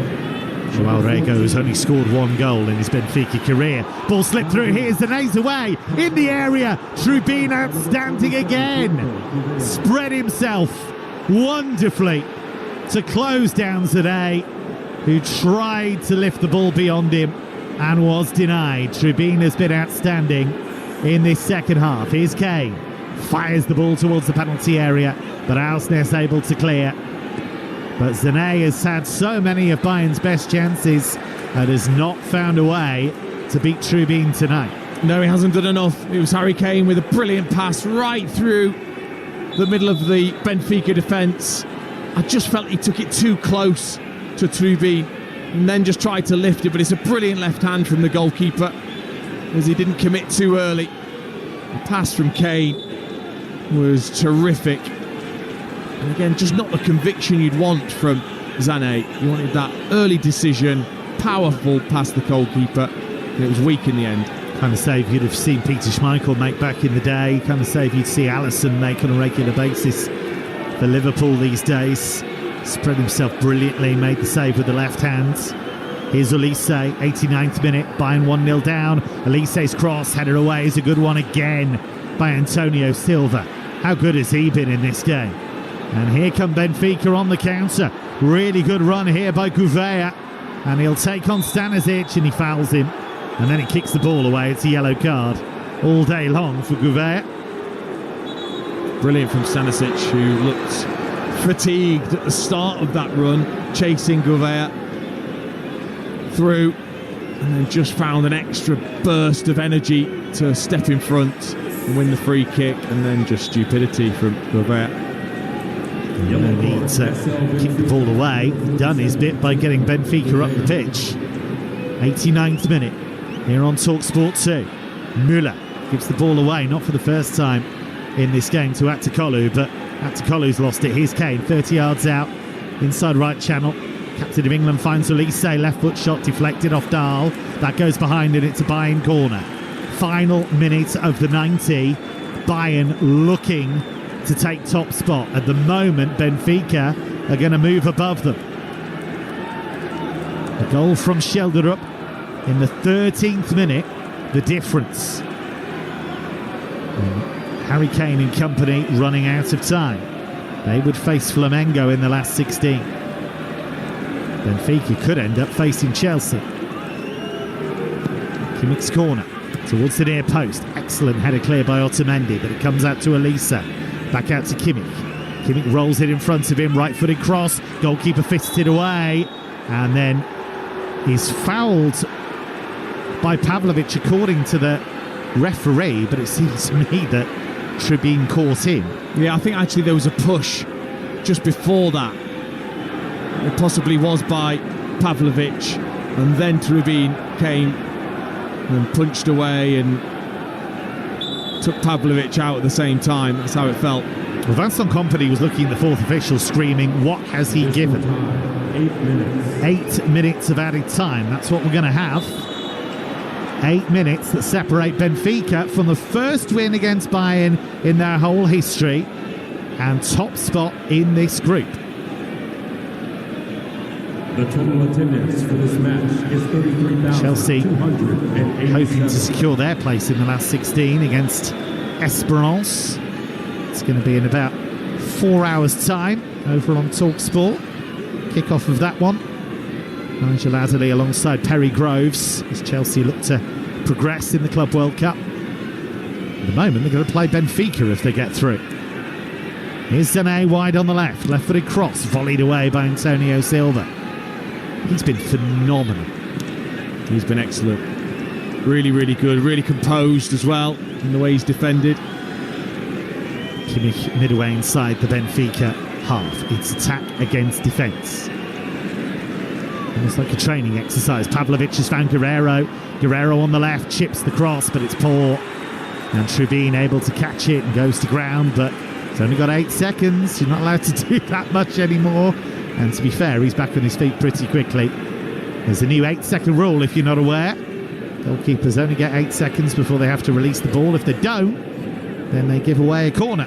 João Rego has only scored one goal in his Benfica career. Ball slipped through. Here's Zane's away in the area. Trubin outstanding again. Spread himself wonderfully to close down Zane, who tried to lift the ball beyond him and was denied. Trubin has been outstanding in this second half. Here's Kane. Fires the ball towards the penalty area, but Alsnes able to clear. But Zane has had so many of Bayern's best chances and has not found a way to beat Trubin tonight. No, he hasn't done enough. It was Harry Kane with a brilliant pass right through the middle of the Benfica defence. I just felt he took it too close to Trubin and then just tried to lift it, but it's a brilliant left hand from the goalkeeper as he didn't commit too early. The pass from Kane was terrific. And again, just not the conviction you'd want from Zane. You wanted that early decision, powerful past the goalkeeper, and it was weak in the end. Kind of save you'd have seen Peter Schmeichel make back in the day, kind of save you'd see Alisson make on a regular basis for Liverpool these days. Spread himself brilliantly, made the save with the left hand. Here's Olise, 89th minute, Bayern 1-0 down. Olise's cross, headed away, is a good one again by Antonio Silva. How good has he been in this game? And here come Benfica on the counter. Really good run here by Gouveia. And he'll take on Stanisic, and he fouls him. And then he kicks the ball away. It's a yellow card all day long for Gouveia. Brilliant from Stanisic, who looked fatigued at the start of that run, chasing Gouveia through, and then just found an extra burst of energy to step in front and win the free kick, and then just stupidity from Gouveia. No need to kick the ball away. Done his bit by getting Benfica up the pitch. 89th minute here on Talksport 2. Müller gives the ball away, not for the first time in this game, to Aktakolu, but Aktakolu's lost it. Here's Kane, 30 yards out, inside right channel. Captain of England finds Olise, left foot shot deflected off Dahl. That goes behind, and it's a Bayern corner. Final minute of the 90. Bayern looking to take top spot. At the moment, Benfica are going to move above them. A goal from Schelderup in the 13th minute, the difference. And Harry Kane and company running out of time. They would face Flamengo in the last 16. Benfica could end up facing Chelsea. Kimmich's corner towards the near post. Excellent header clear by Otamendi, but it comes out to Olise. Back out to Kimmich. Kimmich rolls it in front of him, right-footed cross. Goalkeeper fists it away, and then he's fouled by Pavlovic according to the referee, but it seems to me that Tribin caught him. Yeah, I think actually there was a push just before that. It possibly was by Pavlovic, and then Tribin came and punched away and took Pavlovic out at the same time. That's how it felt. Well, Vincent Kompany was looking at the fourth official screaming, what has he given? 8 minutes of added time. That's what we're going to have. 8 minutes that separate Benfica from the first win against Bayern in their whole history and top spot in this group. The total attendance for this match is 33,208. Chelsea hoping to secure their place in the last 16 against Esperance. It's going to be in about 4 hours' time over on Talksport. Kick-off of that one. Nigel Adderley alongside Perry Groves as Chelsea look to progress in the Club World Cup. At the moment, they're going to play Benfica if they get through. Here's Sané wide on the left. Left-footed cross volleyed away by Antonio Silva. He's been phenomenal. He's been excellent. Really, really good. Really composed as well in the way he's defended. Kimmich midway inside the Benfica half. It's attack against defence. Almost like a training exercise. Pavlovic has found Guerrero. Guerrero on the left chips the cross, but it's poor. And Tribin able to catch it and goes to ground, but he's only got 8 seconds. You're not allowed to do that much anymore. And to be fair, he's back on his feet pretty quickly. There's a new 8-second rule if you're not aware. Goalkeepers only get 8 seconds before they have to release the ball. If they don't, then they give away a corner.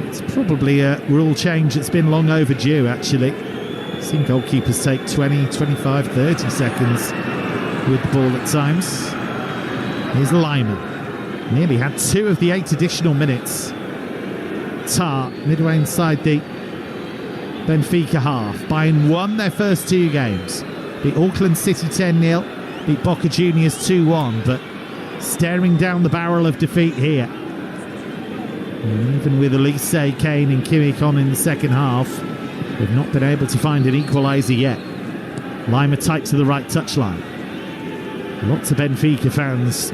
It's probably a rule change that's been long overdue, actually. I've seen goalkeepers take 20, 25, 30 seconds with the ball at times. Here's Lyman. Nearly had 2 of the 8 additional minutes. Tar, midway inside the Benfica half. Bayern won their first 2 games. Beat Auckland City 10-0. Beat Boca Juniors 2-1. But staring down the barrel of defeat here. And even with Elise, Kane and Kimmich on in the second half, they've not been able to find an equaliser yet. Lima tight to the right touchline. Lots of Benfica fans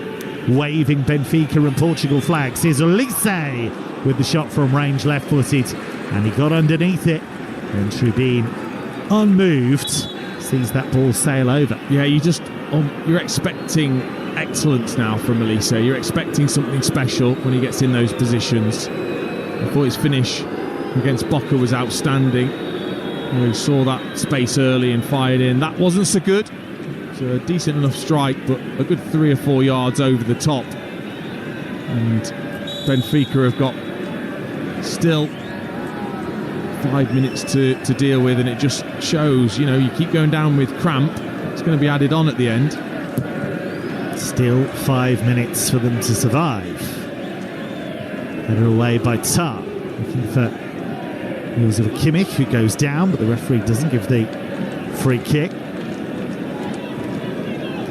waving Benfica and Portugal flags. Here's Elise with the shot from range, left-footed, and he got underneath it. And Tribin, unmoved, sees that ball sail over. Yeah, you're expecting excellence now from Elise. You're expecting something special when he gets in those positions. I thought his finish against Boca was outstanding. We saw that space early and fired in. That wasn't so good. It's a decent enough strike, but a good 3 or 4 yards over the top. And Benfica have got still 5 minutes to deal with, and it just shows, you keep going down with cramp, it's going to be added on at the end. Still 5 minutes for them to survive. Headed away by Tar, looking for heels of Kimmich, who goes down, but the referee doesn't give the free kick.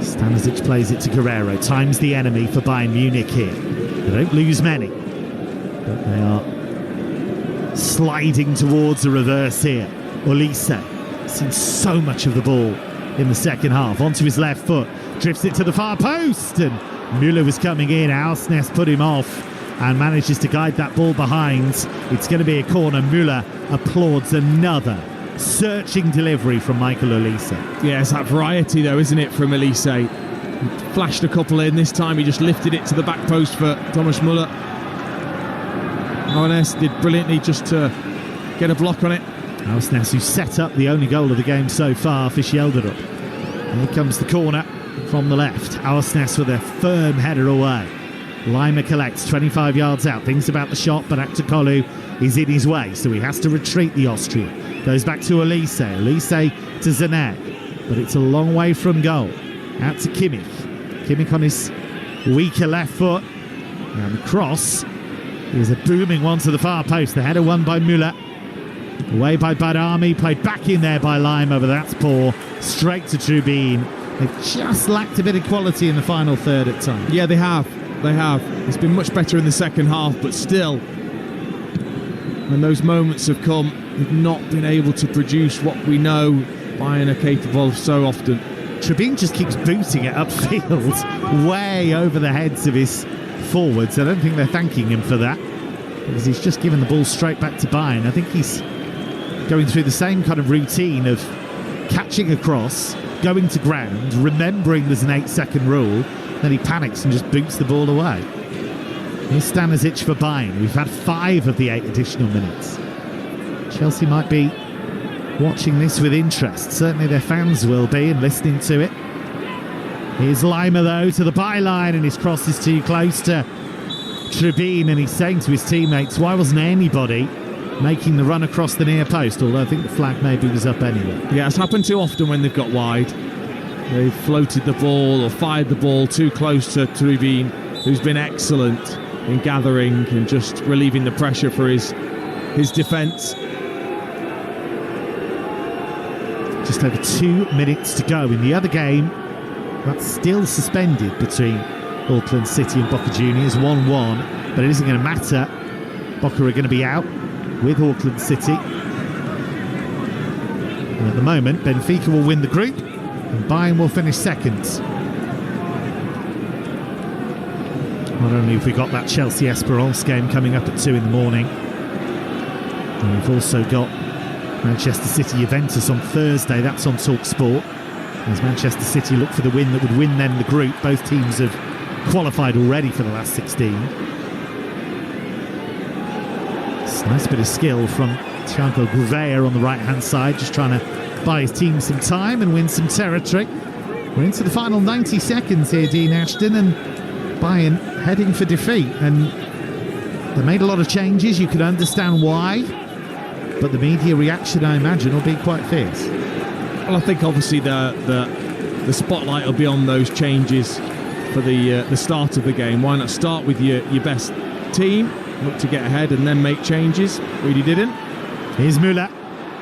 Stanisic plays it to Guerrero, times the enemy for Bayern Munich here. They don't lose many, but they are sliding towards a reverse here. Olise seen so much of the ball in the second half. Onto his left foot, drifts it to the far post, and Müller was coming in. Aursnes put him off and manages to guide that ball behind. It's going to be a corner. Müller applauds another searching delivery from Michael Olise. Yeah, it's that variety though, isn't it, from Olise? He flashed a couple in. This time he just lifted it to the back post for Thomas Müller. Aursnes did brilliantly just to get a block on it. Aursnes, who set up the only goal of the game so far for Sjelderup. And here comes the corner from the left. Aursnes with a firm header away. Lima collects 25 yards out, thinks about the shot, but Aktakolu is in his way, so he has to retreat, the Austrian. Goes back to Olise. Olise to Zanek, but it's a long way from goal. Out to Kimmich. Kimmich on his weaker left foot. And the cross is a booming one to the far post. The header won by Müller. Away by Badami, played back in there by Lima, but that's poor. Straight to Tribin. They've just lacked a bit of quality in the final third at times. Yeah, they have. It's been much better in the second half, but still, And those moments have come. They've not been able to produce what we know Bayern are capable of so often. Tribune just keeps booting it upfield, way over the heads of his forwards. I don't think they're thanking him for that, because he's just given the ball straight back to Bayern. I think he's going through the same kind of routine of catching a cross, going to ground, remembering there's an 8-second rule, then he panics and just boots the ball away. Here's Stanisic for Bayern. We've had 5 of the 8 additional minutes. Chelsea might be watching this with interest. Certainly their fans will be, and listening to it. Here's Lima, though, to the byline, and his cross is too close to Tribune, and he's saying to his teammates, why wasn't anybody making the run across the near post? Although I think the flag maybe was up anyway. Yeah, it's happened too often when they've got wide. They've floated the ball or fired the ball too close to Tribune, who's been excellent in gathering and just relieving the pressure for his defence. Just over 2 minutes to go in the other game. That's still suspended between Auckland City and Boca Juniors, 1-1, but it isn't going to matter. Boca are going to be out with Auckland City. And at the moment, Benfica will win the group and Bayern will finish second. Not only have we got that Chelsea-Esperance game coming up at 2 in the morning, and we've also got Manchester City-Juventus on Thursday. That's on Talksport. As Manchester City look for the win that would win them the group. Both teams have qualified already for the last 16. It's a nice bit of skill from Thiago Gouveia on the right-hand side, just trying to buy his team some time and win some territory. We're into the final 90 seconds here, Dean Ashton, and Bayern heading for defeat. And they made a lot of changes. You can understand why, but the media reaction, I imagine, will be quite fierce. Well, I think obviously the spotlight will be on those changes for the start of the game. Why not start with your best team, look to get ahead, and then make changes? Really didn't. Here's Müller,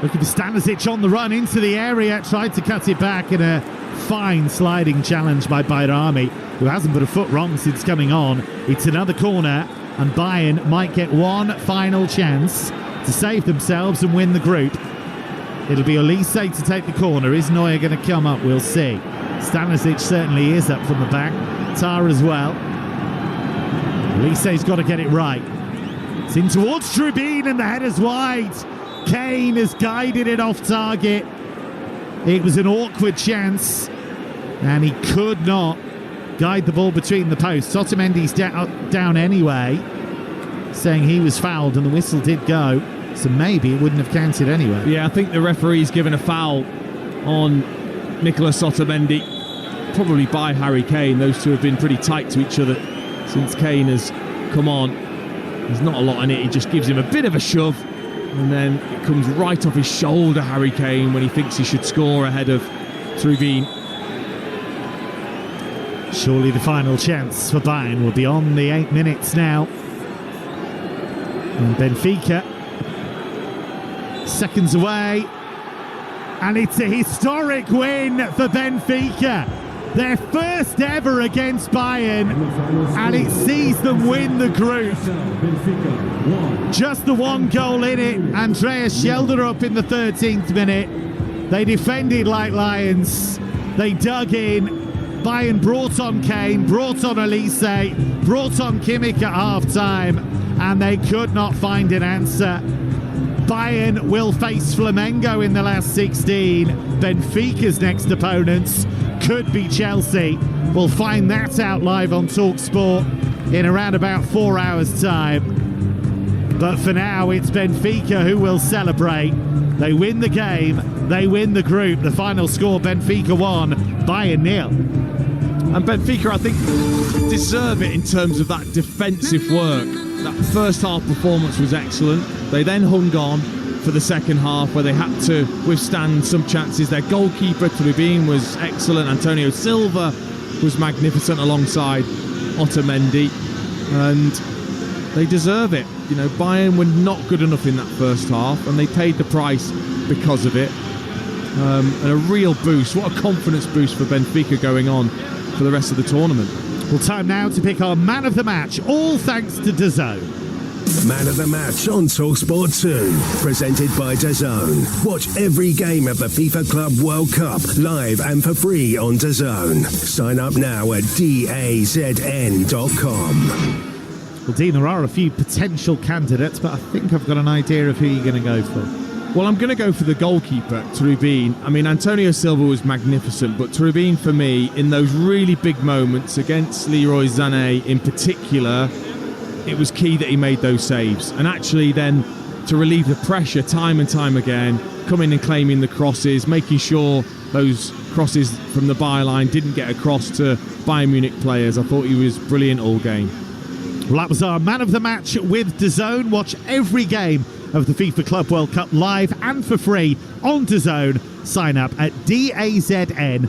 looking for Stanisic on the run into the area, tried to cut it back in a fine sliding challenge by Bayrami, who hasn't put a foot wrong since coming on. It's another corner, and Bayern might get one final chance to save themselves and win the group. It'll be Olise to take the corner. Is Neuer going to come up? We'll see. Stanisic certainly is up from the back. Tar as well. Olise's got to get it right. It's in towards Tribune, and the header's wide. Kane has guided it off target. It was an awkward chance, and he could not guide the ball between the posts. Otamendi's down anyway, saying he was fouled, and the whistle did go. So maybe it wouldn't have counted anyway. Yeah, I think the referee's given a foul on Nicolas Otamendi, probably by Harry Kane. Those two have been pretty tight to each other since Kane has come on. There's not a lot in it. He just gives him a bit of a shove, and then it comes right off his shoulder, Harry Kane, when he thinks he should score ahead of Tribune. Surely the final chance for Bayern will be on the 8 minutes now. And Benfica seconds away, and it's a historic win for Benfica, their first ever against Bayern, and it sees them win the group. Just the one goal in it. Andreas Schelderup in the 13th minute. They defended like lions, they dug in. Bayern brought on Kane, brought on Olise, brought on Kimmich at half-time, and they could not find an answer. Bayern will face Flamengo in the last 16. Benfica's next opponents could be Chelsea. We'll find that out live on Talksport in around about 4 hours' time. But for now, it's Benfica who will celebrate. They win the game, they win the group. The final score, Benfica 1, Bayern 0. And Benfica, I think, deserve it in terms of that defensive work. That first half performance was excellent. They then hung on for the second half, where they had to withstand some chances. Their goalkeeper, Tribune, was excellent. Antonio Silva was magnificent alongside Otamendi. And they deserve it. You know, Bayern were not good enough in that first half, and they paid the price because of it. And a real boost. What a confidence boost for Benfica going on for the rest of the tournament. Well, time now to pick our man of the match, all thanks to DAZN. Man of the Match on Talksport 2, presented by DAZN. Watch every game of the FIFA Club World Cup live and for free on DAZN. Sign up now at DAZN.com. Well, Dean, there are a few potential candidates, but I think I've got an idea of who you're going to go for. Well, I'm going to go for the goalkeeper, Trubin. I mean, Antonio Silva was magnificent, but Trubin, for me, in those really big moments against Leroy Sané in particular, it was key that he made those saves. And actually then, to relieve the pressure time and time again, coming and claiming the crosses, making sure those crosses from the byline didn't get across to Bayern Munich players. I thought he was brilliant all game. Well, that was our Man of the Match with DAZN. Watch every game of the FIFA Club World Cup live and for free on DAZN. Sign up at DAZN.com.